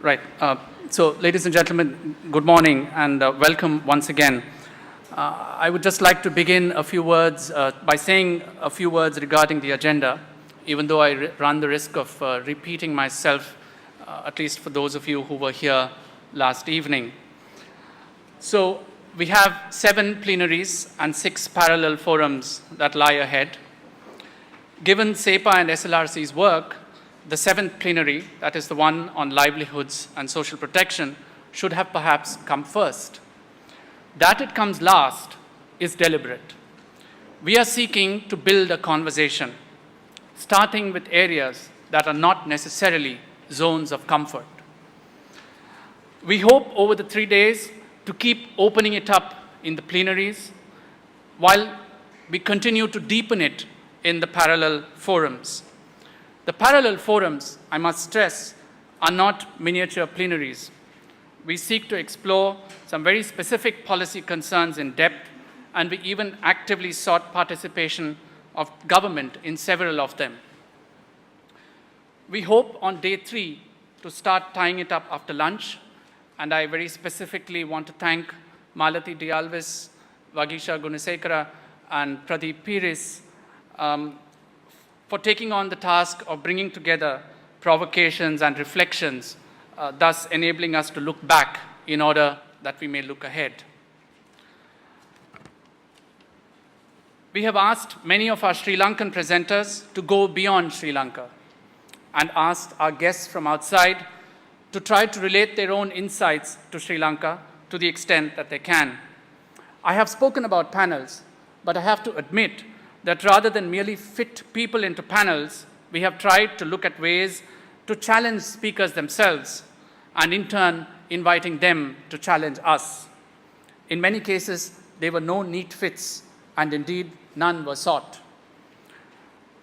Right. So, ladies and gentlemen, good morning and welcome once again. I would just like to begin a few words by saying a few words regarding the agenda, even though I run the risk of repeating myself, at least for those of you who were here last evening. So, we have 7 plenaries and 6 parallel forums that lie ahead. Given SEPA and SLRC's work, the 7th plenary, that is the one on livelihoods and social protection, should have perhaps come first. That it comes last is deliberate. We are seeking to build a conversation, starting with areas that are not necessarily zones of comfort. We hope over the 3 days to keep opening it up in the plenaries while we continue to deepen it in the parallel forums. The parallel forums, I must stress, are not miniature plenaries. We seek to explore some very specific policy concerns in depth, and we even actively sought participation of government in several of them. We hope on day 3 to start tying it up after lunch, and I very specifically want to thank Malati Dialvis, Vagisha Gunasekara, and Pradeep Piris for taking on the task of bringing together provocations and reflections, thus enabling us to look back in order that we may look ahead. We have asked many of our Sri Lankan presenters to go beyond Sri Lanka and asked our guests from outside to try to relate their own insights to Sri Lanka to the extent that they can. I have spoken about panels, but I have to admit that rather than merely fit people into panels, we have tried to look at ways to challenge speakers themselves and in turn inviting them to challenge us. In many cases, there were no neat fits, and indeed none were sought.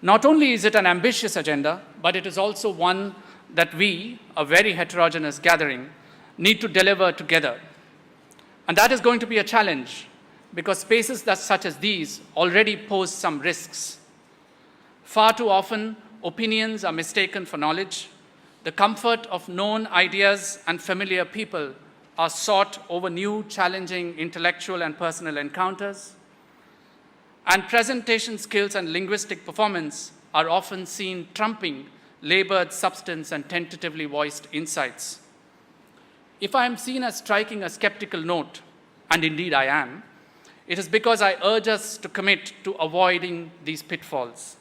Not only is it an ambitious agenda, but it is also one that we, a very heterogeneous gathering, need to deliver together. And that is going to be a challenge, because spaces such as these already pose some risks. Far too often, opinions are mistaken for knowledge. The comfort of known ideas and familiar people are sought over new, challenging intellectual and personal encounters. And presentation skills and linguistic performance are often seen trumping labored substance and tentatively voiced insights. If I am seen as striking a skeptical note, and indeed I am, it is because I urge us to commit to avoiding these pitfalls.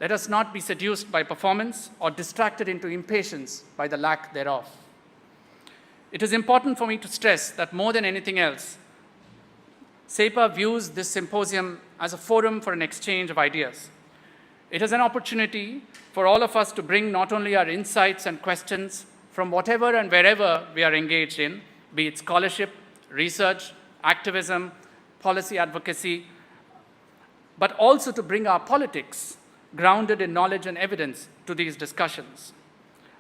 Let us not be seduced by performance or distracted into impatience by the lack thereof. It is important for me to stress that more than anything else, SEPA views this symposium as a forum for an exchange of ideas. It is an opportunity for all of us to bring not only our insights and questions from whatever and wherever we are engaged in, be it scholarship, research, activism, policy advocacy, but also to bring our politics grounded in knowledge and evidence to these discussions.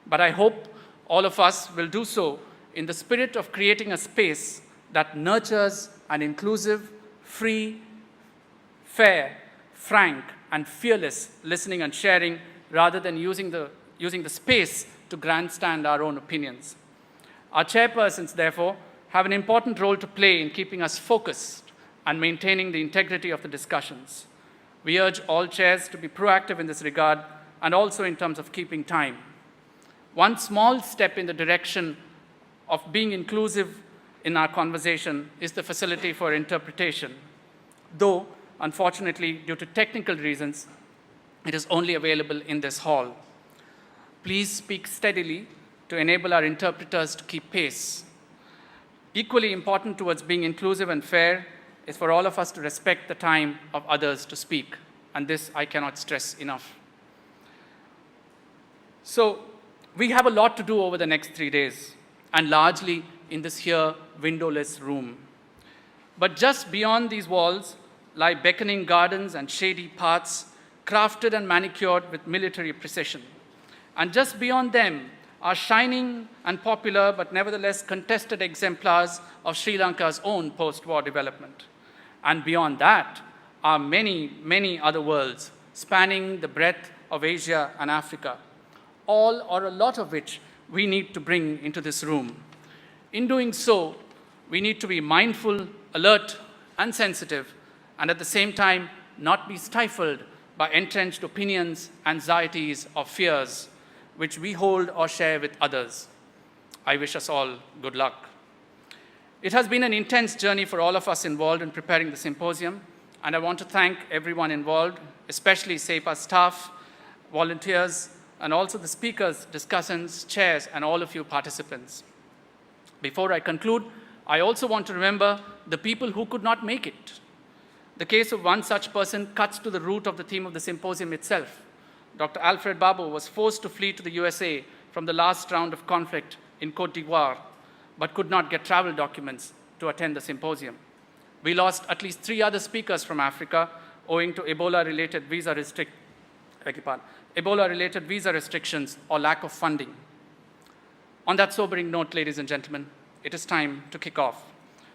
But I hope all of us will do so in the spirit of creating a space that nurtures an inclusive, free, fair, frank, and fearless listening and sharing, rather than using the space to grandstand our own opinions. Our chairpersons, therefore, have an important role to play in keeping us focused and maintaining the integrity of the discussions. We urge all chairs to be proactive in this regard and also in terms of keeping time. One small step in the direction of being inclusive in our conversation is the facility for interpretation, though, unfortunately, due to technical reasons, it is only available in this hall. Please speak steadily to enable our interpreters to keep pace. Equally important towards being inclusive and fair is for all of us to respect the time of others to speak, and this I cannot stress enough. So, we have a lot to do over the next 3 days, and largely in this here windowless room. But just beyond these walls lie beckoning gardens and shady paths, crafted and manicured with military precision. And just beyond them are shining and popular, but nevertheless contested exemplars of Sri Lanka's own post-war development. And beyond that are many, many other worlds spanning the breadth of Asia and Africa, all or a lot of which we need to bring into this room. In doing so, we need to be mindful, alert, and sensitive, and at the same time, not be stifled by entrenched opinions, anxieties, or fears, which we hold or share with others. I wish us all good luck. It has been an intense journey for all of us involved in preparing the symposium, and I want to thank everyone involved, especially SEPA staff, volunteers, and also the speakers, discussants, chairs, and all of you participants. Before I conclude, I also want to remember the people who could not make it. The case of one such person cuts to the root of the theme of the symposium itself. Dr. Alfred Babu was forced to flee to the USA from the last round of conflict in Côte d'Ivoire, but could not get travel documents to attend the symposium. We lost at least 3 other speakers from Africa owing to Ebola-related visa restrictions or lack of funding. On that sobering note, ladies and gentlemen, it is time to kick off.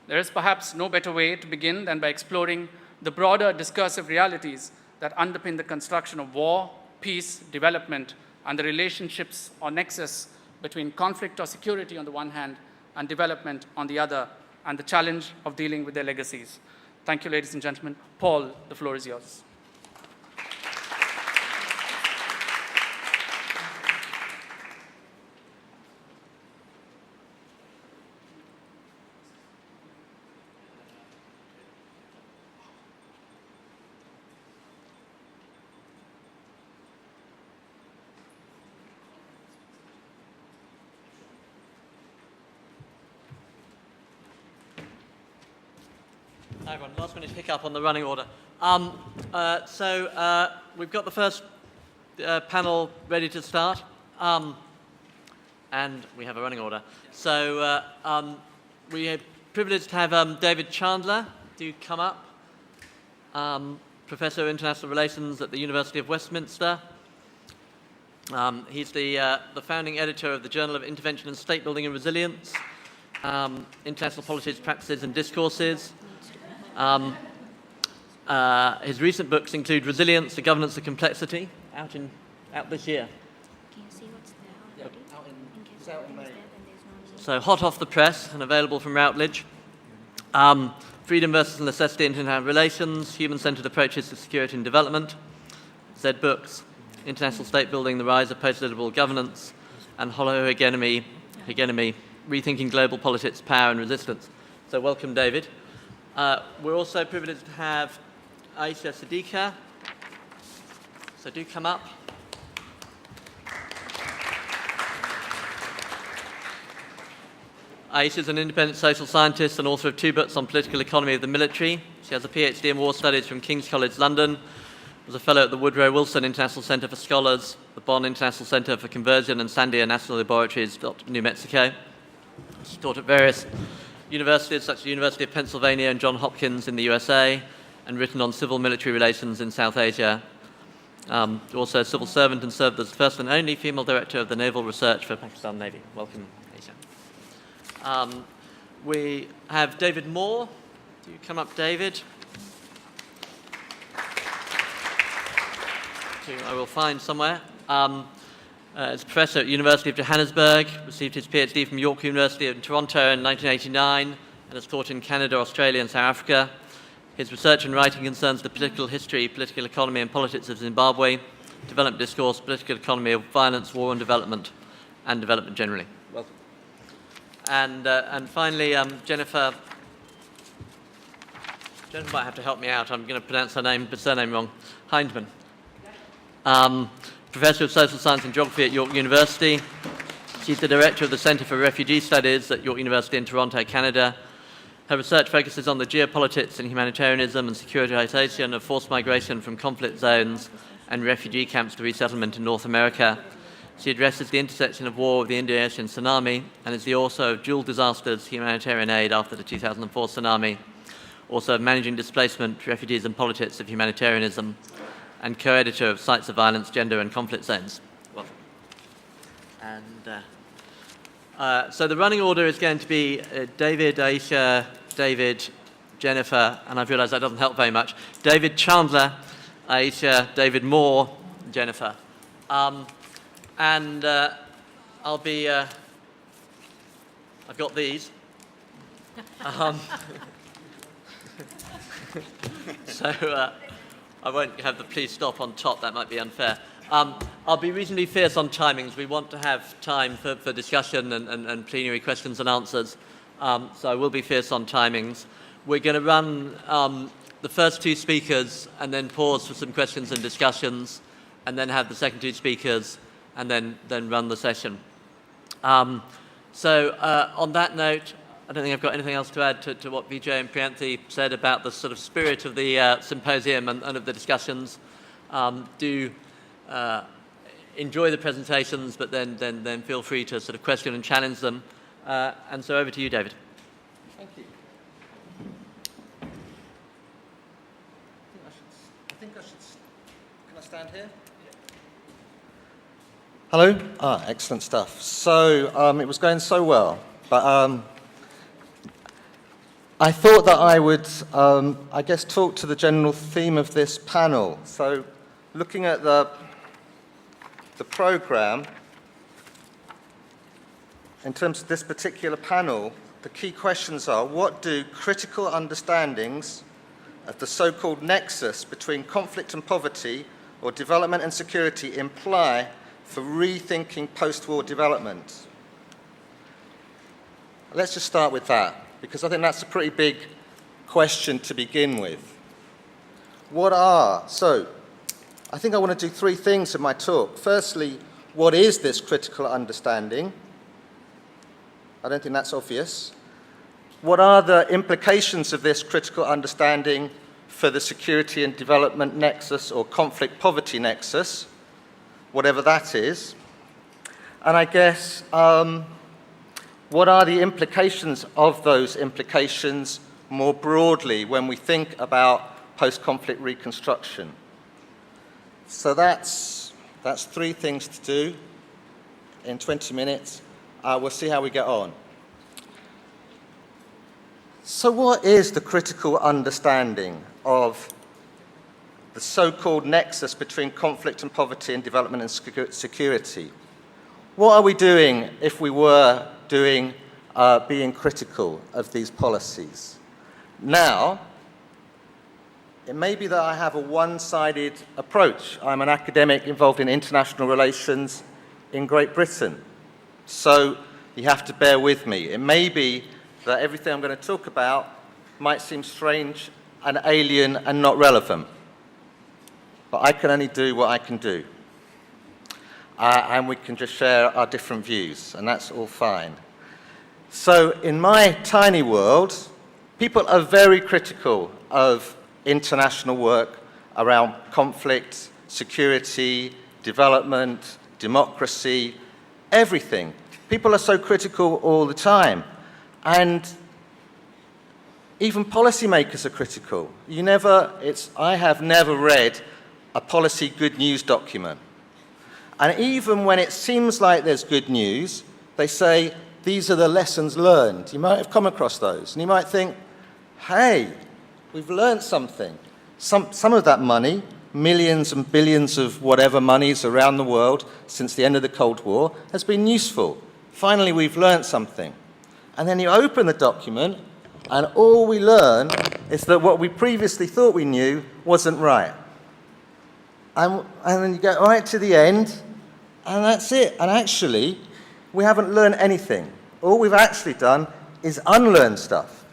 There is perhaps no better way to begin than by exploring the broader discursive realities that underpin the construction of war, peace, development, and the relationships or nexus between conflict or security on the one hand and development on the other, and the challenge of dealing with their legacies. Thank you, ladies and gentlemen. Paul, the floor is yours. Hi everyone, last minute hiccup on the running order. We've got the first panel ready to start, and we have a running order. So we are privileged to have David Chandler do come up, Professor of International Relations at the University of Westminster. He's the founding editor of the Journal of Intervention in State Building and Resilience, International Policies, Practices and Discourses. His recent books include Resilience, The Governance of Complexity, out this year. Can you see what's there already? It's out in May. So hot off the press and available from Routledge. Freedom versus Necessity in International Relations, Human-Centered Approaches to Security and Development, Z Books, International State Building, The Rise of Post-Liberal Governance, and Hollow Hegemony, Rethinking Global Politics, Power and Resistance. So welcome, David. We're also privileged to have Aisha Siddiqa. So do come up. Aisha is an independent social scientist and author of 2 books on political economy of the military. She has a PhD in war studies from King's College London, was a fellow at the Woodrow Wilson International Centre for Scholars, the Bonn International Centre for Conversion, and Sandia National Laboratories, New Mexico. She taught at various universities such as the University of Pennsylvania and Johns Hopkins in the USA, and written on civil-military relations in South Asia. Also a civil servant and served as the first and only female director of the Naval Research for Pakistan Navy. Welcome, Aisha. We have David Moore. Do you come up, David? Who I will find somewhere. As professor at University of Johannesburg, received his PhD from York University in Toronto in 1989, and has taught in Canada, Australia, and South Africa. His research and writing concerns the political history, political economy, and politics of Zimbabwe, development discourse, political economy of violence, war and development generally. Welcome. And finally, Jennifer. Jennifer might have to help me out. I'm going to pronounce her surname wrong. Hindman. Professor of Social Science and Geography at York University. She's the director of the Centre for Refugee Studies at York University in Toronto, Canada. Her research focuses on the geopolitics and humanitarianism and securitization of forced migration from conflict zones and refugee camps to resettlement in North America. She addresses the intersection of war with the Indian Ocean tsunami and is the author of Dual Disasters, Humanitarian Aid after the 2004 tsunami, also of Managing Displacement, Refugees and Politics of Humanitarianism, and co-editor of Sites of Violence, Gender and Conflict Zones. Welcome. And so the running order is going to be David, Aisha, David, Jennifer, and I've realised that doesn't help very much. David Chandler, Aisha, David Moore, Jennifer. I've got these. So I won't have the please stop on top, that might be unfair. I'll be reasonably fierce on timings. We want to have time for discussion and plenary questions and answers. So I will be fierce on timings. We're going to run the first two speakers and then pause for some questions and discussions, and then have the second two speakers and then run the session. So on that note, I don't think I've got anything else to add to what Vijay and Priyanthi said about the sort of spirit of the symposium and of the discussions. Do enjoy the presentations, but then feel free to sort of question and challenge them. And so over to you, David. Thank you. Can I stand here? Hello? Excellent stuff. So it was going so well, but I thought that I would, I guess, talk to the general theme of this panel. So looking at the program, in terms of this particular panel, the key questions are: what do critical understandings of the so-called nexus between conflict and poverty, or development and security, imply for rethinking post-war development? Let's just start with that, because I think that's a pretty big question to begin with. So I think I want to do three things in my talk. Firstly, what is this critical understanding? I don't think that's obvious. What are the implications of this critical understanding for the security and development nexus, or conflict-poverty nexus, whatever that is? And I guess, what are the implications of those implications more broadly when we think about post-conflict reconstruction? So that's three things to do in 20 minutes. We'll see how we get on. So what is the critical understanding of the so-called nexus between conflict and poverty and development and security? What are we doing if we were being critical of these policies? Now, it may be that I have a one-sided approach. I'm an academic involved in international relations in Great Britain. So you have to bear with me. It may be that everything I'm going to talk about might seem strange and alien and not relevant. But I can only do what I can do. And we can just share our different views, and that's all fine. So in my tiny world, people are very critical of international work around conflict, security, development, democracy, everything. People are so critical all the time. And even policymakers are critical. I have never read a policy good news document. And even when it seems like there's good news, they say, these are the lessons learned. You might have come across those. And you might think, hey, we've learned something. Some of that money, millions and billions of whatever monies around the world since the end of the Cold War, has been useful. Finally, we've learned something. And then you open the document, and all we learn is that what we previously thought we knew wasn't right. And then you get right to the end, and that's it. And actually, we haven't learned anything. All we've actually done is unlearn stuff.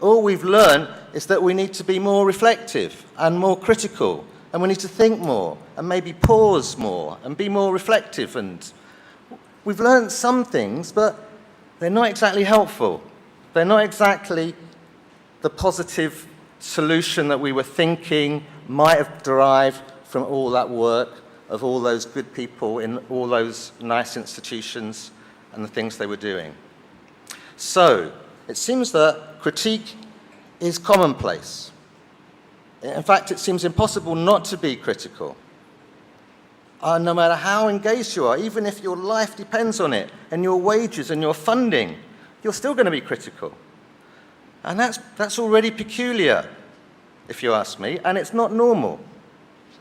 All we've learned is that we need to be more reflective and more critical, and we need to think more, and maybe pause more, and be more reflective. And we've learned some things, but they're not exactly helpful. They're not exactly the positive solution that we were thinking might have derived from all that work of all those good people in all those nice institutions and the things they were doing. So it seems that critique is commonplace. In fact, it seems impossible not to be critical. No matter how engaged you are, even if your life depends on it, and your wages and your funding, you're still going to be critical. And that's already peculiar, if you ask me, and it's not normal.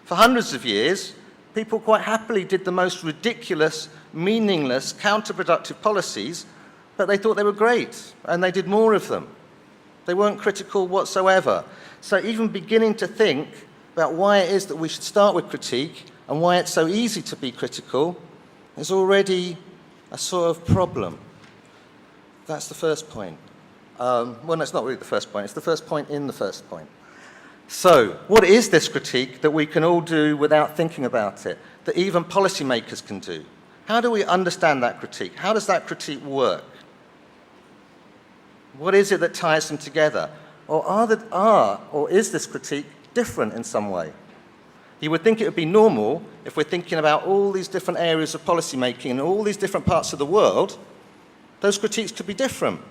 For hundreds of years, People quite happily did the most ridiculous, meaningless, counterproductive policies, but they thought they were great, and they did more of them. They weren't critical whatsoever. So even beginning to think about why it is that we should start with critique and why it's so easy to be critical is already a sort of problem. That's the first point. Well, no, it's not really the first point. It's the first point in the first point. So, what is this critique that we can all do without thinking about it, that even policymakers can do? How do we understand that critique? How does that critique work? What is it that ties them together? Or is this critique different in some way? You would think it would be normal if we're thinking about all these different areas of policymaking in all these different parts of the world, those critiques could be different.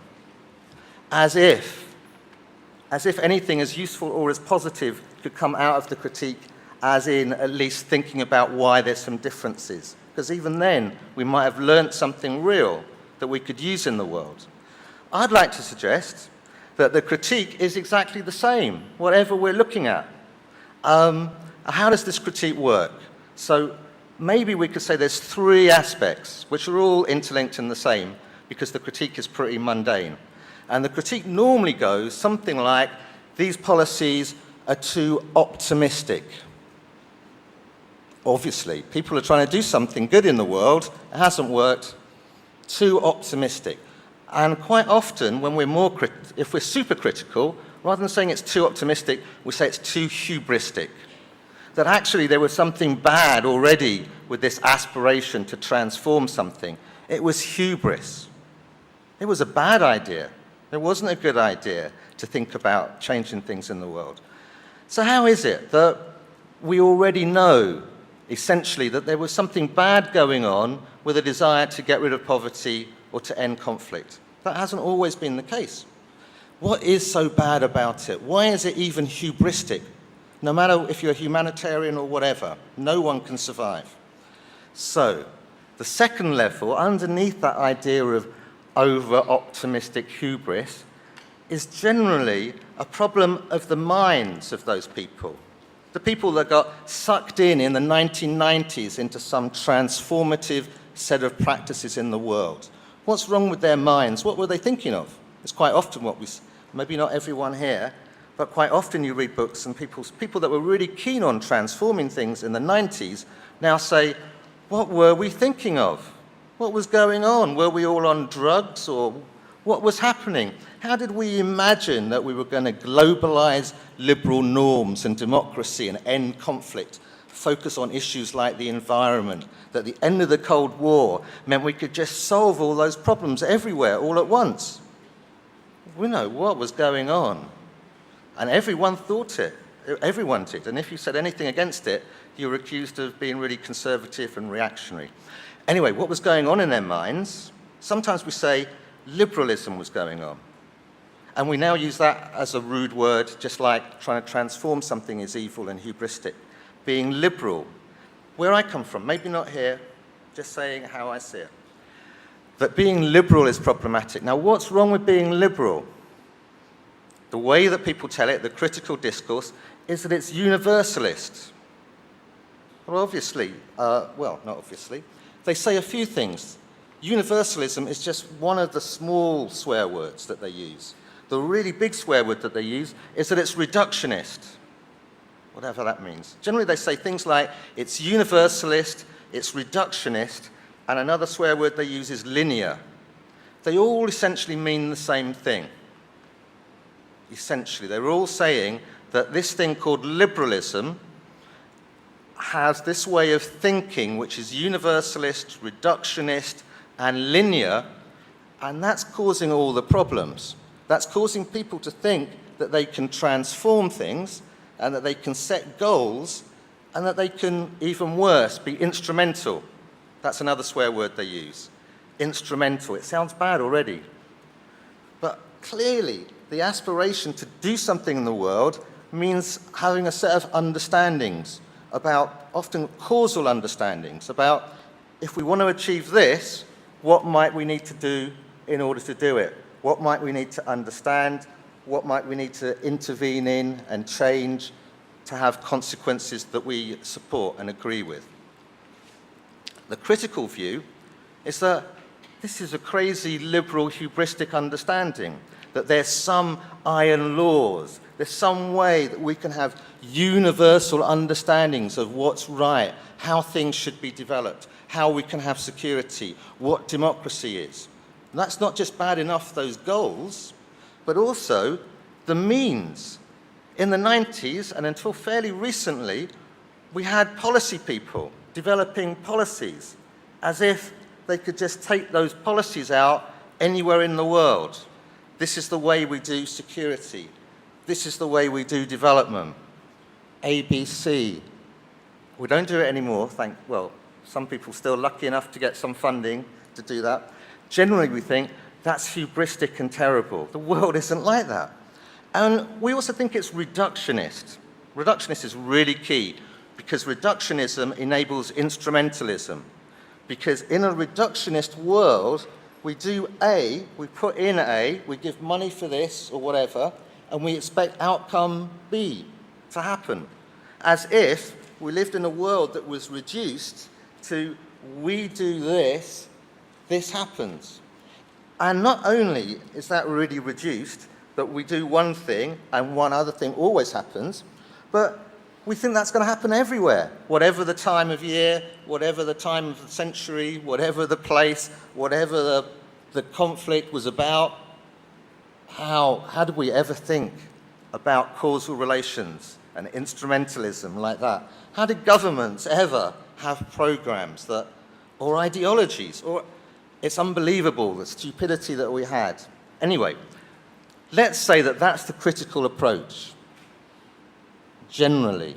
As if anything as useful or as positive could come out of the critique, as in at least thinking about why there's some differences. Because even then, we might have learnt something real that we could use in the world. I'd like to suggest that the critique is exactly the same, whatever we're looking at. How does this critique work? So maybe we could say there's three aspects, which are all interlinked and the same, because the critique is pretty mundane. And the critique normally goes something like, these policies are too optimistic. Obviously, people are trying to do something good in the world, it hasn't worked, too optimistic. And quite often, when if we're super critical, rather than saying it's too optimistic, we say it's too hubristic. That actually there was something bad already with this aspiration to transform something. It was hubris. It was a bad idea. It wasn't a good idea to think about changing things in the world. So how is it that we already know, essentially, that there was something bad going on with a desire to get rid of poverty or to end conflict? That hasn't always been the case. What is so bad about it? Why is it even hubristic? No matter if you're a humanitarian or whatever, no one can survive. So, the second level, underneath that idea of over-optimistic hubris, is generally a problem of the minds of those people. The people that got sucked in the 1990s into some transformative set of practices in the world. What's wrong with their minds? What were they thinking of? It's quite often what we, maybe not everyone here, but quite often you read books and people that were really keen on transforming things in the 90s now say, what were we thinking of? What was going on? Were we all on drugs, or what was happening? How did we imagine that we were going to globalize liberal norms and democracy and end conflict, focus on issues like the environment, that the end of the Cold War meant we could just solve all those problems everywhere all at once? We know what was going on. And everyone thought it. Everyone did. And if you said anything against it, you were accused of being really conservative and reactionary. Anyway, what was going on in their minds? Sometimes we say liberalism was going on. And we now use that as a rude word, just like trying to transform something is evil and hubristic. Being liberal. Where I come from, maybe not here, just saying how I see it. That being liberal is problematic. Now, what's wrong with being liberal? The way that people tell it, the critical discourse, is that it's universalist. Well, obviously, not obviously. They say a few things. Universalism is just one of the small swear words that they use. The really big swear word that they use is that it's reductionist, whatever that means. Generally, they say things like, it's universalist, it's reductionist, and another swear word they use is linear. They all essentially mean the same thing. Essentially, they're all saying that this thing called liberalism has this way of thinking which is universalist, reductionist, and linear, and that's causing all the problems. That's causing people to think that they can transform things and that they can set goals and that they can, even worse, be instrumental. That's another swear word they use. Instrumental. It sounds bad already. But clearly, the aspiration to do something in the world means having a set of understandings about, often causal understandings, about if we want to achieve this, what might we need to do in order to do it? What might we need to understand? What might we need to intervene in and change to have consequences that we support and agree with? The critical view is that this is a crazy liberal hubristic understanding, that there's some iron laws, there's some way that we can have universal understandings of what's right, how things should be developed, how we can have security, what democracy is. And that's not just bad enough, those goals, but also the means. In the 90s, and until fairly recently, we had policy people developing policies as if they could just take those policies out anywhere in the world. This is the way we do security. This is the way we do development. ABC. We don't do it anymore, well, some people still lucky enough to get some funding to do that. Generally, we think that's hubristic and terrible. The world isn't like that. And we also think it's reductionist. Reductionist is really key because reductionism enables instrumentalism. Because in a reductionist world, we do A, we put in A, we give money for this or whatever, and we expect outcome B to happen. As if we lived in a world that was reduced to we do this, this happens. And not only is that really reduced, that we do one thing and one other thing always happens, but we think that's going to happen everywhere, whatever the time of year, whatever the time of the century, whatever the place, whatever the conflict was about. How did we ever think about causal relations and instrumentalism like that? How did governments ever have programs that, or ideologies? It's unbelievable, the stupidity that we had. Anyway, let's say that that's the critical approach, generally,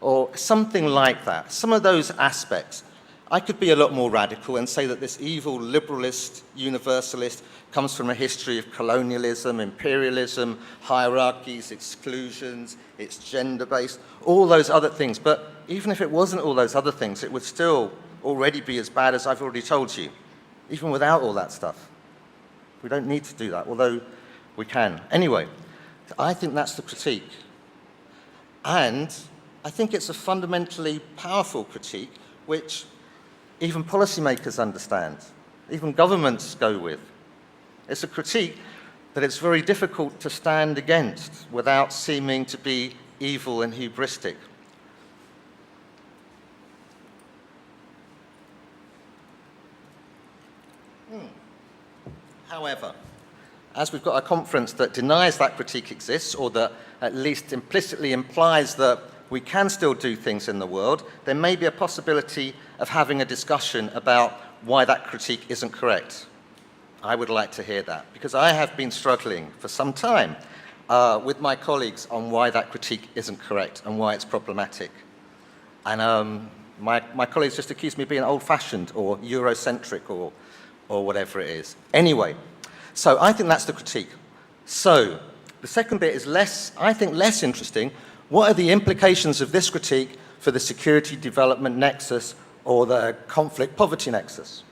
or something like that. Some of those aspects. I could be a lot more radical and say that this evil liberalist, universalist comes from a history of colonialism, imperialism, hierarchies, exclusions, it's gender-based, all those other things. But even if it wasn't all those other things, it would still already be as bad as I've already told you, even without all that stuff. We don't need to do that, although we can. Anyway, I think that's the critique. And I think it's a fundamentally powerful critique, which even policymakers understand, even governments go with. It's a critique that it's very difficult to stand against without seeming to be evil and hubristic. However, as we've got a conference that denies that critique exists, or that at least implicitly implies that we can still do things in the world, there may be a possibility of having a discussion about why that critique isn't correct. I would like to hear that, because I have been struggling for some time with my colleagues on why that critique isn't correct and why it's problematic. And my colleagues just accuse me of being old-fashioned or Eurocentric or whatever it is. Anyway, so I think that's the critique. So the second bit is I think less interesting. What are the implications of this critique for the security development nexus or the conflict poverty nexus?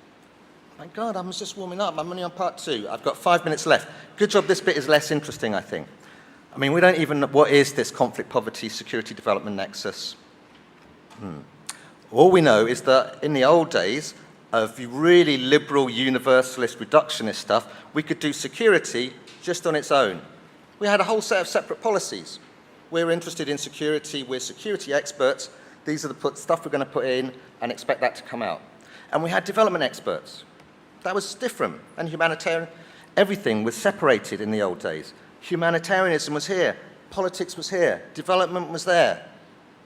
My God, I'm just warming up. I'm only on part 2. I've got 5 minutes left. Good job this bit is less interesting, I think. I mean, we don't even know what is this conflict poverty security development nexus. All we know is that in the old days of really liberal universalist reductionist stuff, we could do security just on its own. We had a whole set of separate policies. We're interested in security, we're security experts, these are the stuff we're going to put in and expect that to come out. And we had development experts. That was different. And humanitarian, everything was separated in the old days. Humanitarianism was here, politics was here, development was there.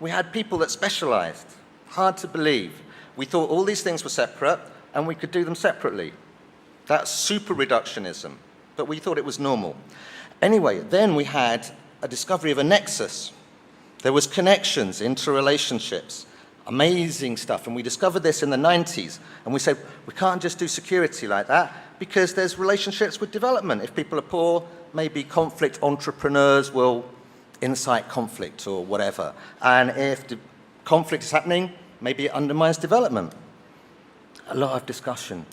We had people that specialized. Hard to believe. We thought all these things were separate and we could do them separately. That's super reductionism, but we thought it was normal. Anyway, then we had a discovery of a nexus. There was connections, interrelationships, amazing stuff. And we discovered this in the 90s. And we said, we can't just do security like that because there's relationships with development. If people are poor, maybe conflict entrepreneurs will incite conflict or whatever. And if the conflict is happening, maybe it undermines development. A lot of discussion.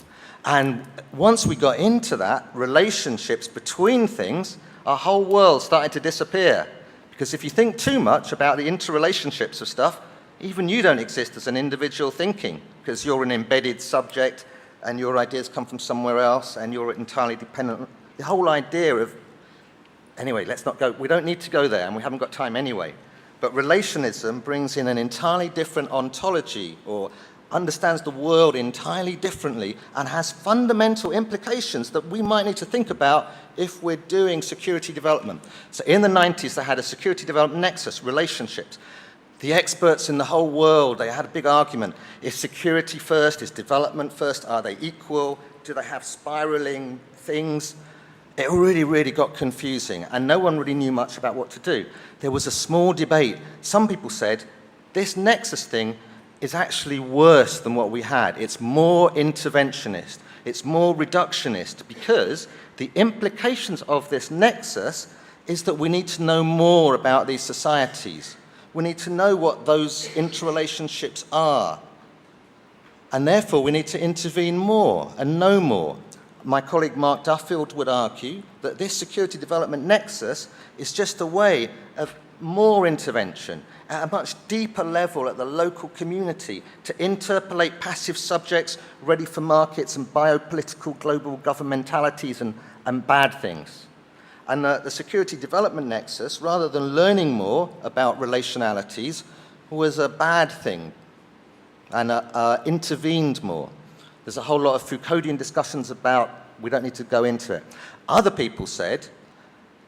And once we got into that, relationships between things, our whole world started to disappear. Because if you think too much about the interrelationships of stuff, Even you don't exist as an individual thinking, because you're an embedded subject and your ideas come from somewhere else and you're entirely dependent. The whole idea of, anyway, let's not go, we don't need to go there and we haven't got time anyway. But relationism brings in an entirely different ontology, or understands the world entirely differently, and has fundamental implications that we might need to think about if we're doing security development. So in the 90s, they had a security development nexus, relationships. The experts in the whole world, they had a big argument. Is security first? Is development first? Are they equal? Do they have spiraling things? It really got confusing, and no one really knew much about what to do. There was a small debate. Some people said, this nexus thing is actually worse than what we had. It's more interventionist. It's more reductionist, because the implications of this nexus is that we need to know more about these societies. We need to know what those interrelationships are. And therefore, we need to intervene more and know more. My colleague Mark Duffield would argue that this security development nexus is just a way of more intervention at a much deeper level at the local community to interpolate passive subjects ready for markets and biopolitical global governmentalities and bad things. And the security development nexus, rather than learning more about relationalities, was a bad thing and intervened more. There's a whole lot of Foucauldian discussions about, we don't need to go into it. Other people said,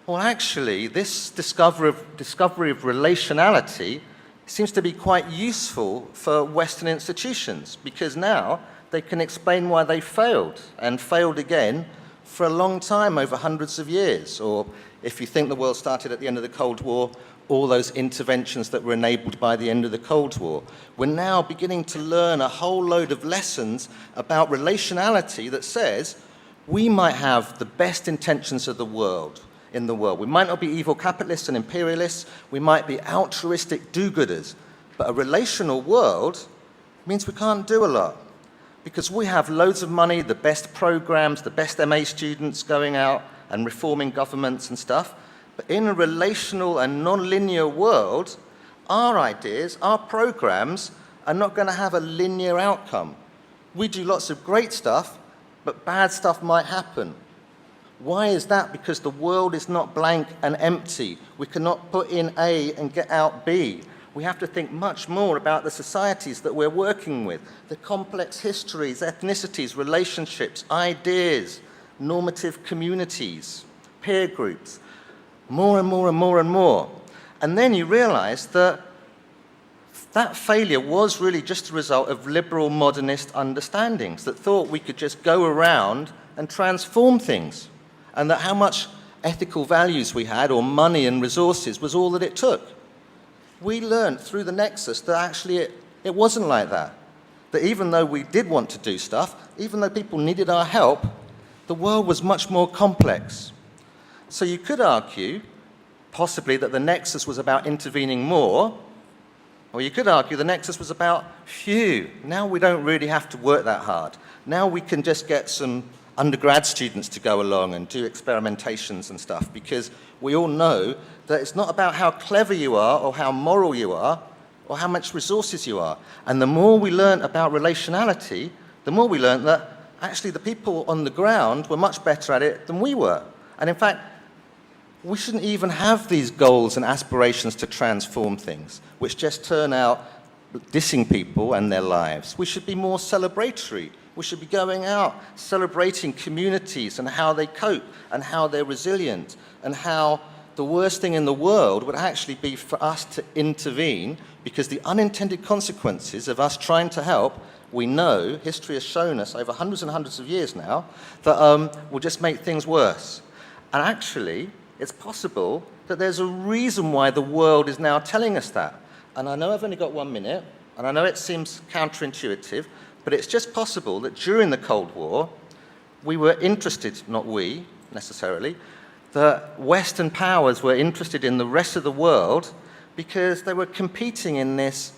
well, actually, this discovery of relationality seems to be quite useful for Western institutions, because now they can explain why they failed, and failed again for a long time, over hundreds of years. Or if you think the world started at the end of the Cold War, all those interventions that were enabled by the end of the Cold War. We're now beginning to learn a whole load of lessons about relationality that says we might have the best intentions of the world, in the world. We might not be evil capitalists and imperialists, we might be altruistic do-gooders, but a relational world means we can't do a lot, because we have loads of money, the best programs, the best MA students going out and reforming governments and stuff. But in a relational and non-linear world, our ideas, our programs are not going to have a linear outcome. We do lots of great stuff, but bad stuff might happen. Why is that? Because the world is not blank and empty. We cannot put in A and get out B. We have to think much more about the societies that we're working with, the complex histories, ethnicities, relationships, ideas, normative communities, peer groups, more and more and more and more. And then you realize that that failure was really just a result of liberal modernist understandings that thought we could just go around and transform things, and that how much ethical values we had, or money and resources, was all that it took. We learned through the nexus that actually it wasn't like that. That even though we did want to do stuff, even though people needed our help, the world was much more complex. So you could argue, possibly, that the nexus was about intervening more, or you could argue the nexus was about, phew, now we don't really have to work that hard. Now we can just get some undergrad students to go along and do experimentations and stuff, because we all know that it's not about how clever you are or how moral you are or how much resources you are. And the more we learn about relationality, the more we learn that actually the people on the ground were much better at it than we were. And in fact, we shouldn't even have these goals and aspirations to transform things, which just turn out dissing people and their lives. We should be more celebratory. We should be going out celebrating communities and how they cope and how they're resilient, and how the worst thing in the world would actually be for us to intervene, because the unintended consequences of us trying to help, we know, history has shown us over hundreds and hundreds of years now, that will just make things worse. And actually, it's possible that there's a reason why the world is now telling us that. And I know I've only got 1 minute, and I know it seems counterintuitive, but it's just possible that during the Cold War, we were interested, not we necessarily, that Western powers were interested in the rest of the world because they were competing in this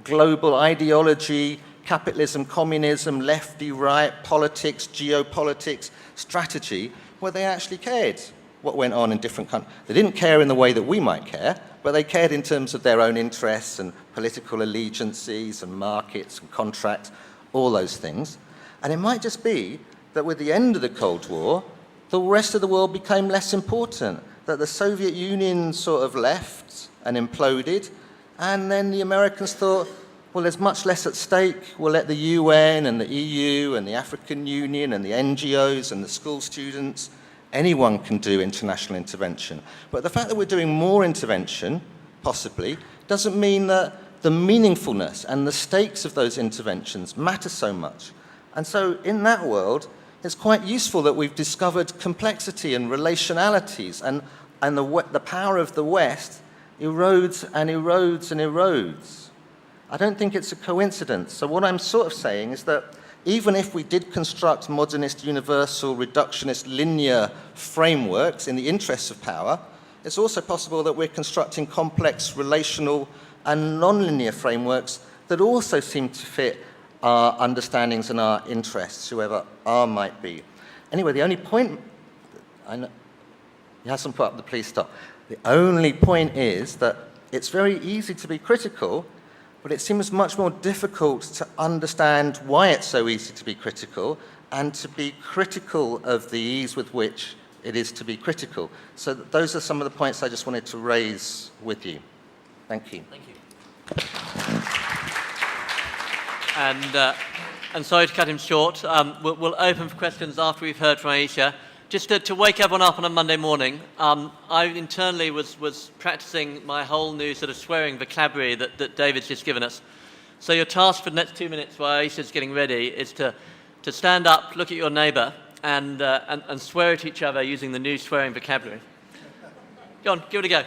global ideology, capitalism, communism, lefty, right, politics, geopolitics, strategy, where they actually cared. what went on in different countries. They didn't care in the way that we might care, but they cared in terms of their own interests and political allegiances and markets and contracts, all those things. And it might just be that with the end of the Cold War, the rest of the world became less important, that the Soviet Union sort of left and imploded, and then the Americans thought, well, there's much less at stake. We'll let the UN and the EU and the African Union and the NGOs and the school students, anyone can do international intervention. But the fact that we're doing more intervention, possibly, doesn't mean that the meaningfulness and the stakes of those interventions matter so much. And so in that world, it's quite useful that we've discovered complexity and relationalities, and the power of the West erodes and erodes and erodes. I don't think it's a coincidence. So what I'm sort of saying is that even if we did construct modernist, universal, reductionist, linear frameworks in the interests of power, it's also possible that we're constructing complex, relational, and non-linear frameworks that also seem to fit our understandings and our interests, whoever R might be. Anyway, the only point, I know, he hasn't put up the please stop. The only point is that it's very easy to be critical, but it seems much more difficult to understand why it's so easy to be critical and to be critical of the ease with which it is to be critical. So those are some of the points I just wanted to raise with you. Thank you. Thank you. And sorry to cut him short. We'll open for questions after we've heard from Aisha. Just to wake everyone up on a Monday morning, I internally was practicing my whole new sort of swearing vocabulary that David's just given us. So your task for the next 2 minutes while Aisha's getting ready is to stand up, look at your neighbour, and swear at each other using the new swearing vocabulary. Go on, give it a go.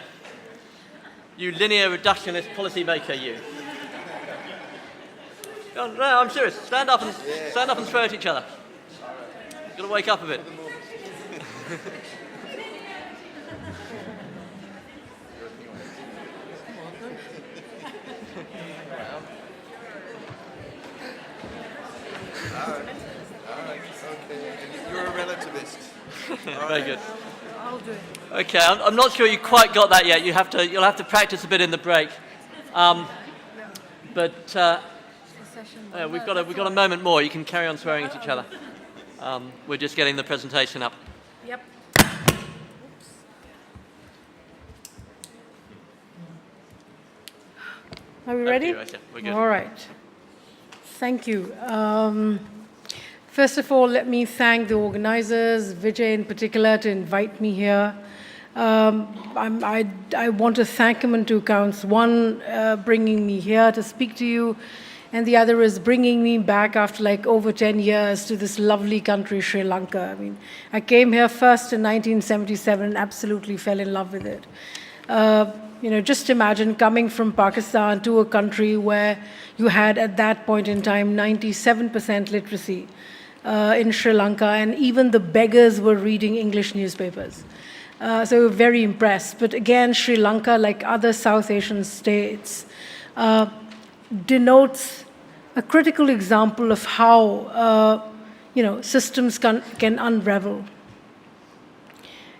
You linear reductionist policymaker, you. Go on, no, I'm serious. Stand up and swear at each other. You've got to wake up a bit. You're a relativist. Very good. I'll do it. Okay, I'm not sure you quite got that yet. You'll have to practice a bit in the break. But we've got a moment more. You can carry on swearing at each other. We're just getting the presentation up. Yep. Are we ready? We're good. All right. Thank you. First of all, let me thank the organizers, Vijay in particular, to invite me here. I want to thank him on two counts. One, bringing me here to speak to you, and the other is bringing me back after like over 10 years to this lovely country, Sri Lanka. I mean, I came here first in 1977 and absolutely fell in love with it. Just imagine coming from Pakistan to a country where you had at that point in time 97% literacy in Sri Lanka, and even the beggars were reading English newspapers. So we were very impressed. But again, Sri Lanka, like other South Asian states, denotes a critical example of how systems can unravel.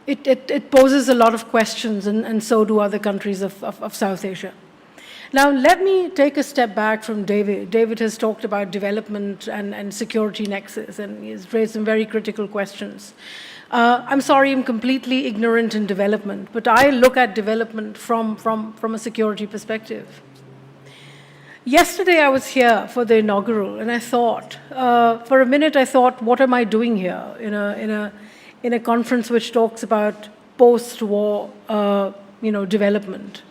It poses a lot of questions, and so do other countries of South Asia. Now, let me take a step back from David. David has talked about development and security nexus, and he's raised some very critical questions. I'm sorry, I'm completely ignorant in development, but I look at development from a security perspective. Yesterday, I was here for the inaugural, and I thought, for a minute, I thought, what am I doing here in a conference which talks about post-war, development?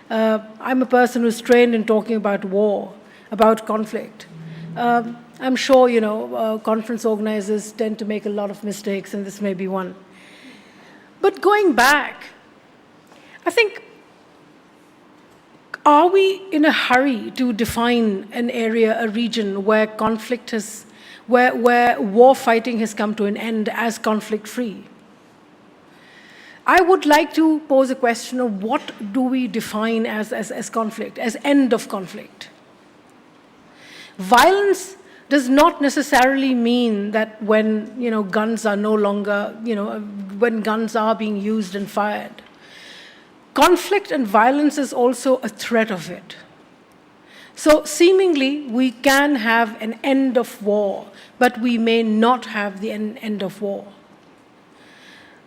I'm a person who's trained in talking about war, about conflict. I'm sure, conference organizers tend to make a lot of mistakes, and this may be one. But going back, I think, are we in a hurry to define an area, a region where conflict where war fighting has come to an end as conflict-free? I would like to pose a question of what do we define as conflict, as end of conflict? Violence does not necessarily mean that when guns are no longer when guns are being used and fired. Conflict and violence is also a threat of it. So seemingly, we can have an end of war, but we may not have the end of war.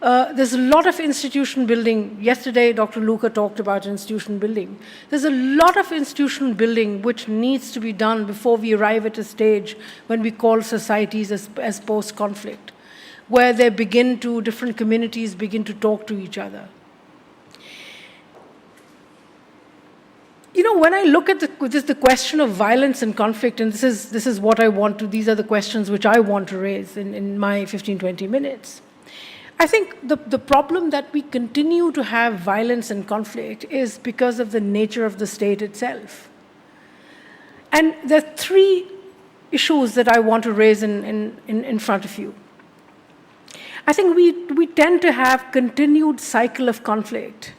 There's a lot of institution building. Yesterday, Dr. Luca talked about institution building. There's a lot of institution building which needs to be done before we arrive at a stage when we call societies as post-conflict, where different communities begin to talk to each other. You know, when I look at the question of violence and conflict, and this is what I want to, these are the questions which I want to raise in my 15, 20 minutes. I think the problem that we continue to have violence and conflict is because of the nature of the state itself. And there are three issues that I want to raise in front of you. I think we tend to have continued cycle of conflict,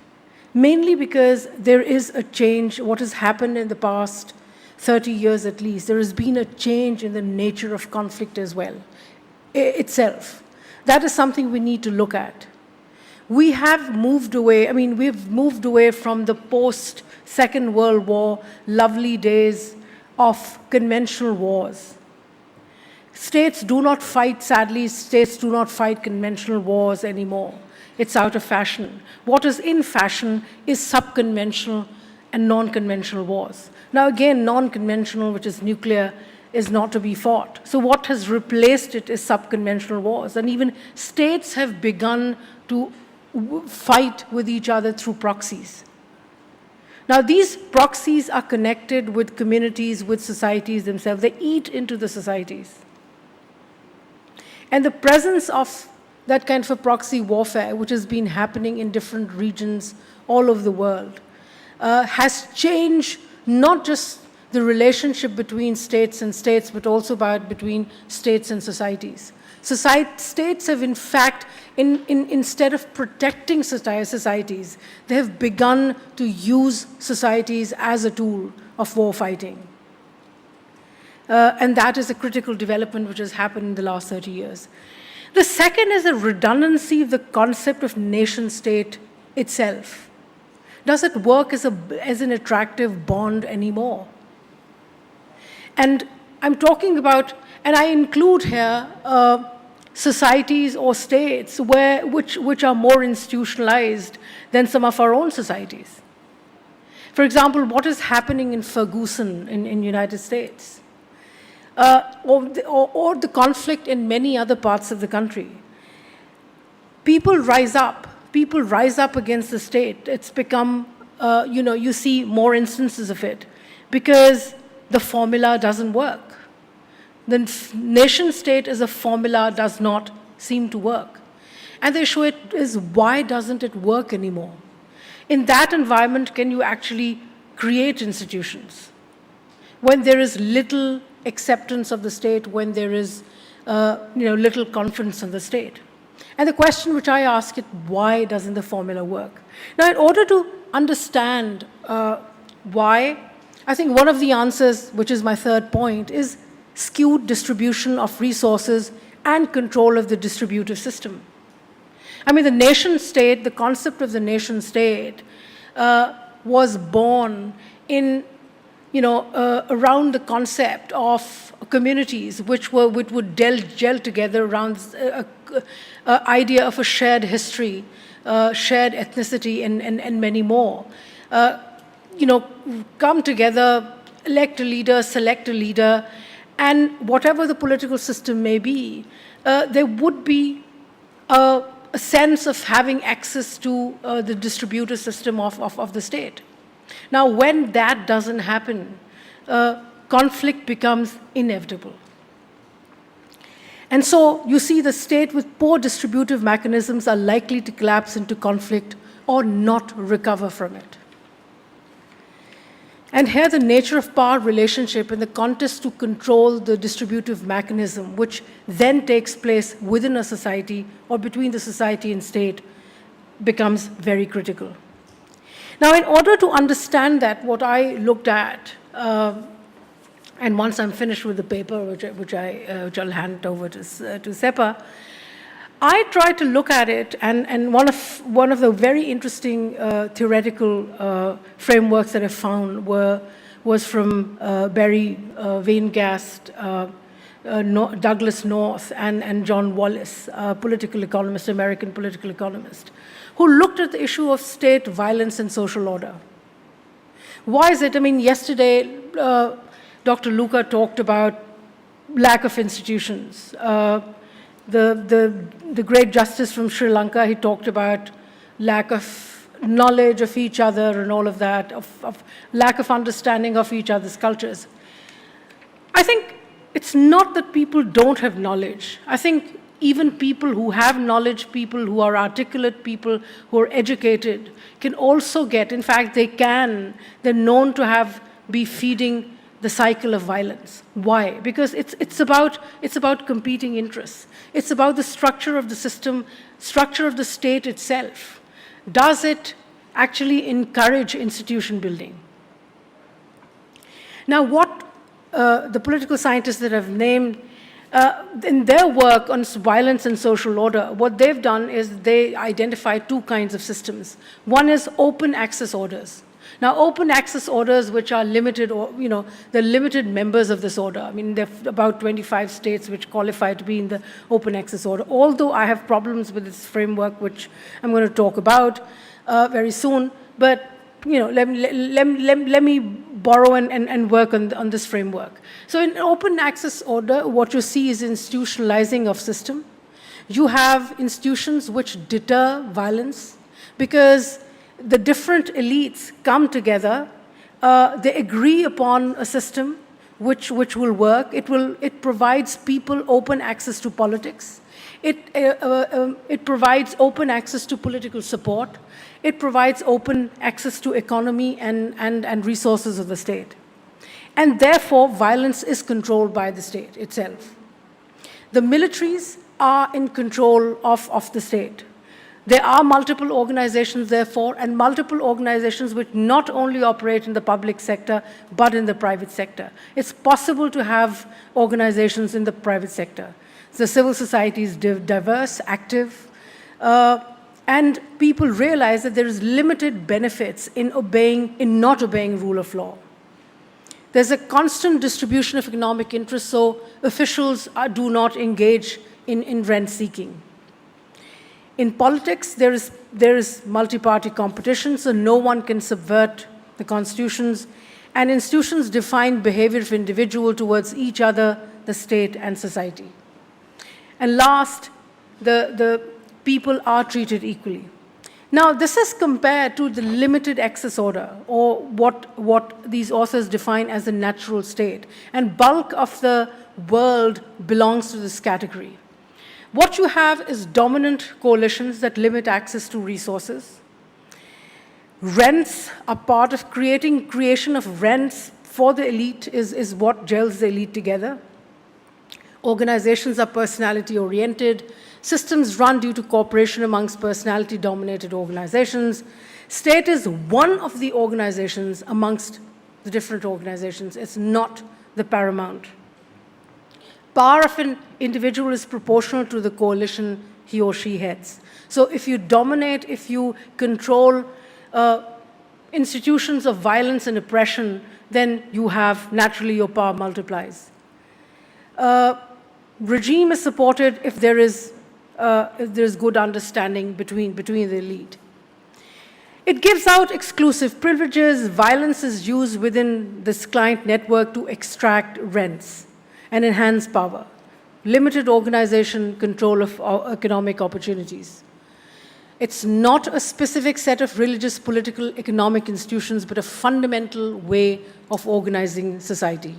mainly because there is a change, what has happened in the past 30 years at least. There has been a change in the nature of conflict as well, itself. That is something we need to look at. We have moved away, we've moved away from the post-Second World War lovely days of conventional wars. States do not fight, sadly, states do not fight conventional wars anymore. It's out of fashion. What is in fashion is subconventional and non-conventional wars. Now again, non-conventional, which is nuclear, is not to be fought. So what has replaced it is subconventional wars. And even states have begun to fight with each other through proxies. Now these proxies are connected with communities, with societies themselves. They eat into the societies. And the presence of that kind of a proxy warfare, which has been happening in different regions all over the world, has changed not just the relationship between states and states, but also between states and societies. States have, in fact, instead of protecting societies, they have begun to use societies as a tool of war fighting. And that is a critical development which has happened in the last 30 years. The second is the redundancy of the concept of nation-state itself. Does it work as an attractive bond anymore? And I'm talking about, and I include here societies or states which are more institutionalized than some of our own societies. For example, what is happening in Ferguson in the United States? Or the conflict in many other parts of the country. People rise up against the state. It's become, you see more instances of it because the formula doesn't work. The nation state as a formula does not seem to work. And the issue is, why doesn't it work anymore? In that environment, can you actually create institutions? When there is little acceptance of the state, when there is little confidence in the state. And the question which I ask is, why doesn't the formula work? Now, in order to understand why, I think one of the answers, which is my third point, is skewed distribution of resources and control of the distributive system. The nation state, the concept of the nation state was born in around the concept of communities which would gel together around an idea of a shared history, shared ethnicity, and many more. Come together, elect a leader, select a leader, and whatever the political system may be, there would be a sense of having access to the distributive system of the state. Now, when that doesn't happen, conflict becomes inevitable. And so you see the state with poor distributive mechanisms are likely to collapse into conflict or not recover from it. And here the nature of power relationship and the contest to control the distributive mechanism, which then takes place within a society or between the society and state, becomes very critical. Now, in order to understand that, what I looked at, and once I'm finished with the paper, which I'll hand over to Sepa, I tried to look at it, and one of the very interesting theoretical frameworks that I found was from Barry Weingast, Douglas North, and John Wallace, political economist, American political economist, who looked at the issue of state violence and social order. Why is it? I mean, yesterday, Dr. Luca talked about lack of institutions. The great justice from Sri Lanka, he talked about lack of knowledge of each other and all of that, of lack of understanding of each other's cultures. I think it's not that people don't have knowledge. I think even people who have knowledge, people who are articulate, people who are educated, can also get, in fact, they're known to be feeding the cycle of violence. Why? Because it's about competing interests. It's about the structure of the system, structure of the state itself. Does it actually encourage institution building? Now, what the political scientists that I've named, in their work on violence and social order, what they've done is they identify two kinds of systems. One is open access orders. Now, open access orders, which are limited, or they're limited members of this order. I mean, there are about 25 states which qualify to be in the open access order. Although I have problems with this framework, which I'm going to talk about very soon, but let me borrow and work on this framework. So in open access order, what you see is institutionalizing of system. You have institutions which deter violence because the different elites come together, they agree upon a system which will work. It provides people open access to politics. It provides open access to political support. It provides open access to economy and resources of the state. And therefore, violence is controlled by the state itself. The militaries are in control of the state. There are multiple organizations, therefore, and multiple organizations which not only operate in the public sector, but in the private sector. It's possible to have organizations in the private sector. The civil society is diverse, active, and people realize that there is limited benefits in not obeying rule of law. There's a constant distribution of economic interests, so officials do not engage in rent seeking. In politics, there is multi-party competition, so no one can subvert the constitutions, and institutions define behavior of individual towards each other, the state, and society. And last, the people are treated equally. Now, this is compared to the limited access order, or what these authors define as the natural state, and bulk of the world belongs to this category. What you have is dominant coalitions that limit access to resources. Rents are part of creation of rents for the elite is what gels the elite together. Organizations are personality-oriented. Systems run due to cooperation amongst personality-dominated organizations. State is one of the organizations amongst the different organizations. It's not the paramount. Power of an individual is proportional to the coalition he or she heads. So if you dominate, if you control institutions of violence and oppression, then you have, naturally, your power multiplies. Regime is supported if there is good understanding between the elite. It gives out exclusive privileges. Violence is used within this client network to extract rents and enhance power. Limited organization, control of economic opportunities. It's not a specific set of religious, political, economic institutions, but a fundamental way of organizing society.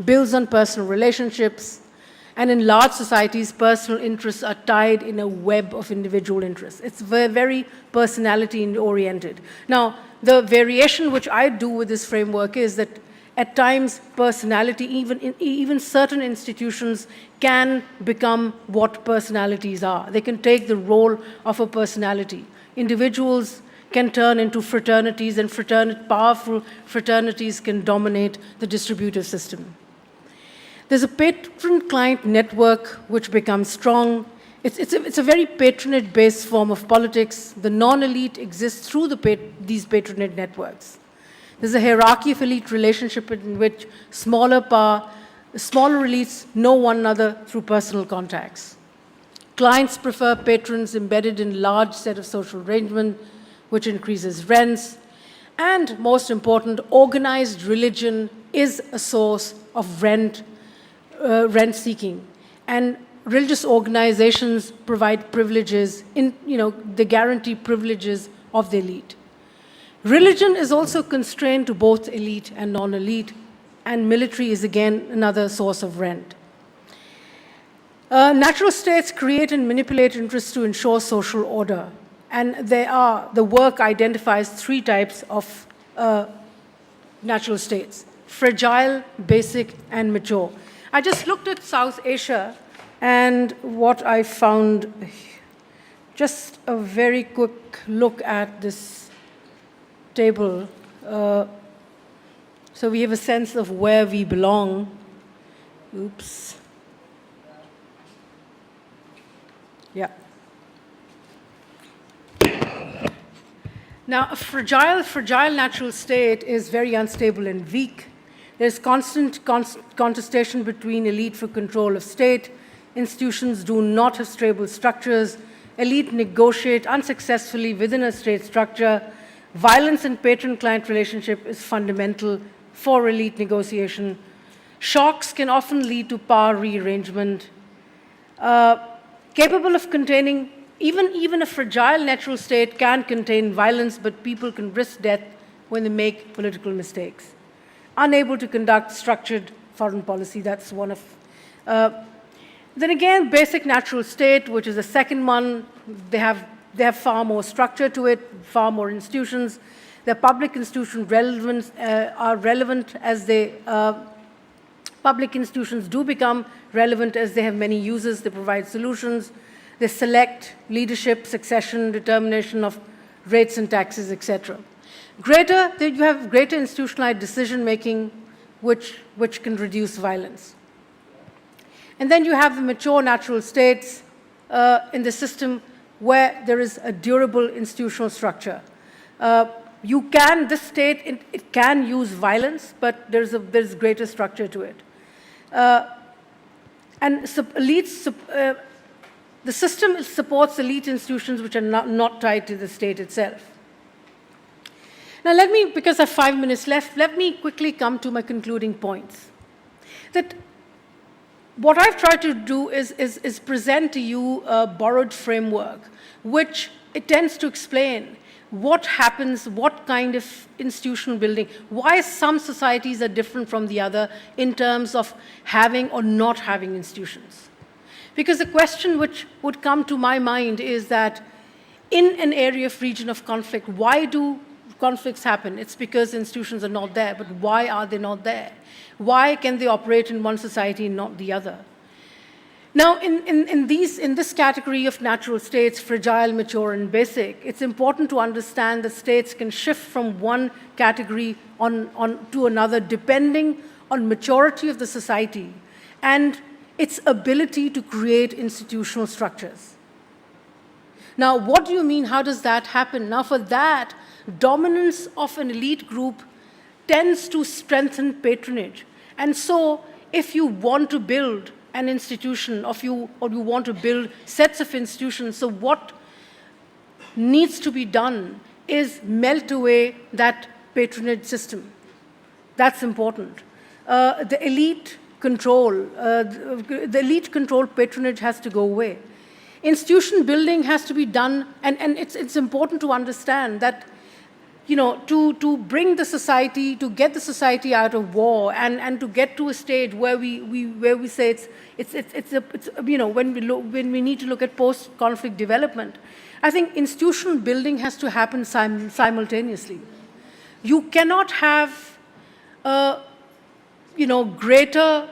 Builds on personal relationships, and in large societies, personal interests are tied in a web of individual interests. It's very personality-oriented. Now, the variation which I do with this framework is that at times, personality, even certain institutions, can become what personalities are. They can take the role of a personality. Individuals can turn into fraternities, and powerful fraternities can dominate the distributive system. There's a patron-client network which becomes strong, It's a very patronage-based form of politics. The non-elite exists through these patronage networks. There's a hierarchy of elite relationship in which smaller elites know one another through personal contacts. Clients prefer patrons embedded in large set of social arrangement, which increases rents. And most important, organized religion is a source of rent seeking. And religious organizations provide privileges, they guarantee privileges of the elite. Religion is also constrained to both elite and non-elite, and military is again another source of rent. Natural states create and manipulate interests to ensure social order, and the work identifies three types of natural states: fragile, basic, and mature. I just looked at South Asia, and what I found, just a very quick look at this table. So we have a sense of where we belong. Oops. Yeah. Now, a fragile natural state is very unstable and weak. There's constant contestation between elite for control of state. Institutions do not have stable structures. Elite negotiate unsuccessfully within a state structure. Violence in patron-client relationship is fundamental for elite negotiation. Shocks can often lead to power rearrangement. Capable of containing, even a fragile natural state can contain violence, but people can risk death when they make political mistakes. Unable to conduct structured foreign policy, that's one of. Then again, basic natural state, which is the second one, they have far more structure to it, far more institutions. Their public institutions are relevant as public institutions do become relevant as they have many users, they provide solutions, they select leadership, succession, determination of rates and taxes, etc. You have greater institutionalized decision-making, which can reduce violence. And then you have the mature natural states in the system where there is a durable institutional structure. This state, it can use violence, but there's greater structure to it. The system supports elite institutions which are not tied to the state itself. Now because I have 5 minutes left, let me quickly come to my concluding points. That what I've tried to do is present to you a borrowed framework, which it tends to explain what happens, what kind of institutional building, why some societies are different from the other in terms of having or not having institutions. Because the question which would come to my mind is that in an area of region of conflict, why do conflicts happen? It's because institutions are not there, but why are they not there? Why can they operate in one society and not the other? Now, in this category of natural states, fragile, mature, and basic, it's important to understand that states can shift from one category to another depending on maturity of the society and its ability to create institutional structures. Now, what do you mean? How does that happen? Now, for that, dominance of an elite group tends to strengthen patronage. And so, if you want to build an institution, or you want to build sets of institutions, so what needs to be done is melt away that patronage system. That's important. The elite control patronage has to go away. Institution building has to be done, and it's important to understand that, to bring the society, to get the society out of war, and to get to a stage where we say when we need to look at post-conflict development, I think institutional building has to happen simultaneously. You cannot have greater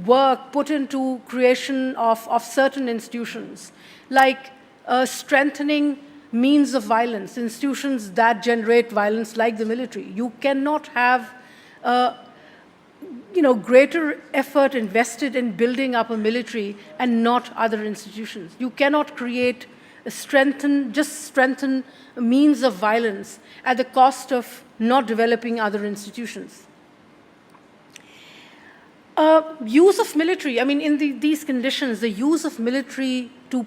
work put into creation of certain institutions, like strengthening means of violence, institutions that generate violence like the military. You cannot have greater effort invested in building up a military and not other institutions. You cannot create strengthen means of violence at the cost of not developing other institutions. Use of military, in these conditions, the use of military to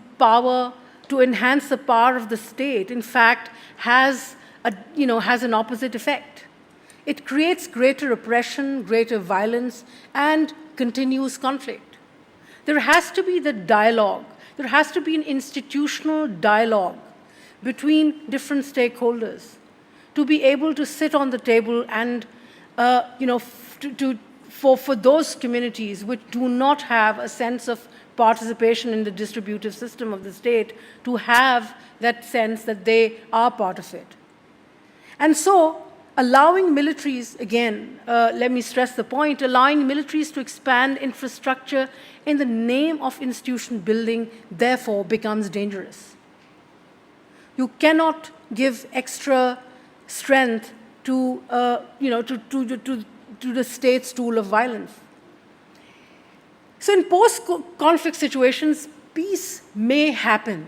enhance the power of the state, in fact, has an opposite effect. It creates greater oppression, greater violence, and continuous conflict. There has to be the dialogue. There has to be an institutional dialogue between different stakeholders to be able to sit on the table and, for those communities which do not have a sense of participation in the distributive system of the state, to have that sense that they are part of it. And so, allowing militaries, again, let me stress the point, allowing militaries to expand infrastructure in the name of institution building, therefore, becomes dangerous. You cannot give extra strength to the state's tool of violence. So in post-conflict situations, peace may happen,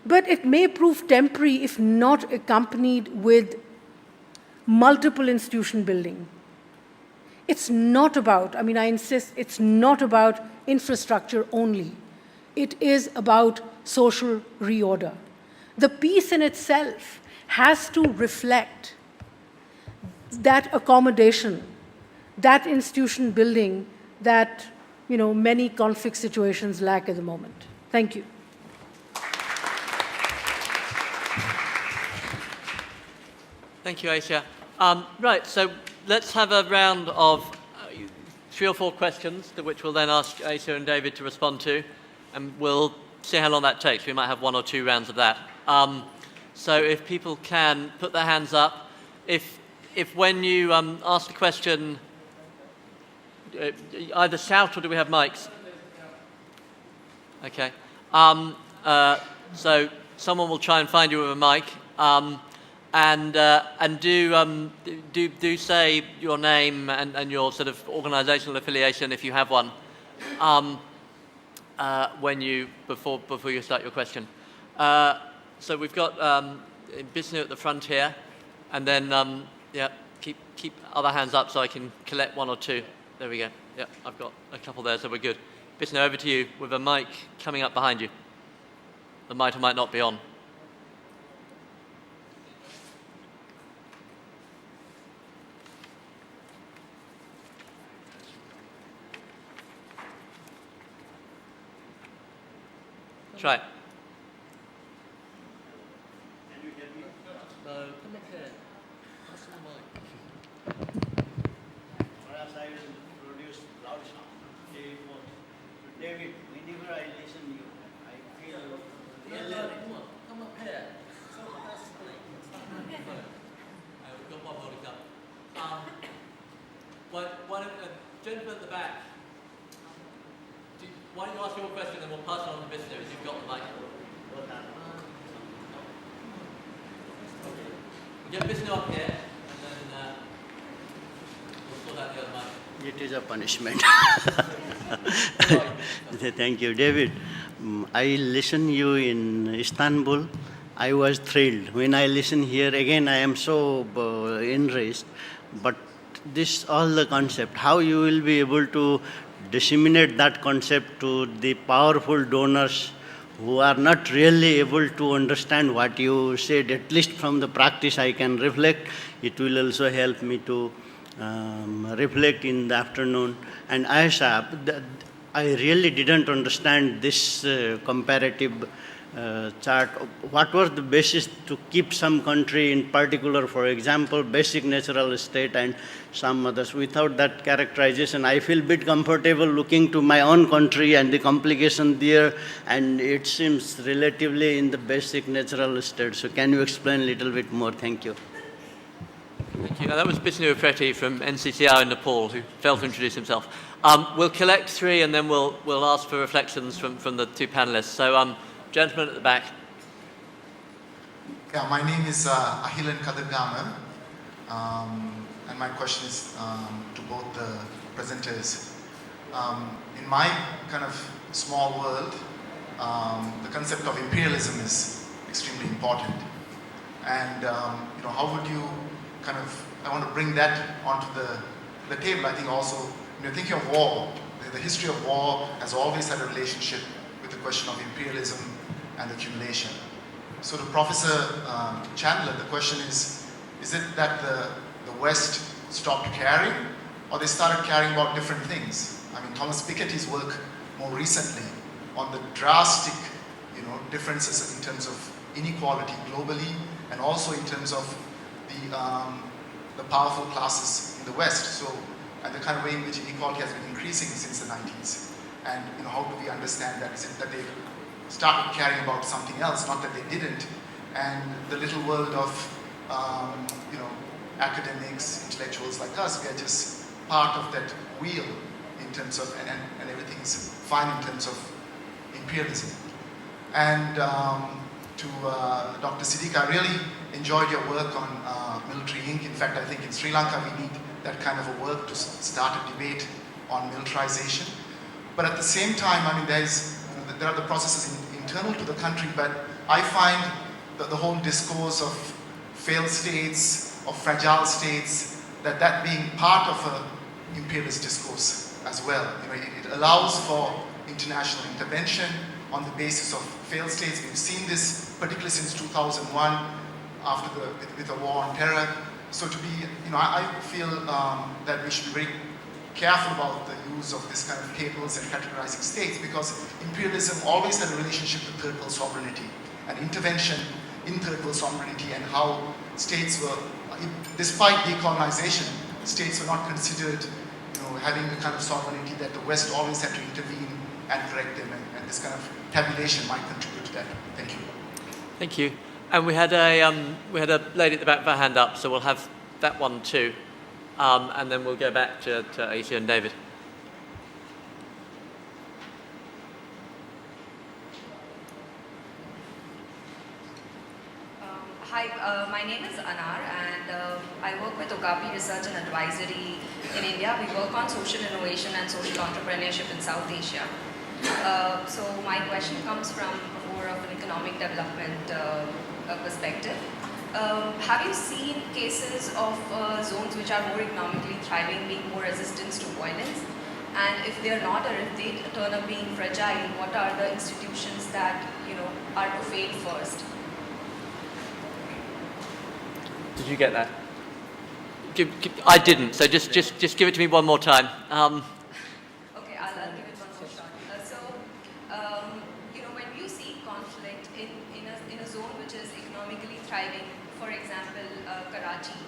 but it may prove temporary if not accompanied with multiple institution building. It's not about, I insist, it's not about infrastructure only. It is about social reorder. The peace in itself has to reflect that accommodation, that institution building that many conflict situations lack at the moment. Thank you. Thank you, Aisha. Right, so let's have a round of 3 or 4 questions, to which we'll then ask Aisha and David to respond to, and we'll see how long that takes. We might have 1 or 2 rounds of that. So if people can put their hands up, if when you ask the question, either shout or do we have mics? Okay. So someone will try and find you with a mic. And do say your name and your sort of organisational affiliation if you have one before you start your question. So we've got Bisnu at the front here, and then keep other hands up so I can collect 1 or 2. There we go. Yeah, I've got a couple there, so we're good. Bisnu, over to you with a mic coming up behind you. The might or might not be on. Try it. Can you hear me? No, come up here. Pass the mic. Perhaps I will produce loud sound. David, whenever I listen to you, I feel really. Come up here. We've got one holding up. Why don't, gentleman at the back, why don't you ask your question and we'll pass it on to Bisnu as you've got the mic. Get Bisnu up here and then we'll sort out the other mic. It is a punishment. Thank you, David. I listened you in Istanbul. I was thrilled. When I listen here again, I am so enraged. But this all the concept, how you will be able to disseminate that concept to the powerful donors who are not really able to understand what you said, at least from the practice I can reflect. It will also help me to reflect in the afternoon. And Aisha, I really didn't understand this comparative chart. What was the basis to keep some country in particular, for example, basic natural state and some others? Without that characterization, I feel a bit comfortable looking to my own country and the complication there, and it seems relatively in the basic natural state. So can you explain a little bit more? Thank you. Thank you. That was Bisnu Afriti from NCCR in Nepal, who failed to introduce himself. We'll collect 3 and then we'll ask for reflections from the 2 panelists. So, gentleman at the back. Yeah, my name is Ahilan Kadirgaman, and my question is to both the presenters. In my kind of small world, the concept of imperialism is extremely important. And how would you kind of, I want to bring that onto the table. I think also, when you're thinking of war, the history of war has always had a relationship with the question of imperialism and accumulation. So to Professor Chandler, the question is it that the West stopped caring, or they started caring about different things? I mean, Thomas Piketty's work more recently on the drastic, differences in terms of inequality globally, and also in terms of the powerful classes in the West. So, and the kind of way in which inequality has been increasing since the 90s. And how do we understand that? Is it that they started caring about something else, not that they didn't? And the little world of academics, intellectuals like us, we are just part of that wheel in terms of, and everything is fine in terms of imperialism. And to Dr. Siddique, I really enjoyed your work on military ink. In fact, I think in Sri Lanka we need that kind of a work to start a debate on militarization. But at the same time, I mean, there are the processes internal to the country, but I find that the whole discourse of failed states, of fragile states, that being part of an imperialist discourse as well. It allows for international intervention on the basis of failed states. We've seen this particularly since 2001 with the war on terror. So to be, I feel that we should be very careful about the use of this kind of tables and categorizing states, because imperialism always had a relationship with third world sovereignty and intervention in third world sovereignty, and how states were, despite decolonization, states were not considered having the kind of sovereignty that the West always had to intervene and correct them, and this kind of tabulation might contribute to that. Thank you. Thank you. And we had a lady at the back with her hand up, so we'll have that one too, and then we'll go back to Aisha and David. Hi, my name is Anar, and I work with Okapi Research and Advisory in India. We work on social innovation and social entrepreneurship in South Asia. So my question comes from more of an economic development perspective. Have you seen cases of zones which are more economically thriving being more resistant to violence? And if they're not, or if they turn up being fragile, what are the institutions that are to fail first? Did you get that? I didn't, so just give it to me one more time. Okay, I'll give it one more shot. When you see conflict in a zone which is economically thriving, for example, Karachi,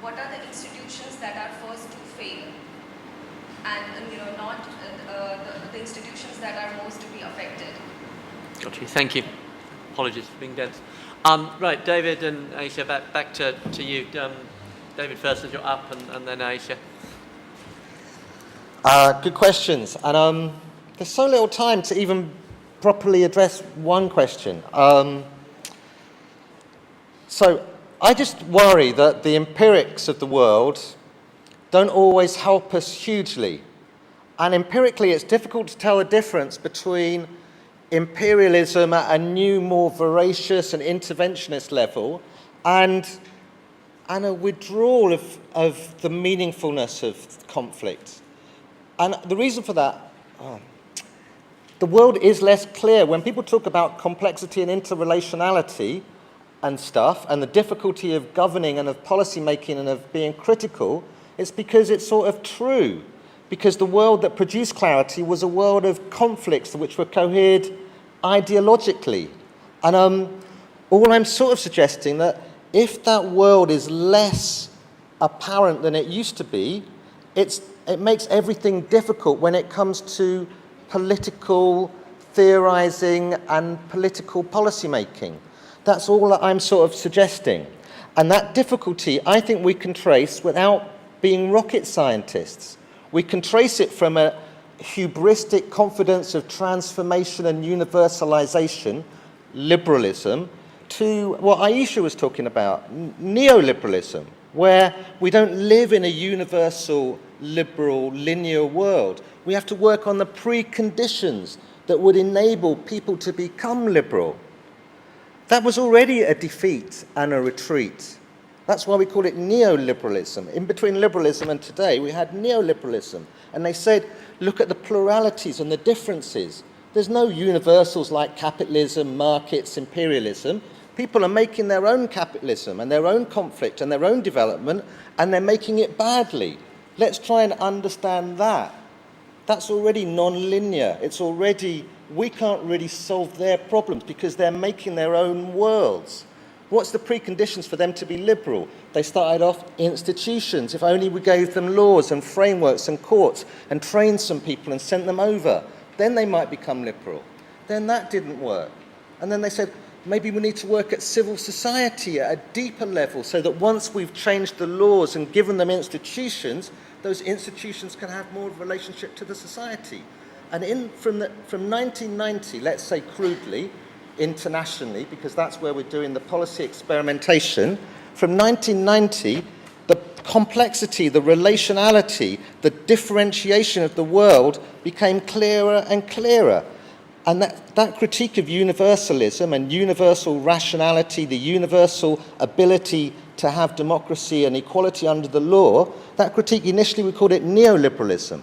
what are the institutions that are first to fail? And not the institutions that are most to be affected. Got you. Thank you. Apologies for being dense. Right, David and Aisha, back to you. David first as you're up, and then Aisha. Good questions. And there's so little time to even properly address one question. So I just worry that the empirics of the world don't always help us hugely. And empirically, it's difficult to tell the difference between imperialism at a new, more voracious and interventionist level, and a withdrawal of the meaningfulness of conflict. And the reason for that, the world is less clear. When people talk about complexity and interrelationality and stuff, and the difficulty of governing and of policy making and of being critical, it's because it's sort of true. Because the world that produced clarity was a world of conflicts which were cohered ideologically. And all I'm sort of suggesting that if that world is less apparent than it used to be, it makes everything difficult when it comes to political theorizing and political policy making. That's all that I'm sort of suggesting. And that difficulty, I think we can trace without being rocket scientists. We can trace it from a hubristic confidence of transformation and universalization, liberalism, to what Aisha was talking about, neoliberalism. where we don't live in a universal, liberal, linear world. We have to work on the preconditions that would enable people to become liberal. That was already a defeat and a retreat. That's why we call it neoliberalism. In between liberalism and today, we had neoliberalism. And they said, look at the pluralities and the differences. There's no universals like capitalism, markets, imperialism. People are making their own capitalism and their own conflict and their own development, and they're making it badly. Let's try and understand that. That's already non-linear. It's already, we can't really solve their problems because they're making their own worlds. What's the preconditions for them to be liberal? They started off institutions. If only we gave them laws and frameworks and courts and trained some people and sent them over, then they might become liberal. Then that didn't work. And then they said, maybe we need to work at civil society at a deeper level so that once we've changed the laws and given them institutions, those institutions can have more of a relationship to the society. And from 1990, let's say crudely, internationally, because that's where we're doing the policy experimentation, from 1990, the complexity, the relationality, the differentiation of the world became clearer and clearer. And that critique of universalism and universal rationality, the universal ability to have democracy and equality under the law, that critique, initially we called it neoliberalism.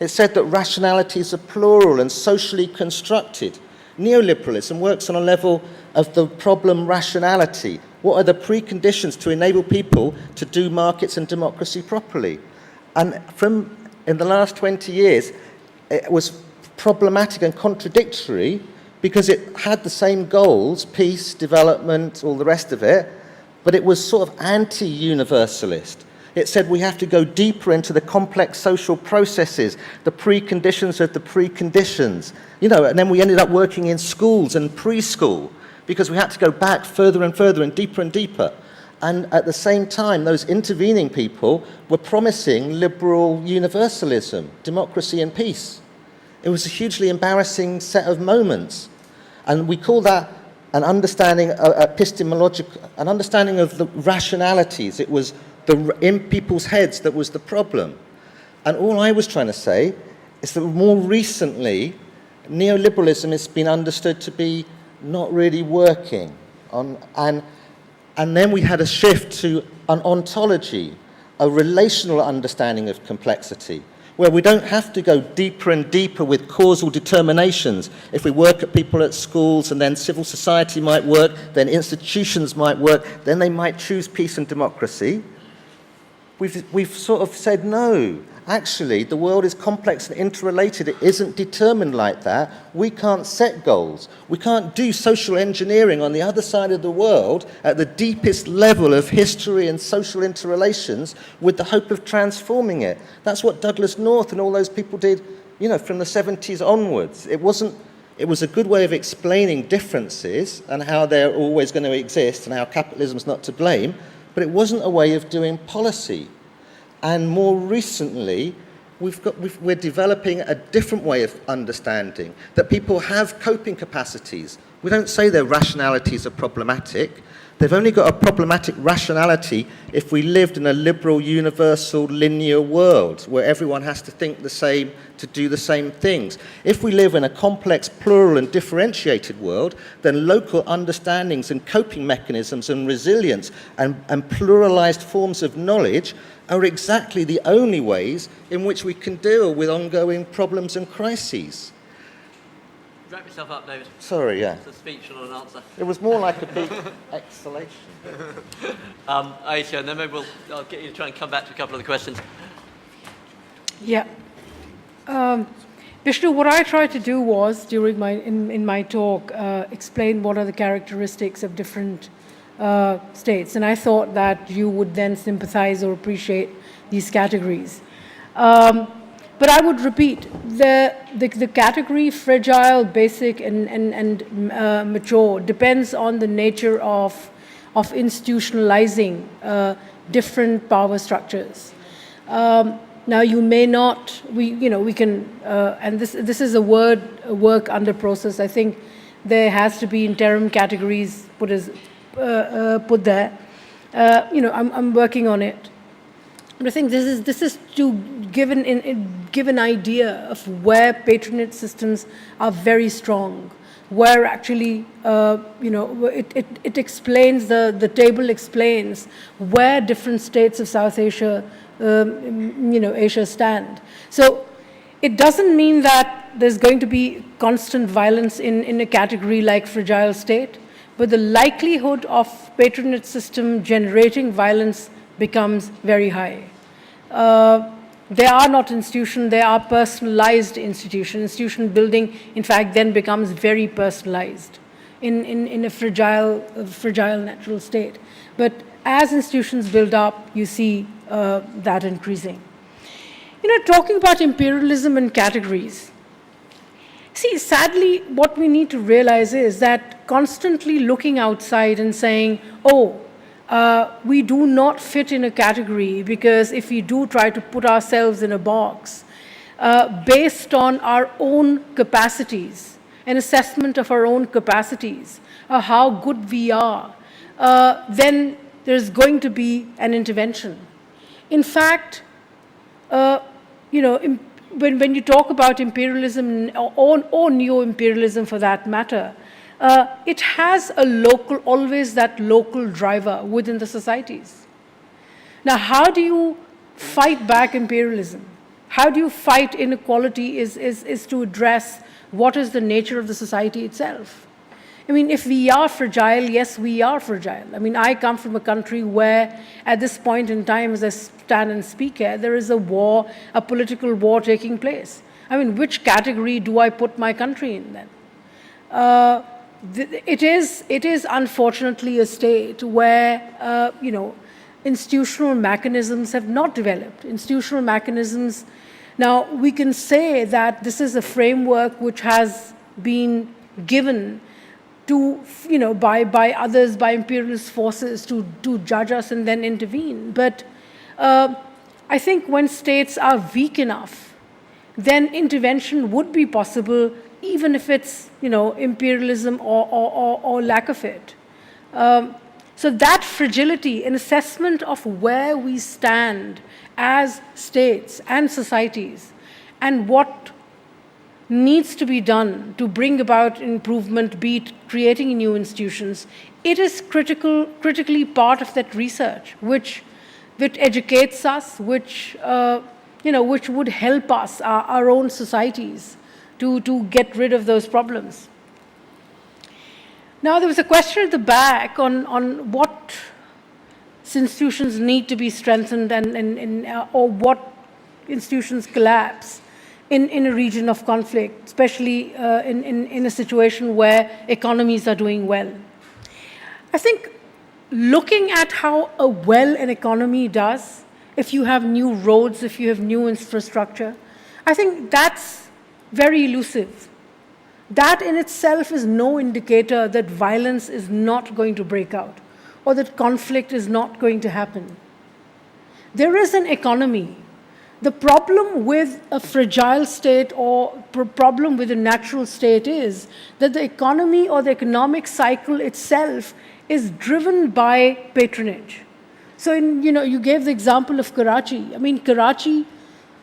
It said that rationalities are plural and socially constructed. Neoliberalism works on a level of the problem rationality. What are the preconditions to enable people to do markets and democracy properly? And in the last 20 years, it was problematic and contradictory because it had the same goals, peace, development, all the rest of it, but it was sort of anti-universalist. It said we have to go deeper into the complex social processes, the preconditions of the preconditions. You know, and then we ended up working in schools and preschool because we had to go back further and further and deeper. And at the same time, those intervening people were promising liberal universalism, democracy and peace. It was a hugely embarrassing set of moments. And we call that an understanding, epistemological, an understanding of the rationalities. It was in people's heads that was the problem. And all I was trying to say is that more recently, neoliberalism has been understood to be not really working. And then we had a shift to an ontology, a relational understanding of complexity, where we don't have to go deeper and deeper with causal determinations. If we work at people at schools and then civil society might work, then institutions might work, then they might choose peace and democracy. We've sort of said, no, actually, the world is complex and interrelated. It isn't determined like that. We can't set goals. We can't do social engineering on the other side of the world at the deepest level of history and social interrelations with the hope of transforming it. That's what Douglas North and all those people did, you know, from the 70s onwards. It was a good way of explaining differences and how they're always going to exist and how capitalism's not to blame, but it wasn't a way of doing policy. And more recently, we're developing a different way of understanding, that people have coping capacities. We don't say their rationalities are problematic. They've only got a problematic rationality if we lived in a liberal, universal, linear world where everyone has to think the same to do the same things. If we live in a complex, plural and differentiated world, then local understandings and coping mechanisms and resilience and pluralized forms of knowledge are exactly the only ways in which we can deal with ongoing problems and crises. Wrap yourself up, David. Sorry, yeah. It's a speech, not an answer. It was more like a big exhalation. Aisha, and then maybe I'll get you to try and come back to a couple of the questions. Yeah. Vishnu, what I tried to do was, during in my talk, explain what are the characteristics of different states. And I thought that you would then sympathize or appreciate these categories. But I would repeat, the category fragile, basic, and mature depends on the nature of institutionalizing different power structures. Now you may not, we can, and this is a work under process. I think there has to be interim categories put there. I'm working on it. But I think this is to give an idea of where patronage systems are very strong, where actually, it explains, the table explains where different states of South Asia, Asia stand. So it doesn't mean that there's going to be constant violence in a category like fragile state, but the likelihood of patronage system generating violence becomes very high. They are not institutions, they are personalized institutions. Institution building, in fact, then becomes very personalized in a fragile natural state. But as institutions build up, you see that increasing. Talking about imperialism and categories, see, sadly, what we need to realize is that constantly looking outside and saying, we do not fit in a category because if we do try to put ourselves in a box, based on our own capacities, an assessment of our own capacities, how good we are, then there's going to be an intervention. In fact, when you talk about imperialism or neo-imperialism for that matter, it has always that local driver within the societies. Now, how do you fight back imperialism? How do you fight inequality is to address what is the nature of the society itself. I mean, if we are fragile, yes, we are fragile. I mean, I come from a country where, at this point in time, as I stand and speak here, there is a political war taking place. I mean, which category do I put my country in then? It is unfortunately a state where, institutional mechanisms have not developed. Institutional mechanisms, now we can say that this is a framework which has been given to, by others, by imperialist forces to judge us and then intervene. But I think when states are weak enough, then intervention would be possible, even if it's, imperialism or lack of it. So that fragility, an assessment of where we stand as states and societies, and what needs to be done to bring about improvement, be it creating new institutions, it is critically part of that research, which educates us, which would help us, our own societies, to get rid of those problems. Now, there was a question at the back on what institutions need to be strengthened or what institutions collapse in a region of conflict, especially in a situation where economies are doing well. I think looking at how well an economy does, if you have new roads, if you have new infrastructure, I think that's very elusive. That in itself is no indicator that violence is not going to break out or that conflict is not going to happen. There is an economy. The problem with a fragile state or problem with a natural state is that the economy or the economic cycle itself is driven by patronage. So, you gave the example of Karachi. I mean, Karachi,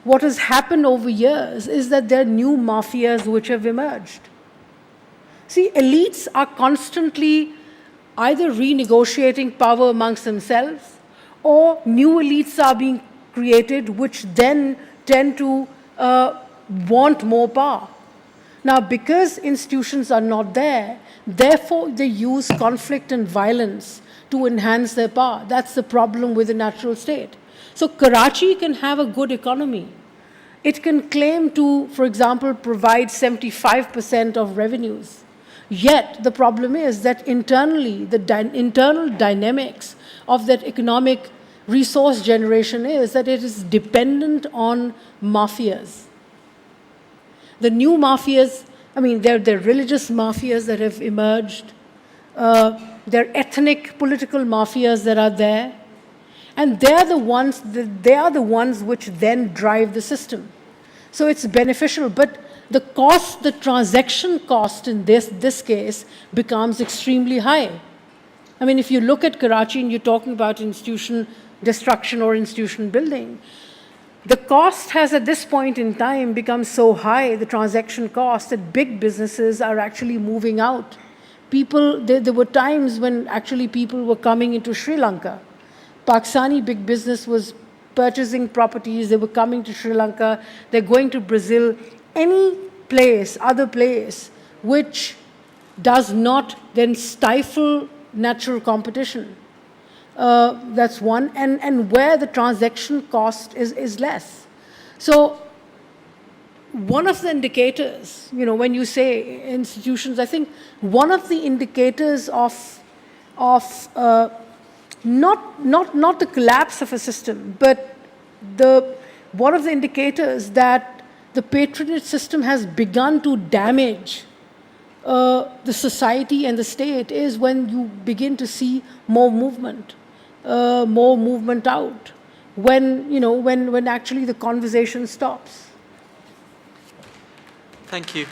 what has happened over years is that there are new mafias which have emerged. See, elites are constantly either renegotiating power amongst themselves, or new elites are being created which then tend to want more power. Now, because institutions are not there, therefore they use conflict and violence to enhance their power. That's the problem with the natural state. So Karachi can have a good economy. It can claim to, for example, provide 75% of revenues. Yet the problem is that internally, the internal dynamics of that economic resource generation is that it is dependent on mafias. The new mafias, I mean, they're religious mafias that have emerged. They're ethnic political mafias that are there. And they are the ones which then drive the system. So it's beneficial, but the transaction cost in this case becomes extremely high. I mean, if you look at Karachi and you're talking about institution destruction or institution building, the cost has at this point in time become so high, the transaction cost, that big businesses are actually moving out. There were times when actually people were coming into Sri Lanka. Pakistani big business was purchasing properties, they were coming to Sri Lanka, they're going to Brazil, any place, other place, which does not then stifle natural competition. That's one, and where the transaction cost is less. So one of the indicators, when you say institutions, I think one of the indicators of not the collapse of a system, but one of the indicators that the patronage system has begun to damage the society and the state is when you begin to see more movement out, when actually the conversation stops. Thank you.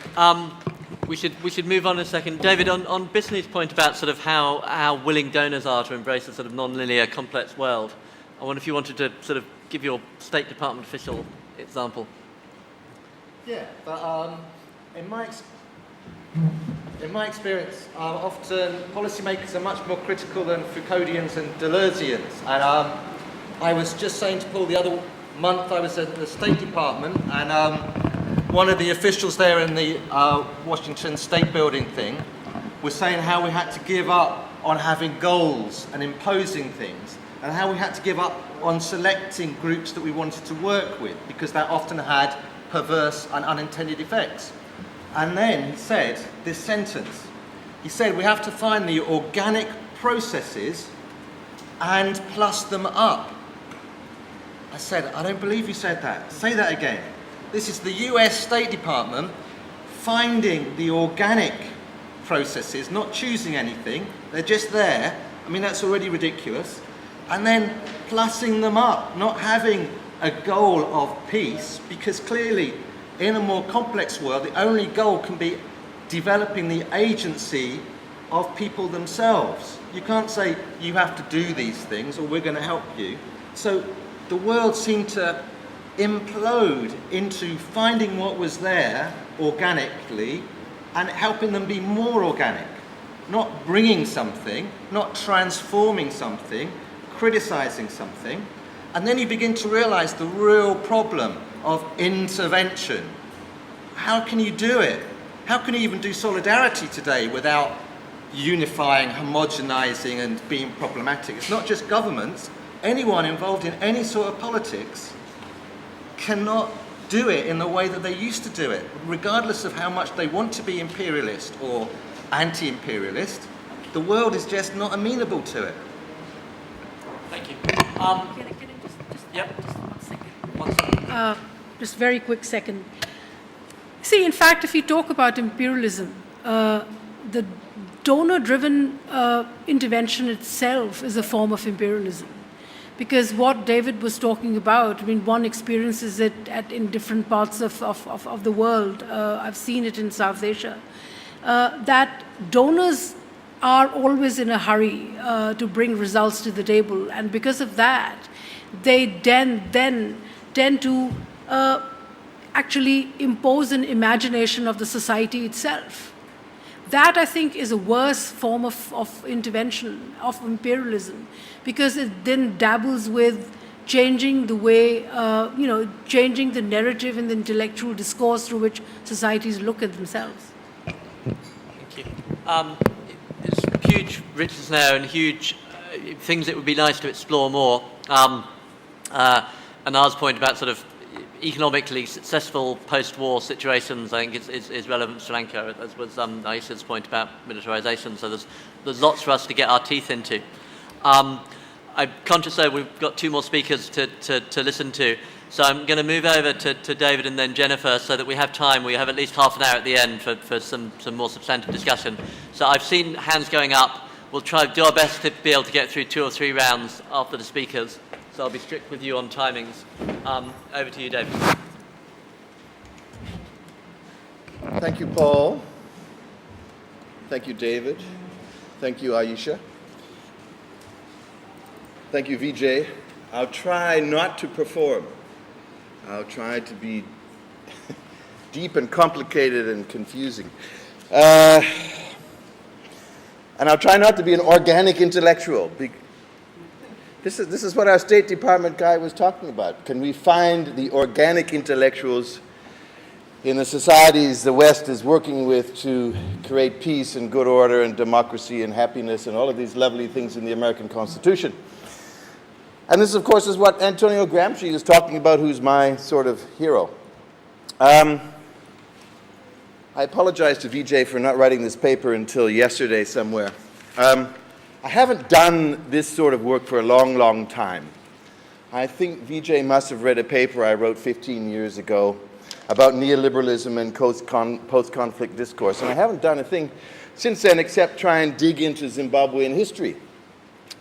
We should move on in a second. David, on Bisney's point about sort of how willing donors are to embrace a sort of non-linear, complex world, I wonder if you wanted to sort of give your State Department official example. Yeah, but in my experience, often policymakers are much more critical than Foucauldians and Deleuzians. And I was just saying to Paul the other month, I was at the State Department, and one of the officials there in the Washington State Building thing was saying how we had to give up on having goals and imposing things, and how we had to give up on selecting groups that we wanted to work with, because that often had perverse and unintended effects. And then he said this sentence. He said, we have to find the organic processes and plus them up. I said, I don't believe you said that. Say that again. This is the US State Department finding the organic processes, not choosing anything. They're just there. I mean, that's already ridiculous. And then plussing them up, not having a goal of peace, because clearly in a more complex world, the only goal can be developing the agency of people themselves. You can't say you have to do these things or we're going to help you. So the world seemed to implode into finding what was there organically and helping them be more organic, not bringing something, not transforming something, criticizing something. And then you begin to realize the real problem of intervention. How can you do it? How can you even do solidarity today without unifying, homogenizing, and being problematic? It's not just governments. Anyone involved in any sort of politics cannot do it in the way that they used to do it, regardless of how much they want to be imperialist or anti-imperialist. The world is just not amenable to it. Thank you. Can I just Yep. just 1 second? 1 second. Just very quick second. See, in fact, if you talk about imperialism, the donor-driven intervention itself is a form of imperialism. Because what David was talking about, I mean, one experiences it in different parts of the world. I've seen it in South Asia. That donors are always in a hurry to bring results to the table. And because of that, they then tend to actually impose an imagination of the society itself. That, I think, is a worse form of intervention, of imperialism, because it then dabbles with changing the way, changing the narrative and the intellectual discourse through which societies look at themselves. Thank you. It's huge riches now and huge things that would be nice to explore more. Anar's point about sort of economically successful post-war situations, I think, is relevant to Sri Lanka, as was Aisha's point about militarization. So there's lots for us to get our teeth into. I'm conscious, though, we've got 2 more speakers to listen to. So I'm going to move over to David and then Jennifer so that we have time. We have at least half an hour at the end for some more substantive discussion. So I've seen hands going up. We'll try to do our best to be able to get through 2 or 3 rounds after the speakers. So I'll be strict with you on timings. Over to you, David. Thank you, Paul. Thank you, David. Thank you, Aisha. Thank you, Vijay. I'll try not to perform. I'll try to be deep and complicated and confusing. And I'll try not to be an organic intellectual. This is what our State Department guy was talking about. Can we find the organic intellectuals in the societies the West is working with to create peace and good order and democracy and happiness and all of these lovely things in the American Constitution? And this, of course, is what Antonio Gramsci is talking about, who's my sort of hero. I apologize to Vijay for not writing this paper until yesterday somewhere. I haven't done this sort of work for a long, long time. I think Vijay must have read a paper I wrote 15 years ago about neoliberalism and post-conflict discourse, and I haven't done a thing since then except try and dig into Zimbabwean history.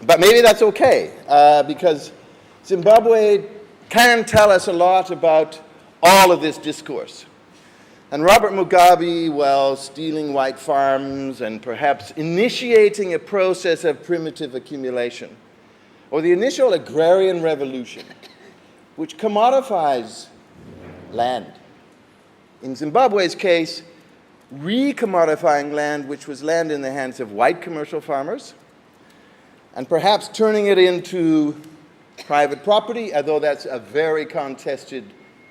But maybe that's okay, because Zimbabwe can tell us a lot about all of this discourse. And Robert Mugabe, while stealing white farms and perhaps initiating a process of primitive accumulation, or the initial agrarian revolution, which commodifies land. In Zimbabwe's case, re-commodifying land, which was land in the hands of white commercial farmers, and perhaps turning it into private property, although that's a very contested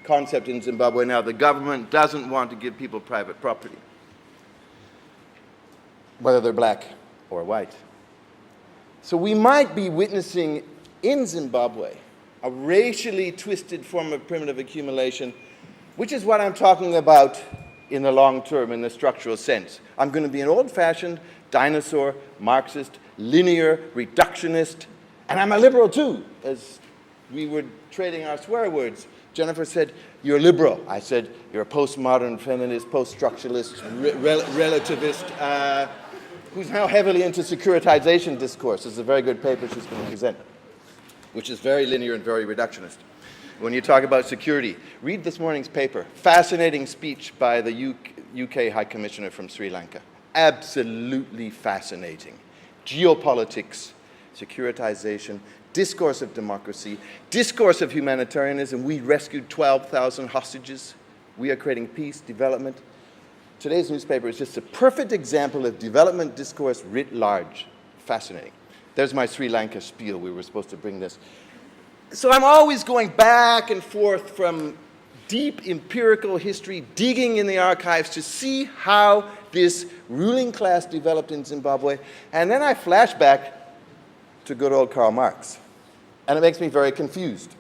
concept in Zimbabwe now. The government doesn't want to give people private property, whether they're black or white. So we might be witnessing in Zimbabwe a racially twisted form of primitive accumulation, which is what I'm talking about in the long term, in the structural sense. I'm going to be an old-fashioned dinosaur, Marxist, linear, reductionist, and I'm a liberal too, as we were trading our swear words. Jennifer said, "You're liberal." I said, "You're a postmodern, feminist, post-structuralist, relativist," who's now heavily into securitization discourse. It's a very good paper she's going to present, which is very linear and very reductionist. When you talk about security, read this morning's paper. Fascinating speech by the UK High Commissioner from Sri Lanka. Absolutely fascinating. Geopolitics, securitization, discourse of democracy, discourse of humanitarianism. We rescued 12,000 hostages. We are creating peace, development. Today's newspaper is just a perfect example of development discourse writ large. Fascinating. There's my Sri Lanka spiel. We were supposed to bring this. So I'm always going back and forth from deep empirical history, digging in the archives to see how this ruling class developed in Zimbabwe. And then I flash back to good old Karl Marx. And it makes me very confused.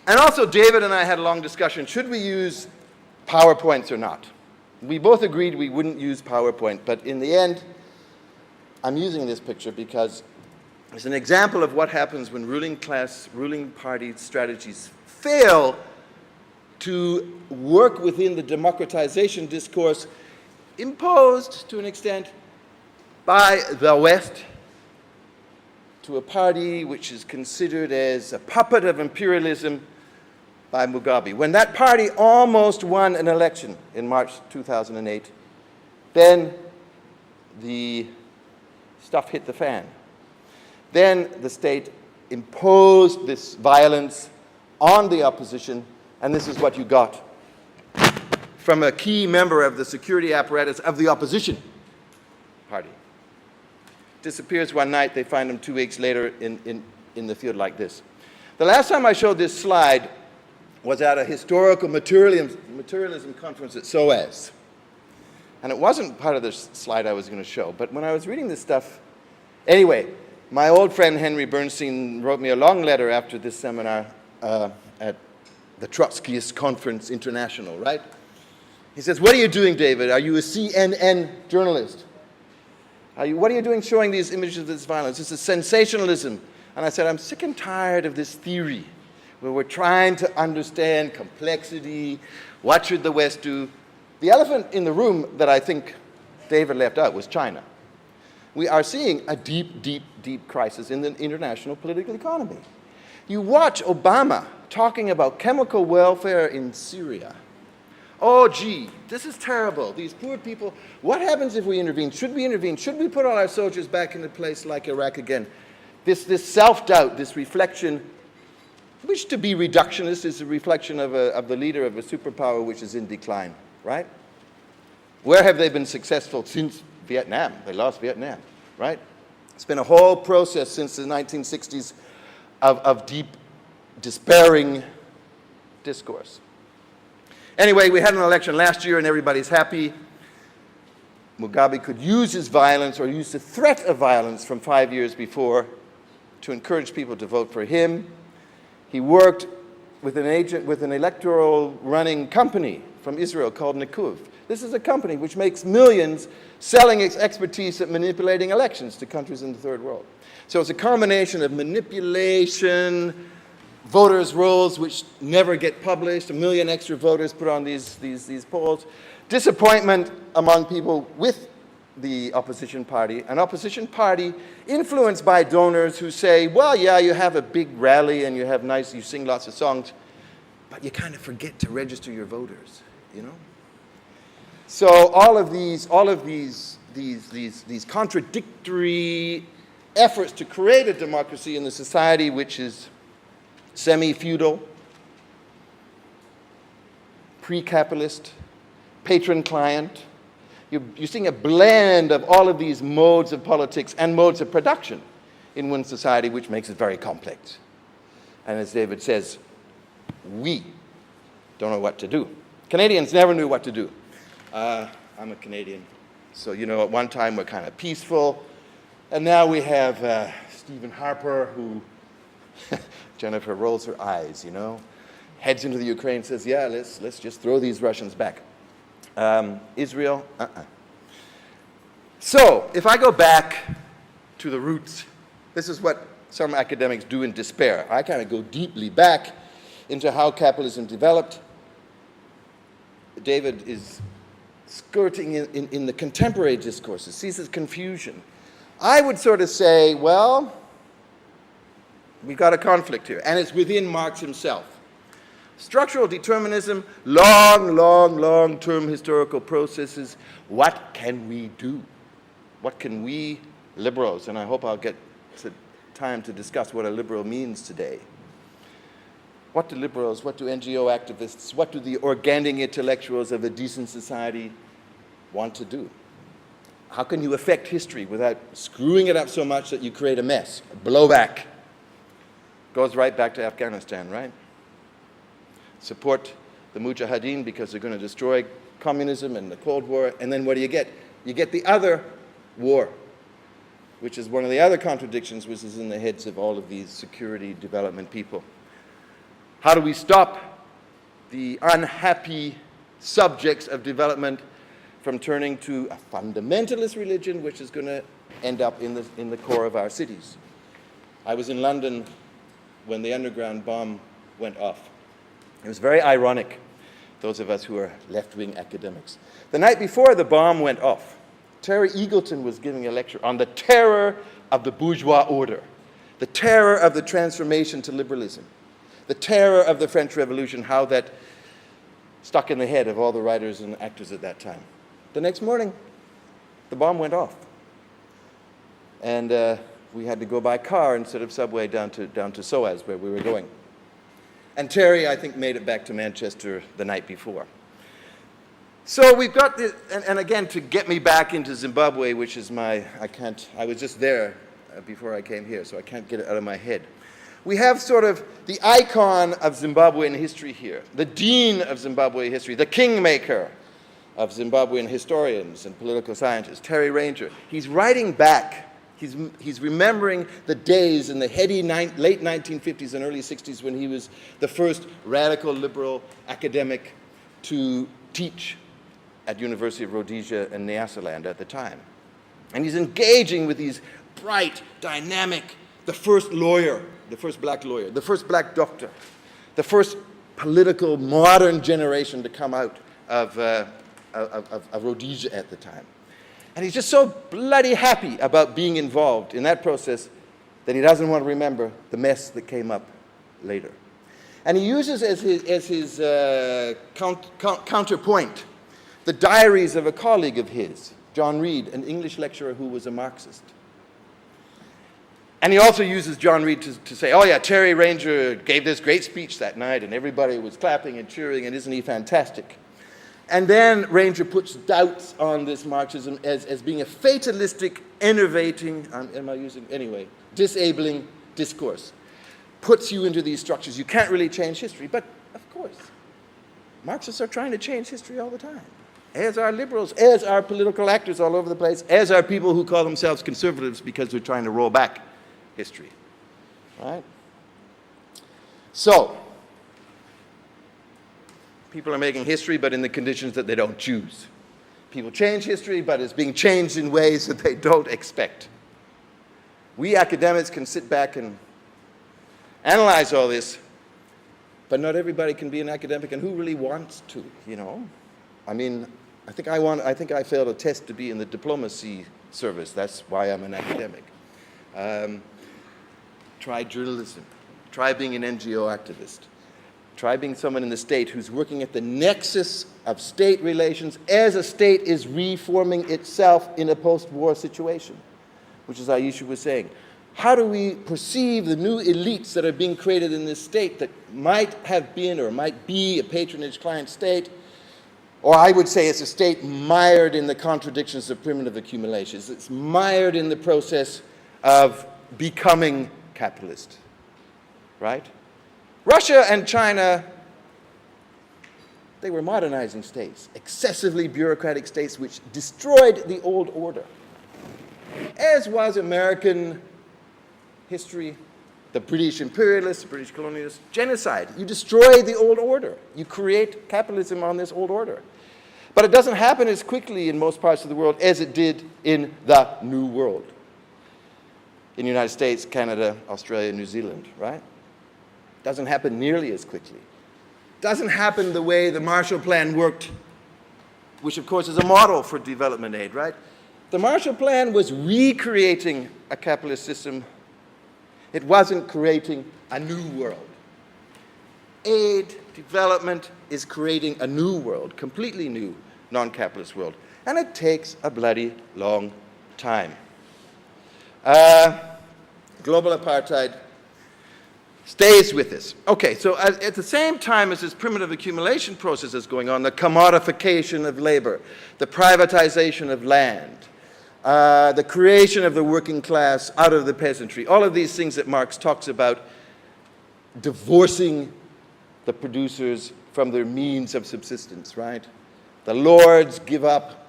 And also, David and I had a long discussion. Should we use PowerPoints or not? We both agreed we wouldn't use PowerPoint, but in the end, I'm using this picture because it's an example of what happens when ruling party strategies fail to work within the democratization discourse imposed, to an extent, by the West to a party which is considered as a puppet of imperialism by Mugabe. When that party almost won an election in March 2008, then the stuff hit the fan. Then the state imposed this violence on the opposition, and this is what you got from a key member of the security apparatus of the opposition party. Disappears one night, they find him 2 weeks later in the field like this. The last time I showed this slide was at a historical materialism conference at SOAS. And it wasn't part of the slide I was going to show, but when I was reading this stuff, anyway, my old friend Henry Bernstein wrote me a long letter after this seminar at the Trotskyist Conference International, right? He says, "What are you doing, David? Are you a CNN journalist? What are you doing showing these images of this violence? This is sensationalism." And I said, "I'm sick and tired of this theory where we're trying to understand complexity. What should the West do?" The elephant in the room that I think David left out was China. We are seeing a deep, deep, deep crisis in the international political economy. You watch Obama talking about chemical welfare in Syria. Oh, gee, this is terrible. These poor people. What happens if we intervene? Should we intervene? Should we put all our soldiers back into place like Iraq again? This self-doubt, this reflection, which to be reductionist is a reflection of the leader of a superpower which is in decline, right? Where have they been successful since Vietnam? They lost Vietnam, right? It's been a whole process since the 1960s of deep, despairing discourse. Anyway, we had an election last year and everybody's happy. Mugabe could use his violence or use the threat of violence from 5 years before to encourage people to vote for him. He worked with an electoral running company from Israel called Nikuv. This is a company which makes millions selling its expertise at manipulating elections to countries in the third world. So it's a combination of manipulation, voters' rolls which never get published, 1 million extra voters put on these polls, disappointment among people with the opposition party, an opposition party influenced by donors who say, well, yeah, you have a big rally and you sing lots of songs, but you kind of forget to register your voters, you know? So all of these contradictory efforts to create a democracy in the society which is semi-feudal, pre-capitalist, patron-client. You're seeing a blend of all of these modes of politics and modes of production in one society, which makes it very complex. And as David says, we don't know what to do. Canadians never knew what to do. I'm a Canadian, so you know, at one time we're kind of peaceful, and now we have Stephen Harper, who Jennifer rolls her eyes, you know, heads into the Ukraine, says, yeah, let's just throw these Russians back. Israel, So, if I go back to the roots, this is what some academics do in despair. I kind of go deeply back into how capitalism developed. David is skirting in the contemporary discourses, sees this confusion. I would sort of say, well, we've got a conflict here, and it's within Marx himself. Structural determinism, long-term historical processes. What can we do? What can we liberals, and I hope I'll get time to discuss what a liberal means today. What do liberals, what do NGO activists, what do the organic intellectuals of a decent society want to do? How can you affect history without screwing it up so much that you create a mess, a blowback? Goes right back to Afghanistan, right? Support the Mujahideen because they're going to destroy communism and the Cold War, and then what do you get? You get the other war, which is one of the other contradictions which is in the heads of all of these security development people. How do we stop the unhappy subjects of development from turning to a fundamentalist religion which is going to end up in the core of our cities? I was in London when the underground bomb went off. It was very ironic, those of us who are left-wing academics. The night before the bomb went off, Terry Eagleton was giving a lecture on the terror of the bourgeois order, the terror of the transformation to liberalism, the terror of the French Revolution, how that stuck in the head of all the writers and actors at that time. The next morning, the bomb went off. And we had to go by car instead of subway down to SOAS, where we were going. And Terry, I think, made it back to Manchester the night before. So we've got this, and again, to get me back into Zimbabwe, which is I was just there before I came here, so I can't get it out of my head. We have sort of the icon of Zimbabwean history here, the dean of Zimbabwe history, the kingmaker of Zimbabwean historians and political scientists, Terry Ranger. He's writing back. He's remembering the days in the heady late 1950s and early 60s when he was the first radical liberal academic to teach at University of Rhodesia and Nyasaland at the time. And he's engaging with these bright, dynamic, the first lawyer, the first black lawyer, the first black doctor, the first political modern generation to come out of Rhodesia at the time. And he's just so bloody happy about being involved in that process that he doesn't want to remember the mess that came up later. And he uses as his counterpoint the diaries of a colleague of his, John Reed, an English lecturer who was a Marxist. And he also uses John Reed to say, oh yeah, Terry Ranger gave this great speech that night and everybody was clapping and cheering and isn't he fantastic? And then Ranger puts doubts on this Marxism as being a fatalistic, enervating, disabling discourse. Puts you into these structures. You can't really change history, but of course, Marxists are trying to change history all the time. As are liberals, as are political actors all over the place, as are people who call themselves conservatives because they're trying to roll back history, right? So, people are making history, but in the conditions that they don't choose. People change history, but it's being changed in ways that they don't expect. We academics can sit back and analyze all this, but not everybody can be an academic, and who really wants to, you know? I mean, I think I failed a test to be in the diplomacy service. That's why I'm an academic. Try journalism. Try being an NGO activist. Try being someone in the state who's working at the nexus of state relations as a state is reforming itself in a post-war situation, which is Aisha was saying. How do we perceive the new elites that are being created in this state that might have been or might be a patronage client state, or I would say it's a state mired in the contradictions of primitive accumulations. It's mired in the process of becoming capitalist, right? Russia and China, they were modernizing states, excessively bureaucratic states which destroyed the old order, as was American history, the British imperialists, the British colonialists, genocide. You destroy the old order. You create capitalism on this old order. But it doesn't happen as quickly in most parts of the world as it did in the New World. In the United States, Canada, Australia, New Zealand, right? Doesn't happen nearly as quickly. Doesn't happen the way the Marshall Plan worked, which of course is a model for development aid, right? The Marshall Plan was recreating a capitalist system. It wasn't creating a new world. Aid, development is creating a new world, completely new, non-capitalist world. And it takes a bloody long time. Global apartheid stays with us. Okay, so at the same time as this primitive accumulation process is going on, the commodification of labor, the privatization of land, the creation of the working class out of the peasantry, all of these things that Marx talks about, divorcing the producers from their means of subsistence, right? The lords give up,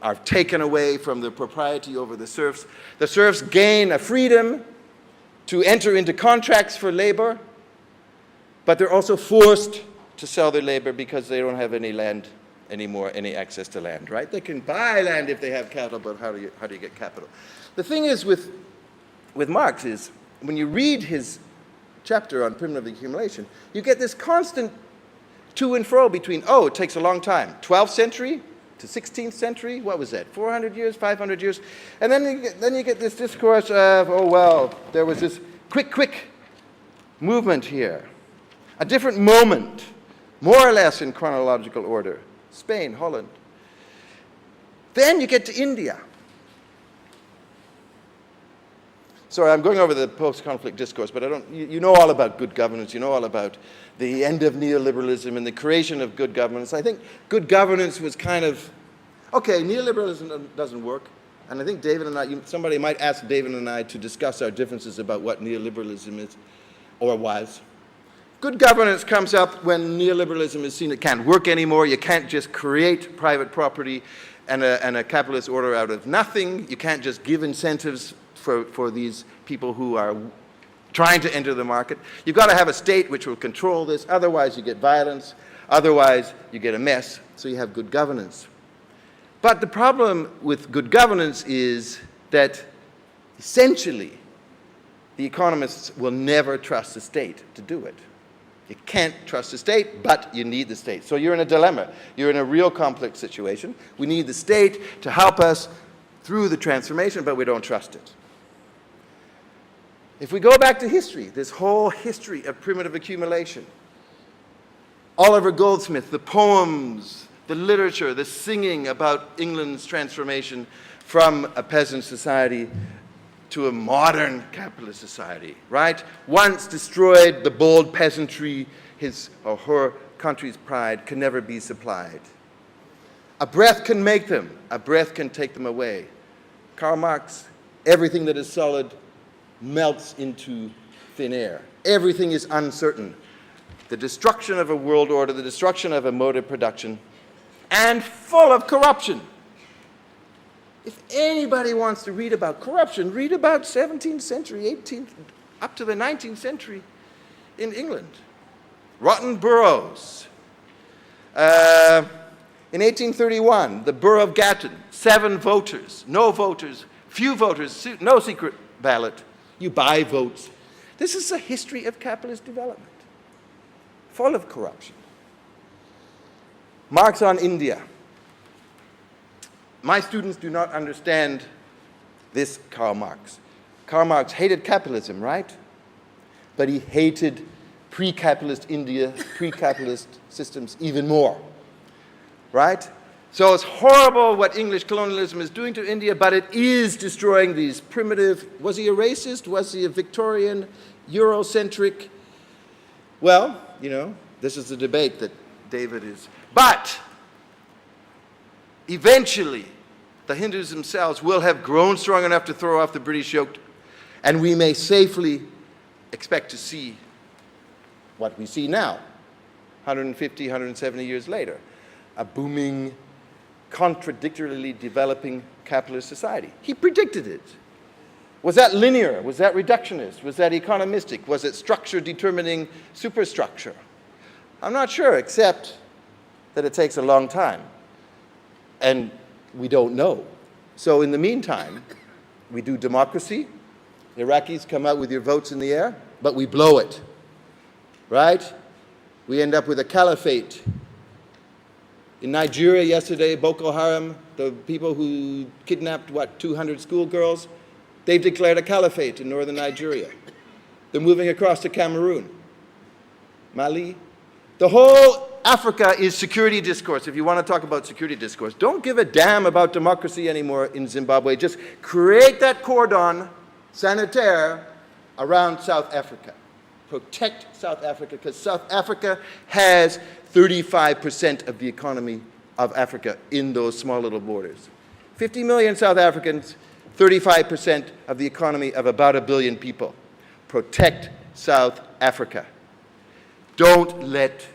are taken away from the propriety over the serfs. The serfs gain a freedom to enter into contracts for labor, but they're also forced to sell their labor because they don't have any land anymore, any access to land, right? They can buy land if they have cattle, but how do you get capital? The thing is with Marx is, when you read his chapter on primitive accumulation, you get this constant to and fro between, oh, it takes a long time, 12th century to 16th century, what was that, 400 years, 500 years? And then you get this discourse of, oh, well, there was this quick movement here, a different moment, more or less in chronological order, Spain, Holland. Then you get to India. Sorry, I'm going over the post-conflict discourse, but you know all about good governance, you know all about the end of neoliberalism and the creation of good governance. I think good governance was kind of, okay, neoliberalism doesn't work, and I think David and I, somebody might ask David and I to discuss our differences about what neoliberalism is, or was. Good governance comes up when neoliberalism is seen it can't work anymore. You can't just create private property and a capitalist order out of nothing. You can't just give incentives for these people who are trying to enter the market. You've got to have a state which will control this, otherwise you get violence, otherwise you get a mess, so you have good governance. But the problem with good governance is that essentially the economists will never trust the state to do it. You can't trust the state, but you need the state. So you're in a dilemma. You're in a real complex situation. We need the state to help us through the transformation, but we don't trust it. If we go back to history, this whole history of primitive accumulation, Oliver Goldsmith, the poems, the literature, the singing about England's transformation from a peasant society to a modern capitalist society, right? Once destroyed, the bold peasantry, his or her country's pride, can never be supplied. A breath can make them, a breath can take them away. Karl Marx, everything that is solid melts into thin air. Everything is uncertain. The destruction of a world order, the destruction of a mode of production, and full of corruption. If anybody wants to read about corruption, read about 17th century, 18th, up to the 19th century in England. Rotten boroughs. In 1831, the borough of Gatton, 7 voters, no voters, few voters, no secret ballot. You buy votes. This is a history of capitalist development, full of corruption. Marx on India. My students do not understand this Karl Marx. Karl Marx hated capitalism, right? But he hated pre-capitalist India, pre-capitalist systems even more, right? So it's horrible what English colonialism is doing to India, but it is destroying these primitive, was he a racist? Was he a Victorian, Eurocentric? Well, you know, this is the debate that David is. But eventually, the Hindus themselves will have grown strong enough to throw off the British yoke, and we may safely expect to see what we see now, 150, 170 years later, a booming, contradictorily developing capitalist society. He predicted it. Was that linear? Was that reductionist? Was that economistic? Was it structure determining superstructure? I'm not sure, except that it takes a long time. And we don't know. So in the meantime, we do democracy. The Iraqis come out with your votes in the air, but we blow it, right? We end up with a caliphate. In Nigeria yesterday, Boko Haram, the people who kidnapped, 200 schoolgirls, they've declared a caliphate in northern Nigeria. They're moving across to Cameroon, Mali. The whole Africa is security discourse. If you want to talk about security discourse, don't give a damn about democracy anymore in Zimbabwe. Just create that cordon sanitaire around South Africa. Protect South Africa, because South Africa has 35% of the economy of Africa in those small little borders. 50 million South Africans, 35% of the economy of about 1 billion people. Protect South Africa. Don't let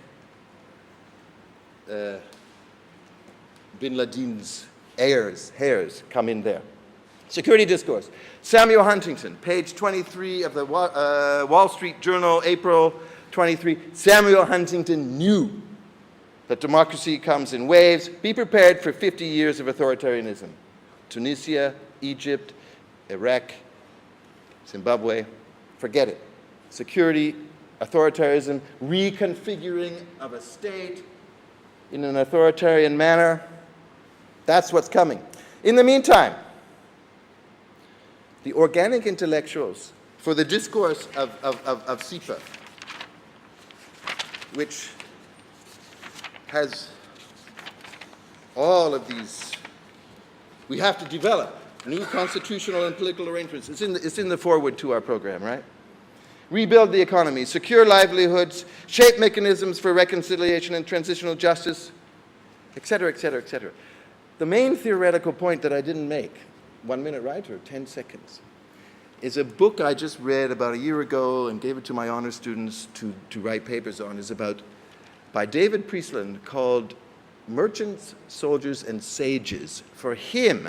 Bin Laden's heirs come in there. Security discourse. Samuel Huntington, page 23 of the Wall Street Journal, April 23. Samuel Huntington knew that democracy comes in waves. Be prepared for 50 years of authoritarianism. Tunisia, Egypt, Iraq, Zimbabwe, forget it. Security, authoritarianism, reconfiguring of a state in an authoritarian manner. That's what's coming. In the meantime, the organic intellectuals for the discourse of SIPA, which has all of these, we have to develop new constitutional and political arrangements. It's in the foreword to our program, right? Rebuild the economy, secure livelihoods, shape mechanisms for reconciliation and transitional justice, et cetera, et cetera, et cetera. The main theoretical point that I didn't make, 1 minute, right, or 10 seconds, is a book I just read about a year ago and gave it to my honor students to write papers on, is by David Priestland, called Merchants, Soldiers, and Sages. For him,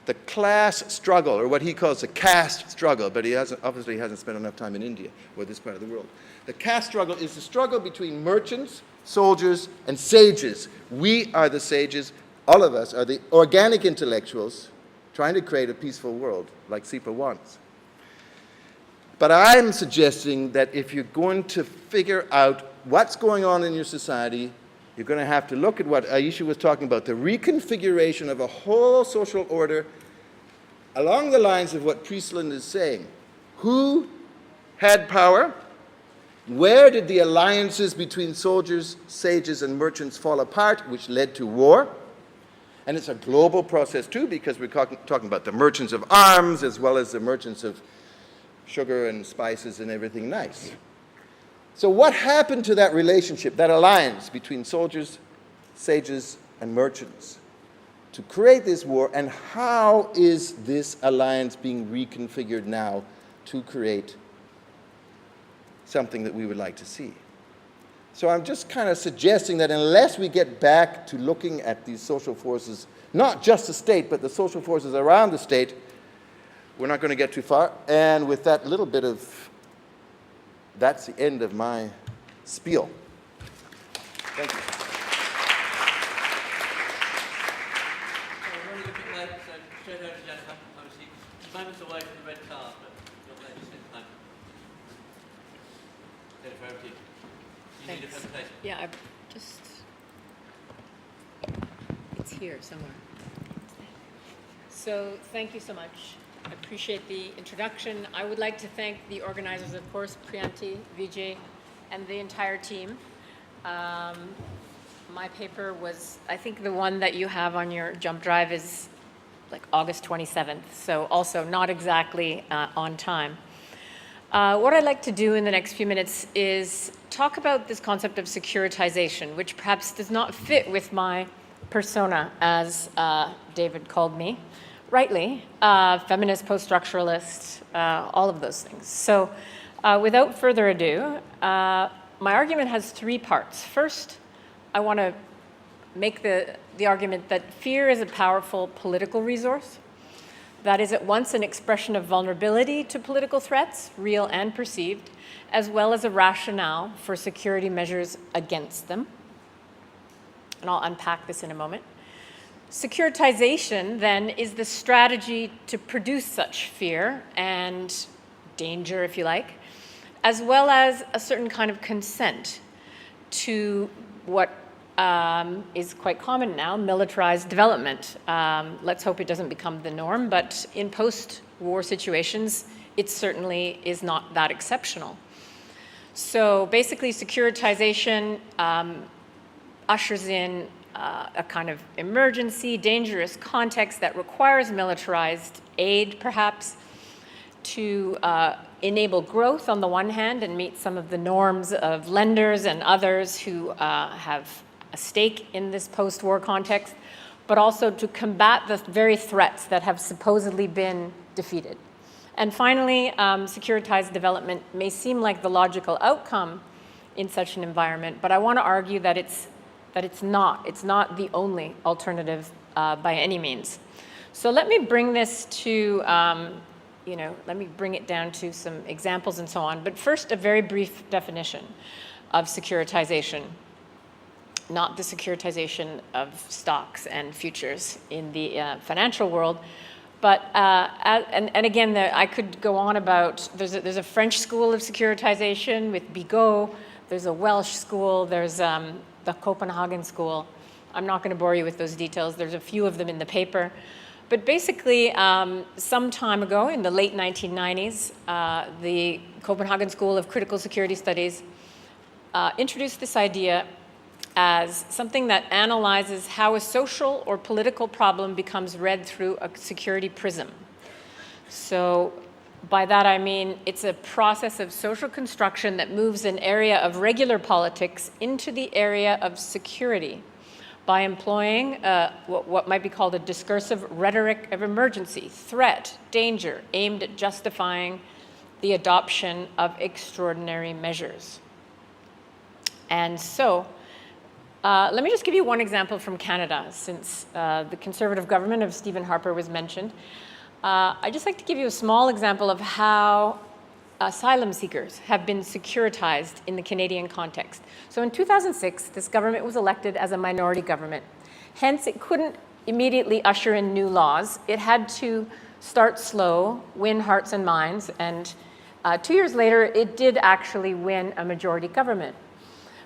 the class struggle, or what he calls the caste struggle, but he obviously hasn't spent enough time in India or this part of the world. The caste struggle is the struggle between merchants, soldiers, and sages. We are the sages. All of us are the organic intellectuals trying to create a peaceful world like SIPA wants. But I'm suggesting that if you're going to figure out what's going on in your society, you're going to have to look at what Aisha was talking about, the reconfiguration of a whole social order along the lines of what Priestland is saying. Who had power? Where did the alliances between soldiers, sages, and merchants fall apart, which led to war? And it's a global process too, because we're talking about the merchants of arms as well as the merchants of sugar and spices and everything nice. So what happened to that relationship, that alliance between soldiers, sages, and merchants to create this war, and how is this alliance being reconfigured now to create something that we would like to see? So I'm just kind of suggesting that unless we get back to looking at these social forces, not just the state, but the social forces around the state, we're not going to get too far. And with that little bit of, that's the end of my spiel. Thank you. We're running a bit late, so straight over to Jennifer. Obviously, moments away from the red card, but you're there just in time. Jennifer, over to you. You need a presentation. Yeah, I just, it's here somewhere. So thank you so much. I appreciate the introduction. I would like to thank the organizers, of course, Priyanti, Vijay, and the entire team. My paper was, I think the one that you have on your jump drive is like August 27th, so also not exactly on time. What I'd like to do in the next few minutes is talk about this concept of securitization, which perhaps does not fit with my persona, as David called me, rightly, feminist, post-structuralist, all of those things. So without further ado, my argument has three parts. First, I want to make the argument that fear is a powerful political resource that is at once an expression of vulnerability to political threats, real and perceived, as well as a rationale for security measures against them. And I'll unpack this in a moment. Securitization, then, is the strategy to produce such fear and danger, if you like, as well as a certain kind of consent to what is quite common now, militarized development. Let's hope it doesn't become the norm, but in post-war situations, it certainly is not that exceptional. So basically, securitization ushers in a kind of emergency, dangerous context that requires militarized aid, perhaps, to enable growth on the one hand and meet some of the norms of lenders and others who have a stake in this post-war context, but also to combat the very threats that have supposedly been defeated. And finally, securitized development may seem like the logical outcome in such an environment, but I want to argue that it's not. It's not the only alternative by any means. So let me bring this to, let me bring it down to some examples and so on. But first, a very brief definition of securitization. Not the securitization of stocks and futures in the financial world, but and again, I could go on about. There's a French school of securitization with Bigot. There's a Welsh school. There's the Copenhagen school. I'm not going to bore you with those details. There's a few of them in the paper, but basically, some time ago in the late 1990s, the Copenhagen School of Critical Security Studies introduced this idea as something that analyzes how a social or political problem becomes read through a security prism. So by that I mean it's a process of social construction that moves an area of regular politics into the area of security by employing what might be called a discursive rhetoric of emergency, threat, danger, aimed at justifying the adoption of extraordinary measures. And so, let me just give you one example from Canada, since the Conservative government of Stephen Harper was mentioned. I'd just like to give you a small example of how asylum seekers have been securitized in the Canadian context. So in 2006, this government was elected as a minority government. Hence, it couldn't immediately usher in new laws. It had to start slow, win hearts and minds, and 2 years later, it did actually win a majority government.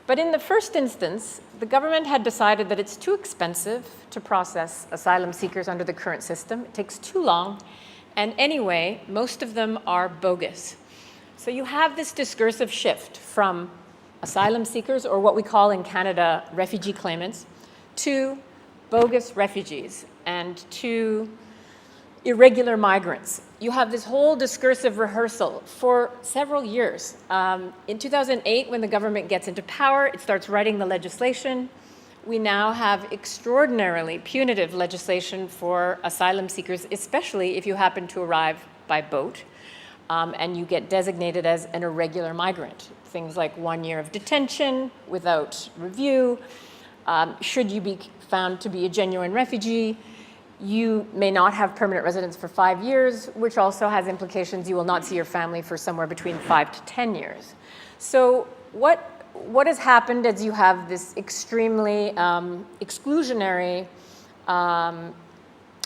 But in the first instance, the government had decided that it's too expensive to process asylum seekers under the current system. It takes too long. And anyway, most of them are bogus. So you have this discursive shift from asylum seekers, or what we call in Canada refugee claimants, to bogus refugees and to irregular migrants. You have this whole discursive rehearsal for several years. In 2008, when the government gets into power, it starts writing the legislation. We now have extraordinarily punitive legislation for asylum seekers, especially if you happen to arrive by boat and you get designated as an irregular migrant. Things like 1 year of detention without review. Should you be found to be a genuine refugee, you may not have permanent residence for 5 years, which also has implications. You will not see your family for somewhere between 5 to 10 years. So what has happened is you have this extremely exclusionary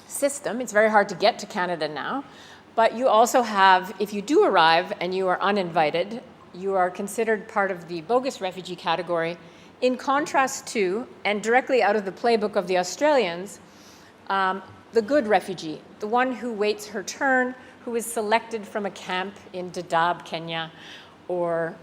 system. It's very hard to get to Canada now. But you also have, if you do arrive and you are uninvited, you are considered part of the bogus refugee category, in contrast to, and directly out of the playbook of the Australians, the good refugee, the one who waits her turn, who is selected from a camp in Dadaab, Kenya, or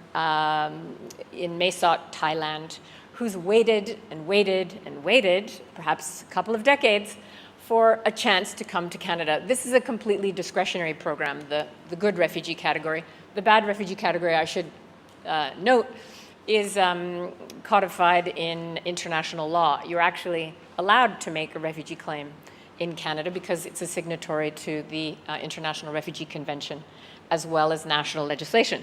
in Mae Sot, Thailand, who's waited and waited and waited, perhaps a couple of decades, for a chance to come to Canada. This is a completely discretionary program, the good refugee category. The bad refugee category, I should note, is codified in international law. You're actually allowed to make a refugee claim in Canada because it's a signatory to the International Refugee Convention as well as national legislation.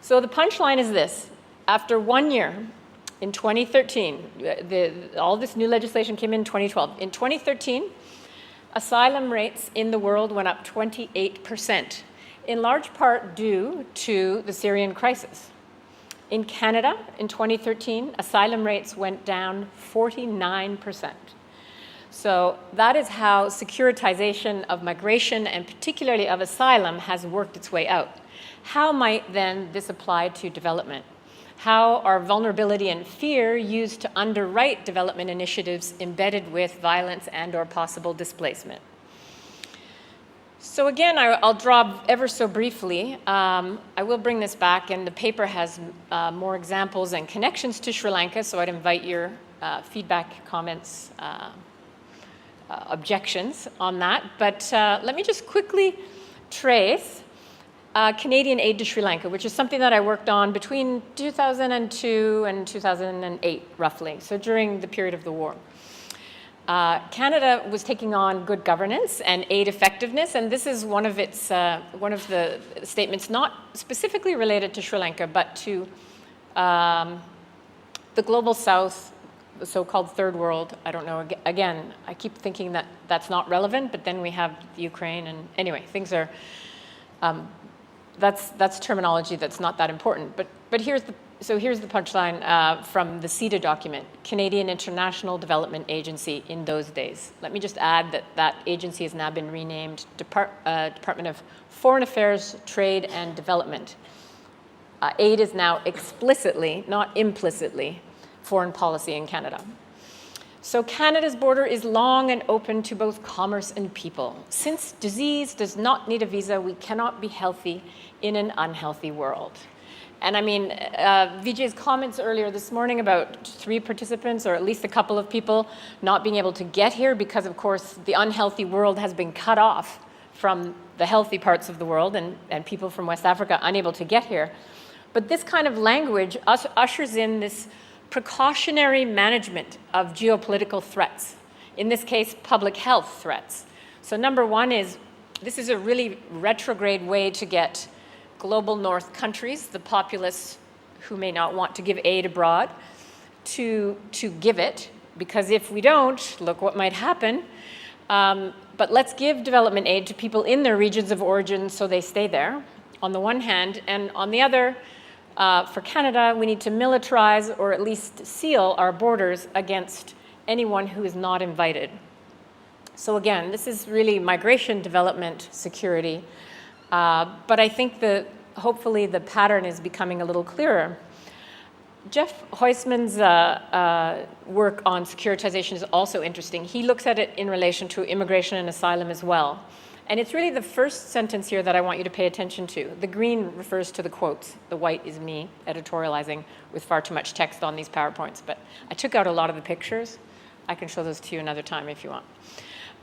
So the punchline is this. After 1 year, in 2013, all this new legislation came in 2012. In 2013, asylum rates in the world went up 28%, in large part due to the Syrian crisis. In Canada, in 2013, asylum rates went down 49%. So that is how securitization of migration, and particularly of asylum, has worked its way out. How might then this apply to development? How are vulnerability and fear used to underwrite development initiatives embedded with violence and or possible displacement? So again, I'll draw ever so briefly. I will bring this back, and the paper has more examples and connections to Sri Lanka, so I'd invite your feedback, comments, objections on that. But let me just quickly trace Canadian aid to Sri Lanka, which is something that I worked on between 2002 and 2008, roughly, so during the period of the war. Canada was taking on good governance and aid effectiveness, and this is one of the statements not specifically related to Sri Lanka, but to the global south, the so-called third world. I don't know, again, I keep thinking that that's not relevant, but then we have the Ukraine, and anyway, things are, that's terminology that's not that important. But here's the punchline from the CETA document, Canadian International Development Agency in those days. Let me just add that that agency has now been renamed Department of Foreign Affairs, Trade and Development. Aid is now explicitly, not implicitly, foreign policy in Canada. So Canada's border is long and open to both commerce and people. Since disease does not need a visa, we cannot be healthy in an unhealthy world. And I mean, Vijay's comments earlier this morning about 3 participants, or at least a couple of people, not being able to get here because, of course, the unhealthy world has been cut off from the healthy parts of the world, and people from West Africa unable to get here. But this kind of language ushers in this precautionary management of geopolitical threats, in this case, public health threats. So number one is, this is a really retrograde way to get global north countries, the populace who may not want to give aid abroad, to give it, because if we don't, look what might happen. But let's give development aid to people in their regions of origin so they stay there, on the one hand, and on the other, for Canada, we need to militarize or at least seal our borders against anyone who is not invited. So again, this is really migration, development, security. But I think that hopefully the pattern is becoming a little clearer. Jeff Huysman's work on securitization is also interesting. He looks at it in relation to immigration and asylum as well. And it's really the first sentence here that I want you to pay attention to. The green refers to the quotes. The white is me editorializing with far too much text on these PowerPoints. But I took out a lot of the pictures I can show those to you another time if you want.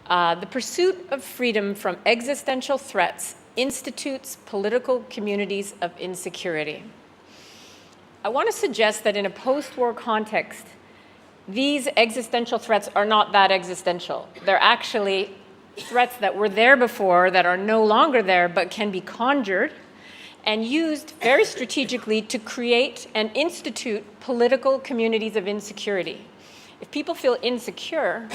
The pursuit of freedom from existential threats institutes political communities of insecurity. I want to suggest that in a post-war context, these existential threats are not that existential. They're actually threats that were there before that are no longer there but can be conjured and used very strategically to create and institute political communities of insecurity. If people feel insecure,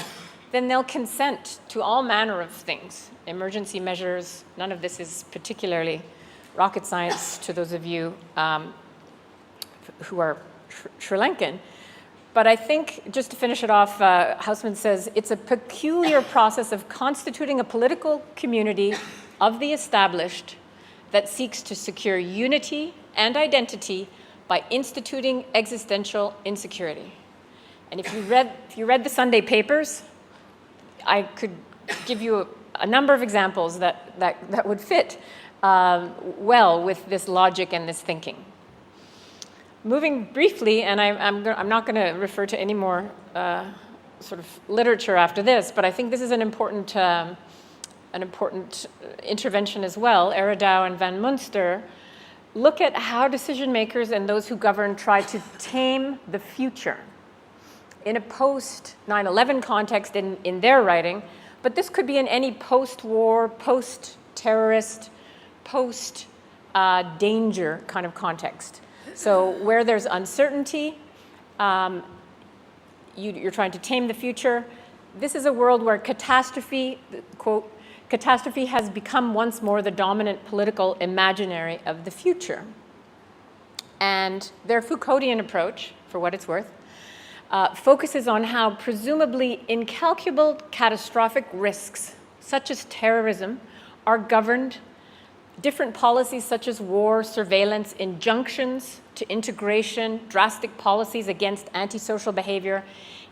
then they'll consent to all manner of things. Emergency measures, none of this is particularly rocket science to those of you who are Sri Lankan. But I think, just to finish it off, Hausman says, it's a peculiar process of constituting a political community of the established that seeks to secure unity and identity by instituting existential insecurity. And if you read the Sunday papers, I could give you a number of examples that would fit well with this logic and this thinking. Moving briefly, and I'm not going to refer to any more sort of literature after this, but I think this is an important intervention as well. Eredau and Van Munster look at how decision makers and those who govern try to tame the future in a post-9/11 context in their writing, but this could be in any post-war, post-terrorist, post-danger kind of context. So where there's uncertainty, you're trying to tame the future. This is a world where catastrophe, quote, catastrophe has become once more the dominant political imaginary of the future. And their Foucauldian approach, for what it's worth, focuses on how presumably incalculable catastrophic risks, such as terrorism, are governed. Different policies such as war, surveillance, injunctions to integration, drastic policies against antisocial behavior,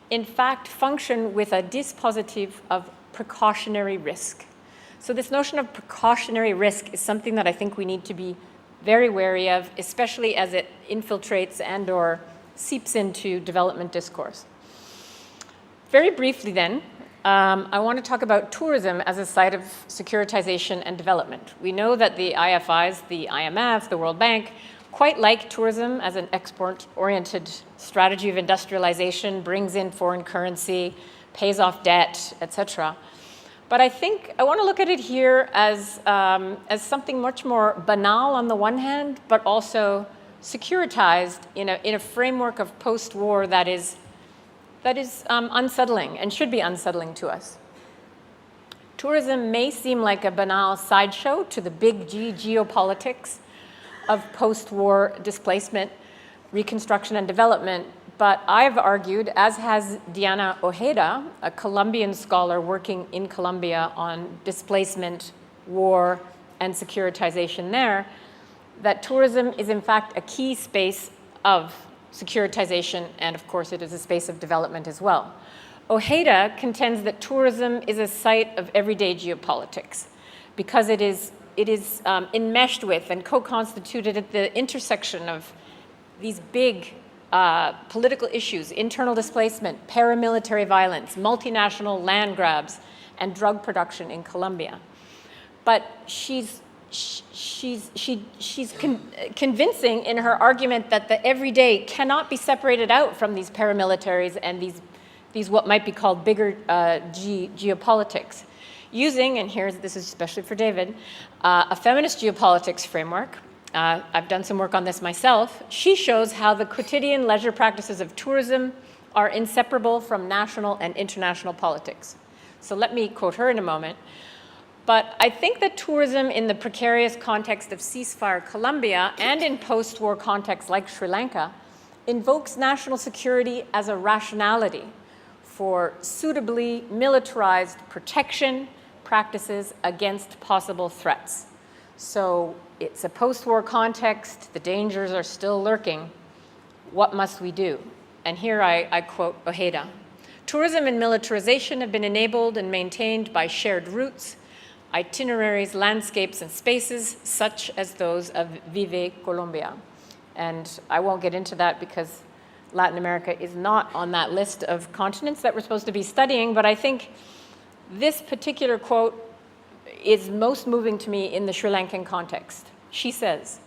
in fact function with a dispositif of precautionary risk. So this notion of precautionary risk is something that I think we need to be very wary of, especially as it infiltrates and or seeps into development discourse. Very briefly then, I want to talk about tourism as a site of securitization and development. We know that the IFIs, the IMF, the World Bank, quite like tourism as an export-oriented strategy of industrialization, brings in foreign currency, pays off debt, etc. But I think I want to look at it here as something much more banal on the one hand, but also securitized in a framework of post-war that is unsettling and should be unsettling to us. Tourism may seem like a banal sideshow to the big G geopolitics of post-war displacement, reconstruction, and development, but I've argued, as has Diana Ojeda, a Colombian scholar working in Colombia on displacement, war, and securitization there, that tourism is in fact a key space of securitization, and of course it is a space of development as well. Ojeda contends that tourism is a site of everyday geopolitics because it is enmeshed with and co-constituted at the intersection of these big political issues: internal displacement, paramilitary violence, multinational land grabs, and drug production in Colombia. But she's convincing in her argument that the everyday cannot be separated out from these paramilitaries and these what might be called bigger geopolitics, using, and this is especially for David, a feminist geopolitics framework. I've done some work on this myself. She shows how the quotidian leisure practices of tourism are inseparable from national and international politics. So let me quote her in a moment. But I think that tourism in the precarious context of ceasefire Colombia and in post-war contexts like Sri Lanka invokes national security as a rationality for suitably militarized protection practices against possible threats. So it's a post-war context, the dangers are still lurking. What must we do? And here I quote Ojeda. Tourism and militarization have been enabled and maintained by shared routes, itineraries, landscapes, and spaces such as those of Vive Colombia. And I won't get into that because Latin America is not on that list of continents that we're supposed to be studying, but I think this particular quote is most moving to me in the Sri Lankan context. She says,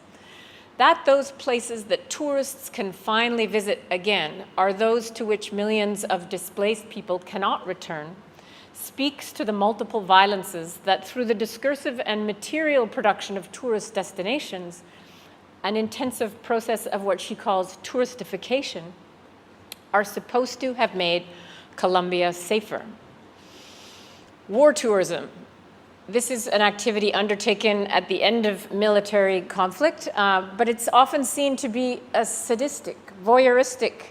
that those places that tourists can finally visit again are those to which millions of displaced people cannot return, speaks to the multiple violences that through the discursive and material production of tourist destinations, an intensive process of what she calls touristification, are supposed to have made Colombia safer. War tourism. This is an activity undertaken at the end of military conflict, but it's often seen to be a sadistic, voyeuristic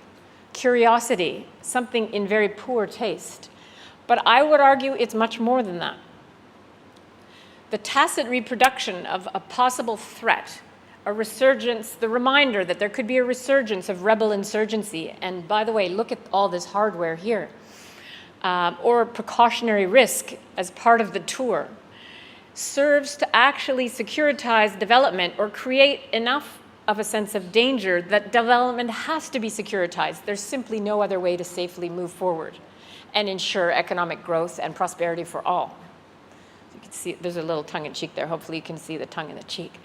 curiosity, something in very poor taste. But I would argue it's much more than that. The tacit reproduction of a possible threat, a resurgence, the reminder that there could be a resurgence of rebel insurgency, and by the way, look at all this hardware here, or precautionary risk as part of the tour, serves to actually securitize development or create enough of a sense of danger that development has to be securitized. There's simply no other way to safely move forward and ensure economic growth and prosperity for all. You can see there's a little tongue in cheek there. Hopefully you can see the tongue in the cheek.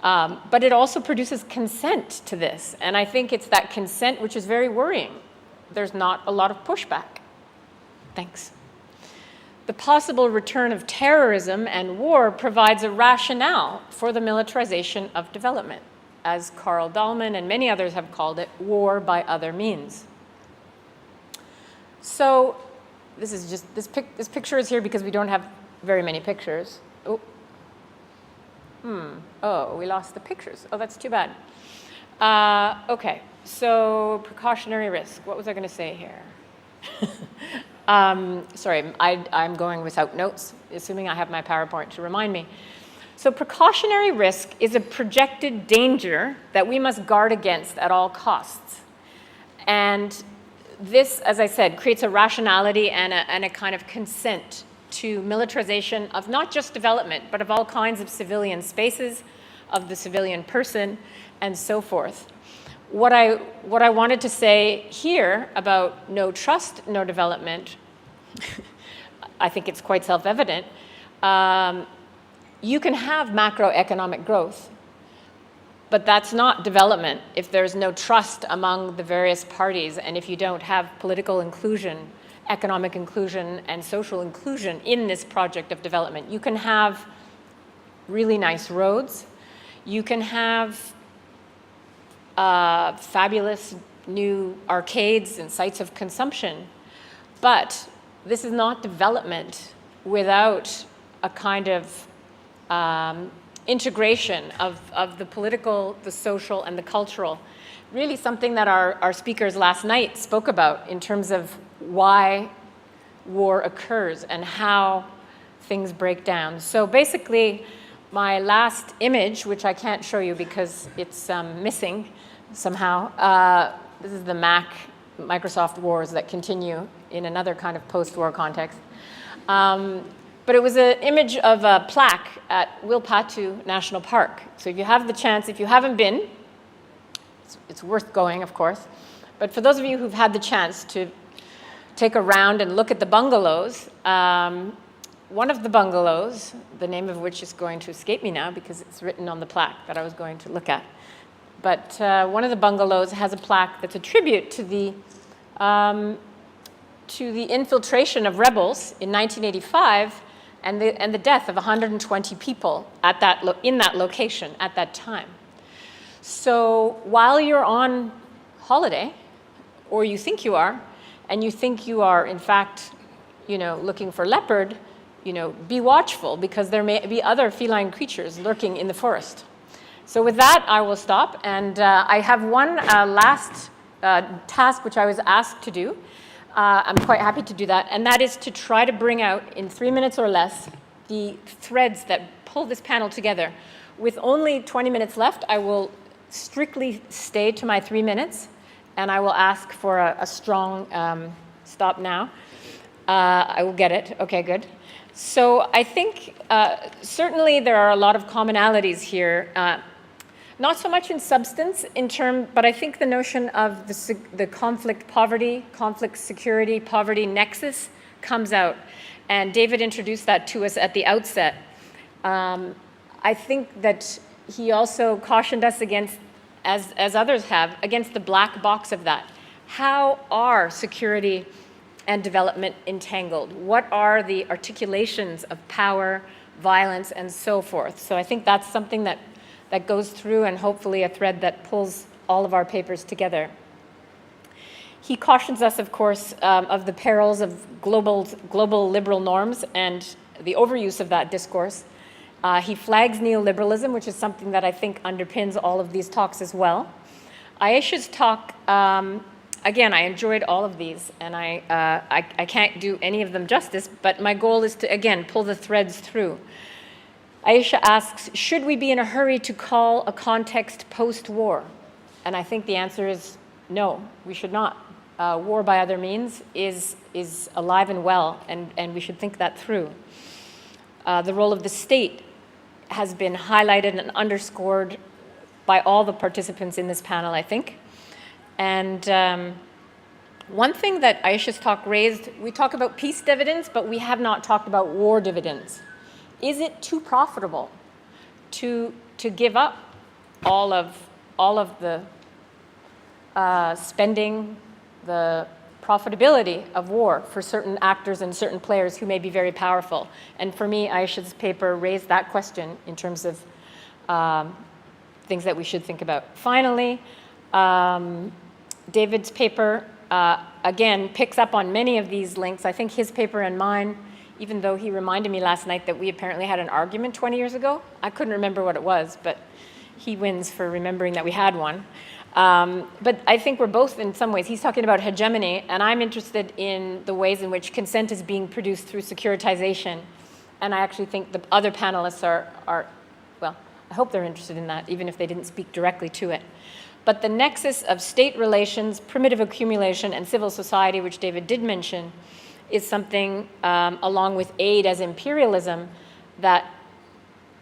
But it also produces consent to this. And I think it's that consent which is very worrying. There's not a lot of pushback. Thanks. The possible return of terrorism and war provides a rationale for the militarization of development, as Carl Dahlman and many others have called it, war by other means. So this is just, this picture is here because we don't have very many pictures. Oh, we lost the pictures. Oh, that's too bad. Okay, so precautionary risk. What was I going to say here? Sorry, I'm going without notes, assuming I have my PowerPoint to remind me. So precautionary risk is a projected danger that we must guard against at all costs. And this, as I said, creates a rationality and a kind of consent to militarization of not just development, but of all kinds of civilian spaces, of the civilian person, and so forth. What I wanted to say here about no trust, no development, I think it's quite self-evident. You can have macroeconomic growth, but that's not development if there's no trust among the various parties and if you don't have political inclusion, economic inclusion, and social inclusion in this project of development. You can have really nice roads. You can have fabulous new arcades and sites of consumption. But this is not development without a kind of integration of the political, the social, and the cultural. Really something that our speakers last night spoke about in terms of why war occurs and how things break down. So basically, my last image, which I can't show you because it's missing somehow, this is the Microsoft wars that continue in another kind of post-war context. But it was an image of a plaque at Wilpatu National Park. So if you have the chance, if you haven't been, it's worth going, of course. But for those of you who've had the chance to take a round and look at the bungalows, one of the bungalows, the name of which is going to escape me now because it's written on the plaque that I was going to look at. But one of the bungalows has a plaque that's a tribute to the infiltration of rebels in 1985 and the death of 120 people at in that location at that time. So while you're on holiday, or you think you are, and you think you are, in fact, looking for leopard, be watchful because there may be other feline creatures lurking in the forest. So with that, I will stop. And I have one last task which I was asked to do. I'm quite happy to do that. And that is to try to bring out, in 3 minutes or less, the threads that pull this panel together. With only 20 minutes left, I will strictly stay to my 3 minutes. And I will ask for a strong stop now. I will get it. OK, good. So I think certainly there are a lot of commonalities here. Not so much in substance, but I think the notion of the conflict poverty, conflict security, poverty nexus comes out. And David introduced that to us at the outset. I think that he also cautioned us against, as others have, against the black box of that. How are security and development entangled? What are the articulations of power, violence, and so forth? So I think that's something that goes through, and hopefully a thread that pulls all of our papers together. He cautions us, of course, of the perils of global liberal norms and the overuse of that discourse. He flags neoliberalism, which is something that I think underpins all of these talks as well. Ayesha's talk, again, I enjoyed all of these, and I can't do any of them justice, but my goal is to, again, pull the threads through. Ayesha asks, should we be in a hurry to call a context post-war? And I think the answer is no, we should not. War by other means is alive and well, and we should think that through. The role of the state has been highlighted and underscored by all the participants in this panel, I think. And one thing that Ayesha's talk raised, we talk about peace dividends, but we have not talked about war dividends. Is it too profitable to give up all of the spending, the profitability of war for certain actors and certain players who may be very powerful? And for me, Ayesha's paper raised that question in terms of things that we should think about. Finally, David's paper, again, picks up on many of these links. I think his paper and mine, even though he reminded me last night that we apparently had an argument 20 years ago. I couldn't remember what it was, but he wins for remembering that we had one. But I think we're both, in some ways, he's talking about hegemony, and I'm interested in the ways in which consent is being produced through securitization. And I actually think the other panelists are well, I hope they're interested in that, even if they didn't speak directly to it. But the nexus of state relations, primitive accumulation, and civil society, which David did mention, is something, along with aid as imperialism, that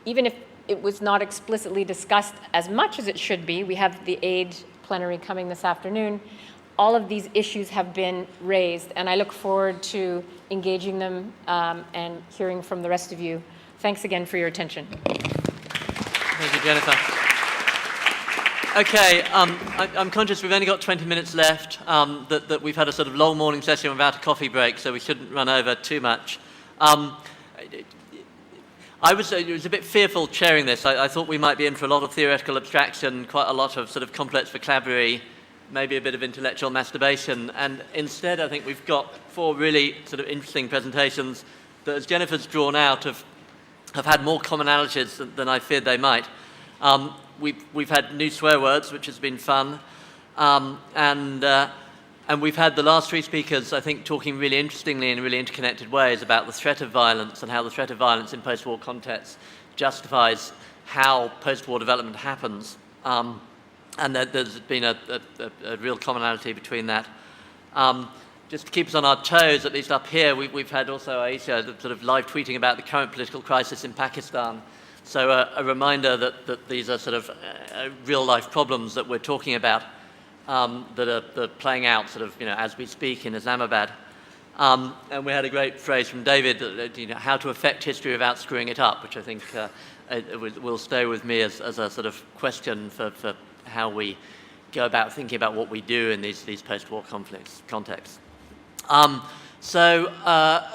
even if it was not explicitly discussed as much as it should be, we have the aid plenary coming this afternoon, all of these issues have been raised, and I look forward to engaging them and hearing from the rest of you. Thanks again for your attention. Thank you, Jennifer. Okay, I'm conscious we've only got 20 minutes left, that we've had a sort of long morning session without a coffee break, so we shouldn't run over too much. I was a bit fearful chairing this. I thought we might be in for a lot of theoretical abstraction, quite a lot of sort of complex vocabulary, maybe a bit of intellectual masturbation, and instead I think we've got 4 really sort of interesting presentations that, as Jennifer's drawn out, have had more commonalities than I feared they might. We've had new swear words, which has been fun, and we've had the last 3 speakers, I think, talking really interestingly in really interconnected ways about the threat of violence and how the threat of violence in post-war contexts justifies how post-war development happens, and that there's been a real commonality between that. Just to keep us on our toes, at least up here, we've had also Ayesha sort of live tweeting about the current political crisis in Pakistan. So a reminder that these are sort of real-life problems that we're talking about, that are playing out sort of, as we speak in Islamabad. And we had a great phrase from David, how to affect history without screwing it up, which I think will stay with me as a sort of question for how we go about thinking about what we do in these post-war contexts. So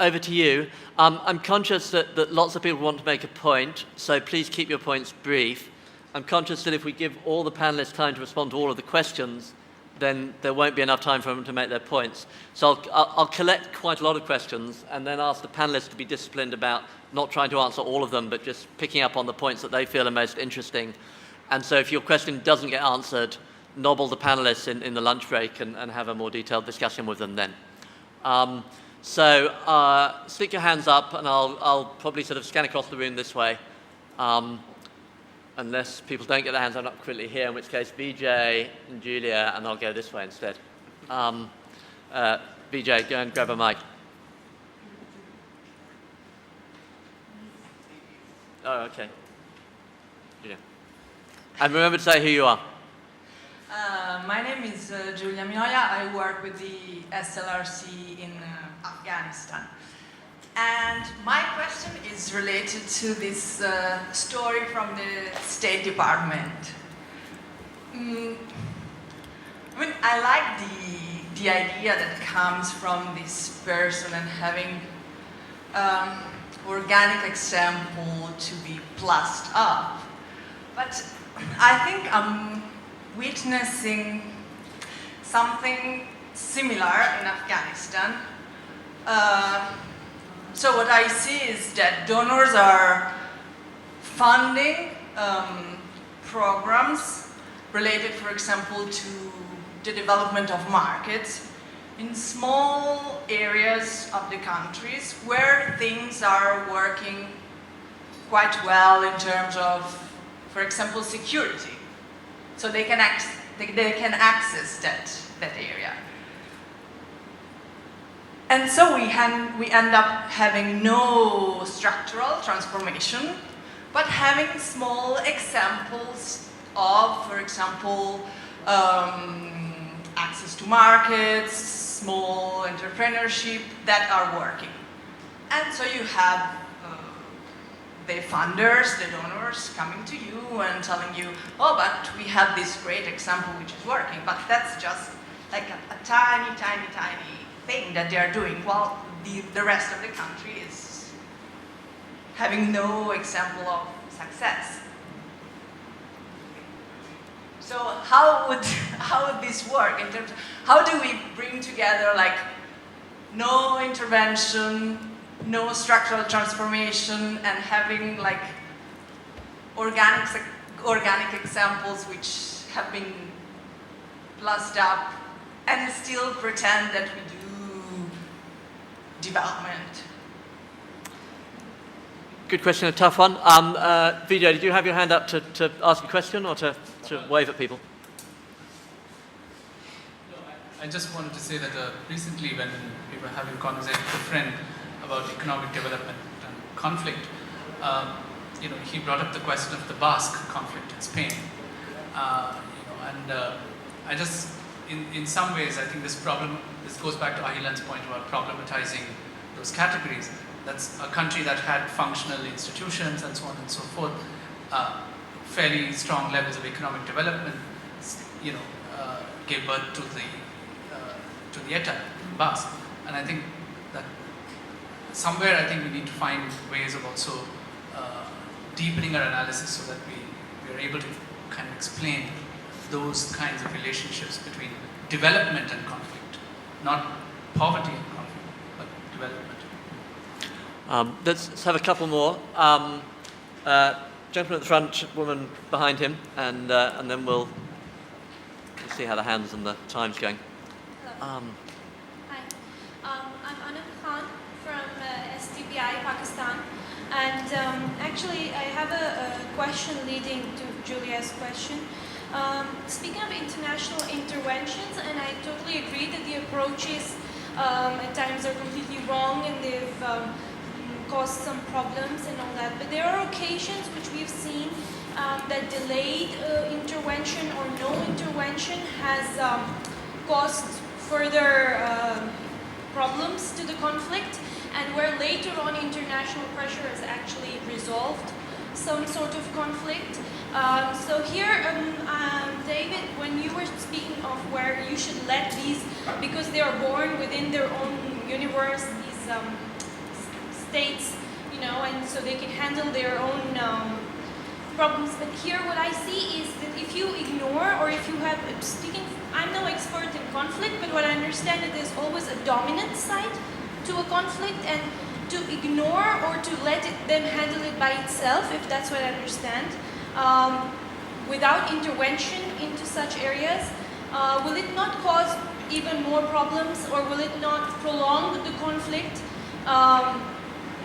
over to you. I'm conscious that lots of people want to make a point, so please keep your points brief. I'm conscious that if we give all the panelists time to respond to all of the questions, then there won't be enough time for them to make their points. So I'll collect quite a lot of questions and then ask the panelists to be disciplined about not trying to answer all of them, but just picking up on the points that they feel are most interesting. And so if your question doesn't get answered, nobble the panelists in the lunch break and have a more detailed discussion with them then. So stick your hands up, and I'll probably sort of scan across the room this way, unless people don't get their hands up quickly here, in which case Vijay and Julia, and I'll go this way instead. Vijay, go and grab a mic. Oh, okay. Julia. And remember to say who you are. My name is Giulia Minoia. I work with the SLRC in Afghanistan. And my question is related to this story from the State Department. I like the idea that comes from this person and having organic example to be plussed up. But I think I'm witnessing something similar in Afghanistan. So what I see is that donors are funding programs related, for example, to the development of markets in small areas of the countries where things are working quite well in terms of, for example, security. So they can access that area. And so we end up having no structural transformation, but having small examples of, for example, access to markets, small entrepreneurship that are working. And so you have the funders, the donors coming to you and telling you, oh, but we have this great example which is working, but that's just like a tiny, tiny, tiny thing that they are doing, while the rest of the country is having no example of success. So how would this work in terms of, how do we bring together like no intervention, no structural transformation, and having like organic examples which have been plussed up, and still pretend that we do development? Good question, a tough one. Vijay, did you have your hand up to ask a question or to wave at people? I just wanted to say that recently when we were having a conversation with a friend about economic development and conflict, he brought up the question of the Basque conflict in Spain. I just, in some ways, I think this goes back to Ahilan's point about problematizing those categories. That's a country that had functional institutions and so on and so forth, fairly strong levels of economic development, gave birth to the ETA, Basque. And I think that somewhere I think we need to find ways of also deepening our analysis so that we are able to kind of explain those kinds of relationships between development and conflict, not poverty and conflict, but development. Let's have a couple more. Gentleman at the front, woman behind him, and then we'll see how the hands and the time's going. Hi, I'm Anam Khan from STBI, Pakistan. And actually, I have a question leading to Julia's question. Speaking of international interventions, and I totally agree that the approaches at times are completely wrong and they've caused some problems and all that. But there are occasions which we've seen that delayed intervention or no intervention has caused further problems to the conflict, and where later on international pressure has actually resolved some sort of conflict. So here, David, when you were speaking of where you should let these, because they are born within their own universe, these states, and so they can handle their own problems. But here what I see is that if you ignore, or if you have, I'm no expert in conflict, but what I understand is there's always a dominant side to a conflict, and to ignore or to let it then handle it by itself, if that's what I understand, without intervention into such areas, will it not cause even more problems, or will it not prolong the conflict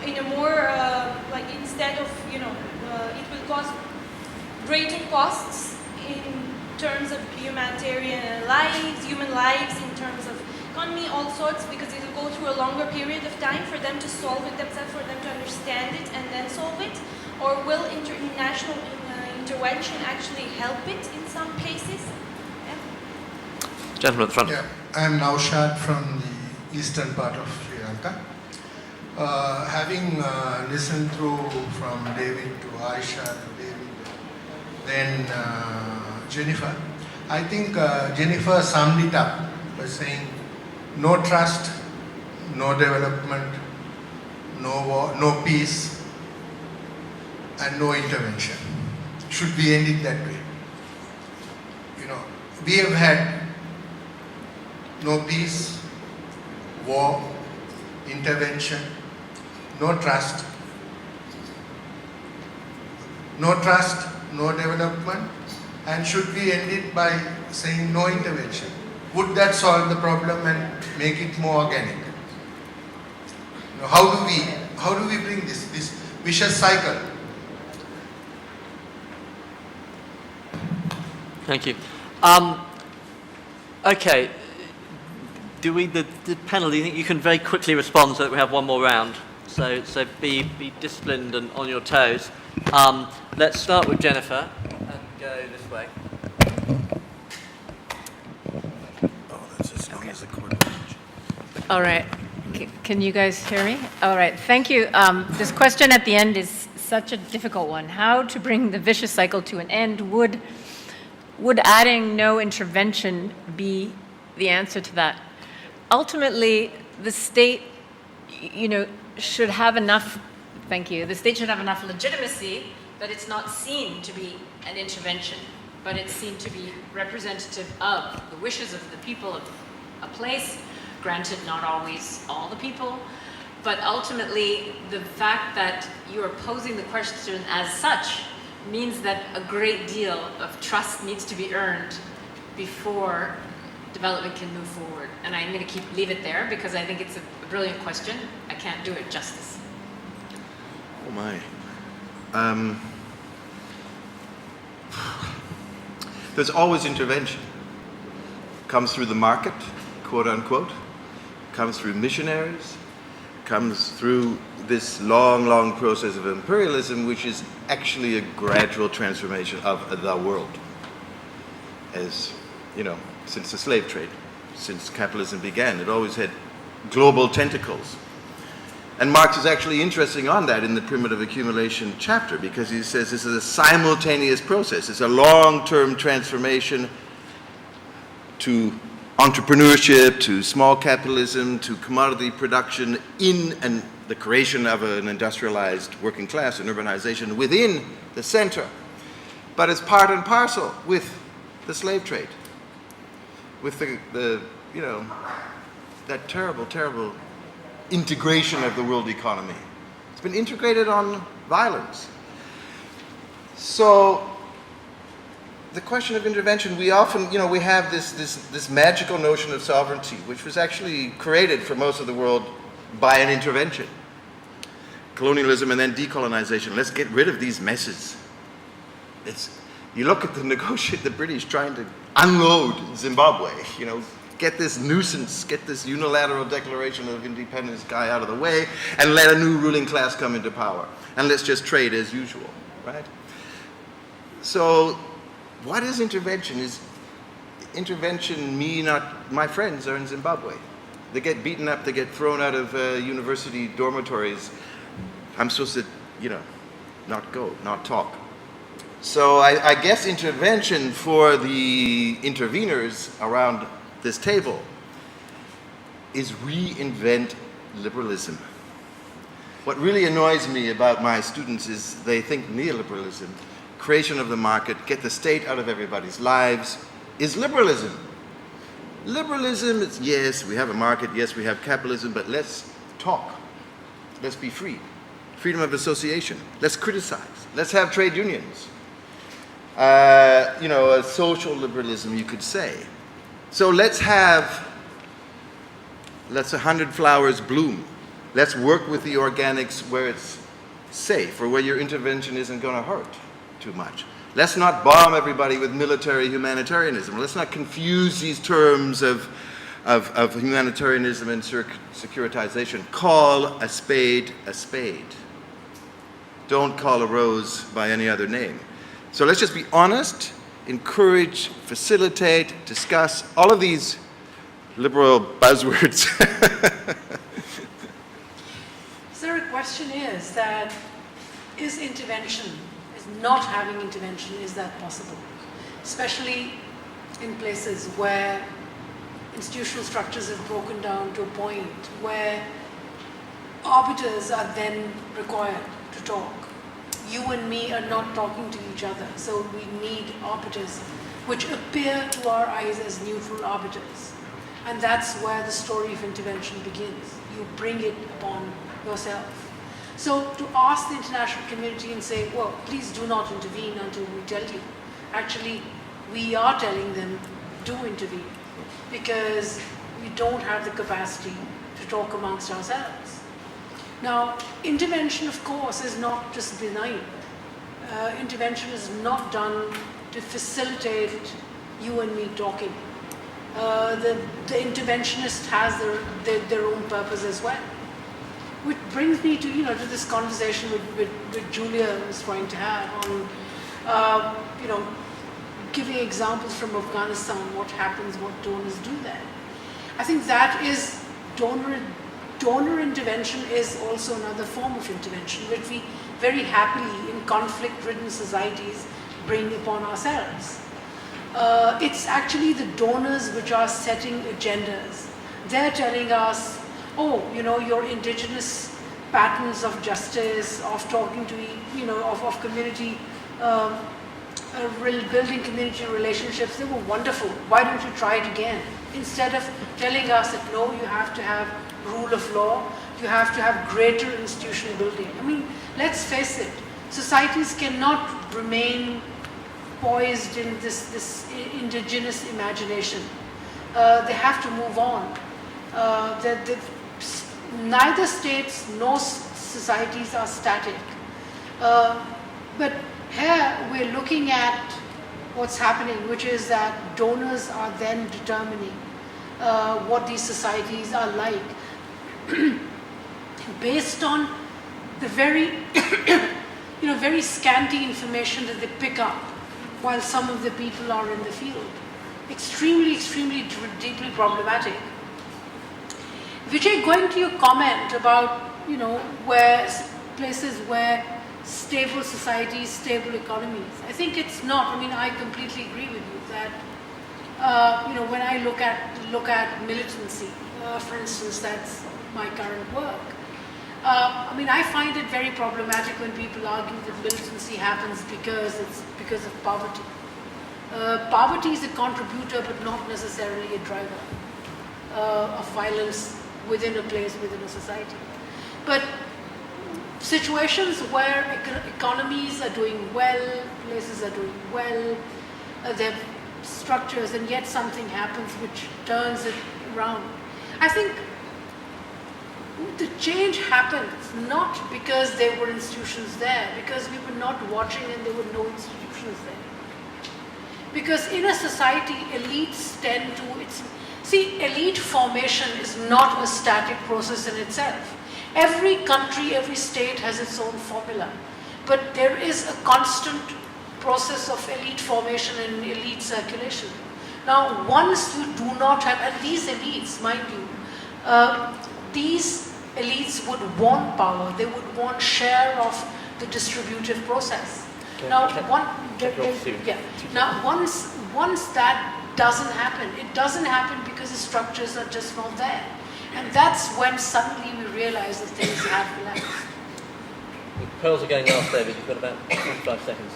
in a more, instead of, it will cause greater costs in terms of humanitarian lives, human lives, in terms of economy, all sorts, because it will go through a longer period of time for them to solve it themselves, for them to understand it and then solve it? Or will international intervention actually help it in some cases? Yeah. Gentleman at the front. Yeah, I'm Naushad from the eastern part of Sri Lanka. Having listened through from David to Aisha to David, then Jennifer, I think Jennifer summed it up by saying no trust, no development, no war, no peace, and no intervention. Should we end it that way? You know, we have had no peace, war, intervention, no trust, no development, and should we end it by saying no intervention? Would that solve the problem and make it more organic? You know, how do we bring this vicious cycle? Thank you. Okay. Do we, the panel, do you think you can very quickly respond so that we have one more round? So be disciplined and on your toes. Let's start with Jennifer and go this way. Oh, that's as long as the cord. All right. Can you guys hear me? All right. Thank you. This question at the end is such a difficult one. How to bring the vicious cycle to an end? Would adding no intervention be the answer to that? Ultimately, the state, should have enough, thank you, the state should have enough legitimacy that it's not seen to be an intervention, but it's seen to be representative of the wishes of the people of a place, granted not always all the people, but ultimately the fact that you are posing the question as such means that a great deal of trust needs to be earned before development can move forward. And I'm going to leave it there because I think it's a brilliant question. I can't do it justice. Oh my. There's always intervention. Comes through the market, quote unquote. Comes through missionaries. Comes through this long, long process of imperialism, which is actually a gradual transformation of the world. As, since the slave trade, since capitalism began, it always had global tentacles. And Marx is actually interesting on that in the primitive accumulation chapter, because he says this is a simultaneous process. It's a long-term transformation to entrepreneurship, to small capitalism, to commodity production and the creation of an industrialized working class and urbanization within the center. But it's part and parcel with the slave trade, with that terrible, terrible integration of the world economy. It's been integrated on violence. So the question of intervention, we often, we have this magical notion of sovereignty, which was actually created for most of the world by an intervention. Colonialism and then decolonization. Let's get rid of these messes. You look at the British trying to unload Zimbabwe, get this nuisance, get this unilateral declaration of independence guy out of the way, and let a new ruling class come into power. And let's just trade as usual, right? So, what is intervention? Is intervention my friends are in Zimbabwe. They get beaten up, they get thrown out of university dormitories. I'm supposed to, not go, not talk. So I guess intervention for the interveners around this table is reinvent liberalism. What really annoys me about my students is they think neoliberalism, creation of the market, get the state out of everybody's lives, is liberalism. Liberalism is, yes, we have a market, yes, we have capitalism, but let's talk. Let's be free. Freedom of association. Let's criticize. Let's have trade unions. A social liberalism, you could say. So let's 100 flowers bloom. Let's work with the organics where it's safe or where your intervention isn't going to hurt too much. Let's not bomb everybody with military humanitarianism. Let's not confuse these terms of humanitarianism and securitization. Call a spade a spade. Don't call a rose by any other name. So let's just be honest, encourage, facilitate, discuss, all of these liberal buzzwords. Sir, the question is that is intervention, is not having intervention, is that possible? Especially in places where institutional structures have broken down to a point where arbiters are then required to talk. You and me are not talking to each other, so we need arbiters, which appear to our eyes as neutral arbiters. And that's where the story of intervention begins. You bring it upon yourself. So to ask the international community and say, well, please do not intervene until we tell you. Actually, we are telling them, do intervene, because we don't have the capacity to talk amongst ourselves. Now, intervention, of course, is not just benign. Intervention is not done to facilitate you and me talking. The interventionist has their own purpose as well. Which brings me to, to this conversation with Julia was trying to have on, giving examples from Afghanistan, what happens, what donors do there. I think that is donor intervention is also another form of intervention, which we very happily in conflict-ridden societies bring upon ourselves. It's actually the donors which are setting agendas. They're telling us, oh, your indigenous patterns of justice, of talking to, of community, building community relationships, they were wonderful. Why don't you try it again? Instead of telling us that, no, you have to have rule of law, you have to have greater institutional building. I mean, let's face it, societies cannot remain poised in this indigenous imagination. They have to move on. Neither states nor societies are static. But here we're looking at what's happening, which is that donors are then determining what these societies are like based on the very, very scanty information that they pick up while some of the people are in the field. Extremely, extremely deeply problematic. Vijay, going to your comment about, where places where stable societies, stable economies, I think it's not. I mean, I completely agree with you that, when I look at militancy, for instance, that's my current work. I find it very problematic when people argue that militancy happens because of poverty. Poverty is a contributor, but not necessarily a driver of violence within a place, within a society. But situations where economies are doing well, places are doing well, they have structures, and yet something happens which turns it around. I think the change happens not because there were institutions there, because we were not watching and there were no institutions there. Because in a society, elites tend to, elite formation is not a static process in itself. Every country, every state has its own formula. But there is a constant process of elite formation and elite circulation. Now, once you do not have, and these elites, mind you, these elites would want power, they would want share of the distributive process. Now, once that doesn't happen, it doesn't happen because the structures are just not there. And that's when suddenly we realize that things have relaxed. The pearls are going last, David. You've got about 45 seconds.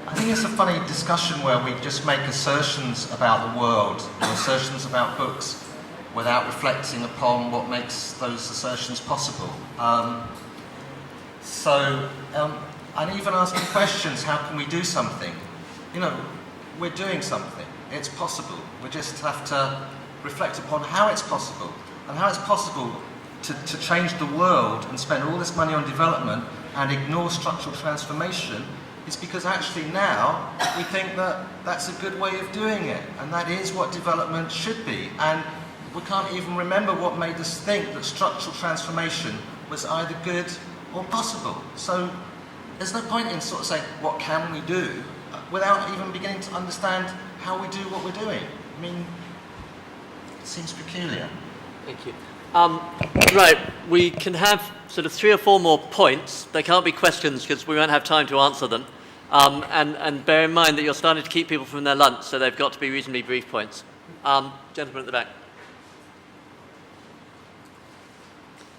I think it's a funny discussion where we just make assertions about the world, or assertions about books, without reflecting upon what makes those assertions possible. And even asking questions, how can we do something? We're doing something. It's possible. We just have to reflect upon how it's possible, and how it's possible to change the world and spend all this money on development and ignore structural transformation. It's because actually now we think that that's a good way of doing it, and that is what development should be. And we can't even remember what made us think that structural transformation was either good or possible. So there's no point in sort of saying, what can we do, without even beginning to understand how we do what we're doing. I mean, it seems peculiar. Thank you. Right, we can have sort of 3 or 4 more points. They can't be questions because we won't have time to answer them. And bear in mind that you're starting to keep people from their lunch, so they've got to be reasonably brief points. Gentleman at the back.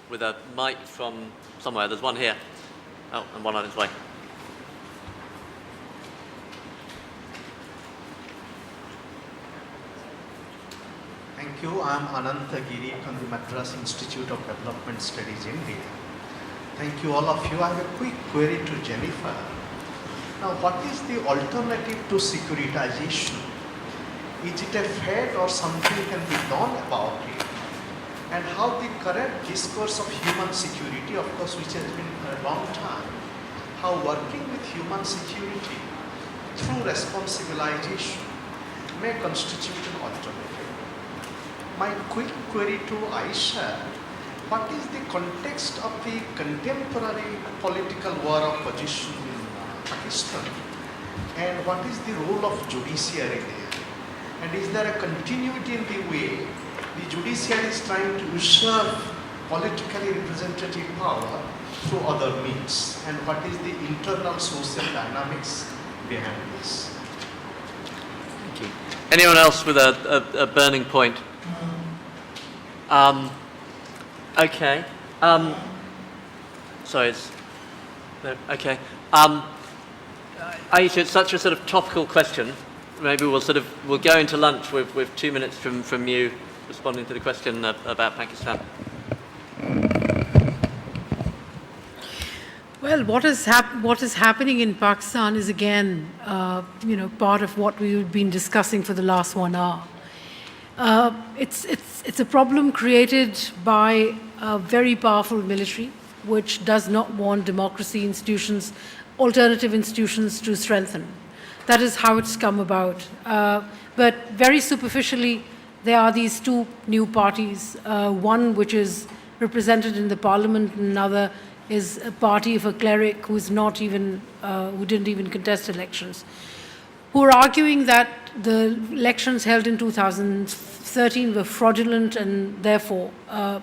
With a mic from somewhere. There's one here. Oh, and one on its way. Thank you. I am Anantagiri from the Madras Institute of Development Studies, India. Thank you, all of you. I have a quick query to Jennifer. Now, what is the alternative to securitization? Is it a fad or something can be done about it? And how the current discourse of human security, of course, which has been for a long time, how working with human security through responsibilization may constitute an alternative. My quick query to Aisha, what is the context of the contemporary political war of position in Pakistan? And what is the role of judiciary there? And is there a continuity in the way the judiciary is trying to usurp politically representative power through other means? And what is the internal social dynamics behind this? Thank you. Anyone else with a burning point? Okay. Sorry, it's... No, okay. Aisha, it's such a sort of topical question. Maybe we'll go into lunch with 2 minutes from you responding to the question about Pakistan. Well, what is happening in Pakistan is again, part of what we've been discussing for the last 1 hour. It's a problem created by a very powerful military, which does not want democracy institutions, alternative institutions to strengthen. That is how it's come about. But very superficially, there are these 2 new parties, one which is represented in the parliament, and another is a party of a cleric who didn't even contest elections, who are arguing that the elections held in 2013 were fraudulent, and therefore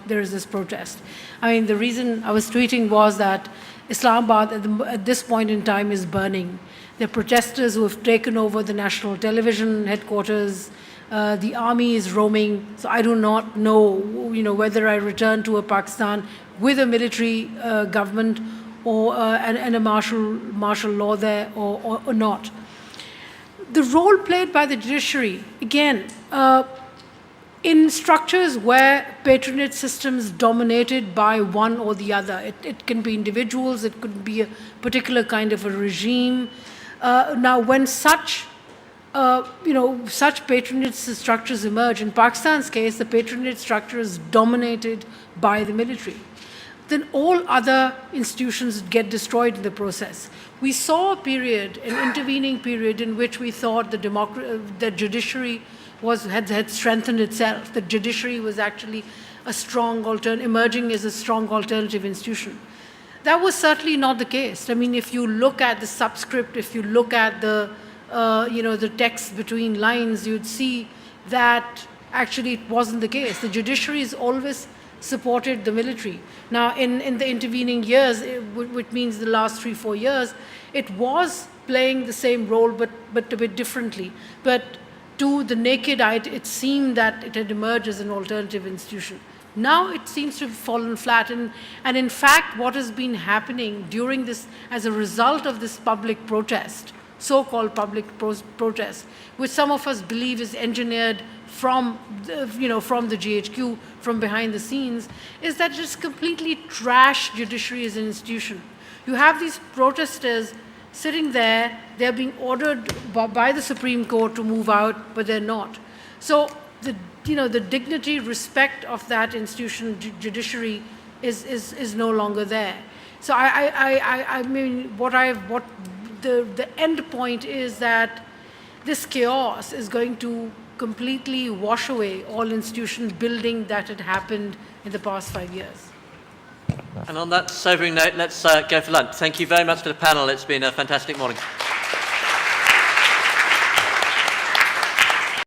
there is this protest. I mean, the reason I was tweeting was that Islamabad at this point in time is burning. There are protesters who have taken over the national television headquarters. The army is roaming. So I do not know, whether I return to a Pakistan with a military government or and a martial law there or not. The role played by the judiciary, again, in structures where patronage systems dominated by one or the other. It can be individuals, it could be a particular kind of a regime. Now, when such patronage structures emerge, in Pakistan's case, the patronage structure is dominated by the military, then all other institutions get destroyed in the process. We saw a period, an intervening period, in which we thought the judiciary had strengthened itself. The judiciary was actually emerging as a strong alternative institution. That was certainly not the case. I mean, if you look at the subscript, if you look at the text between lines, you'd see that actually it wasn't the case. The judiciary has always supported the military. Now, in the intervening years, which means the last 3-4 years, it was playing the same role, but a bit differently. But to the naked eye, it seemed that it had emerged as an alternative institution. Now it seems to have fallen flat. And in fact, what has been happening during this, as a result of this public protest, so-called public protest, which some of us believe is engineered from the GHQ, from behind the scenes, is that just completely trash judiciary as an institution. You have these protesters sitting there, they're being ordered by the Supreme Court to move out, but they're not. So the dignity, respect of that institution, judiciary, is no longer there. So I mean, the end point is that this chaos is going to completely wash away all institution building that had happened in the past 5 years. And on that sobering note, let's go for lunch. Thank you very much to the panel. It's been a fantastic morning.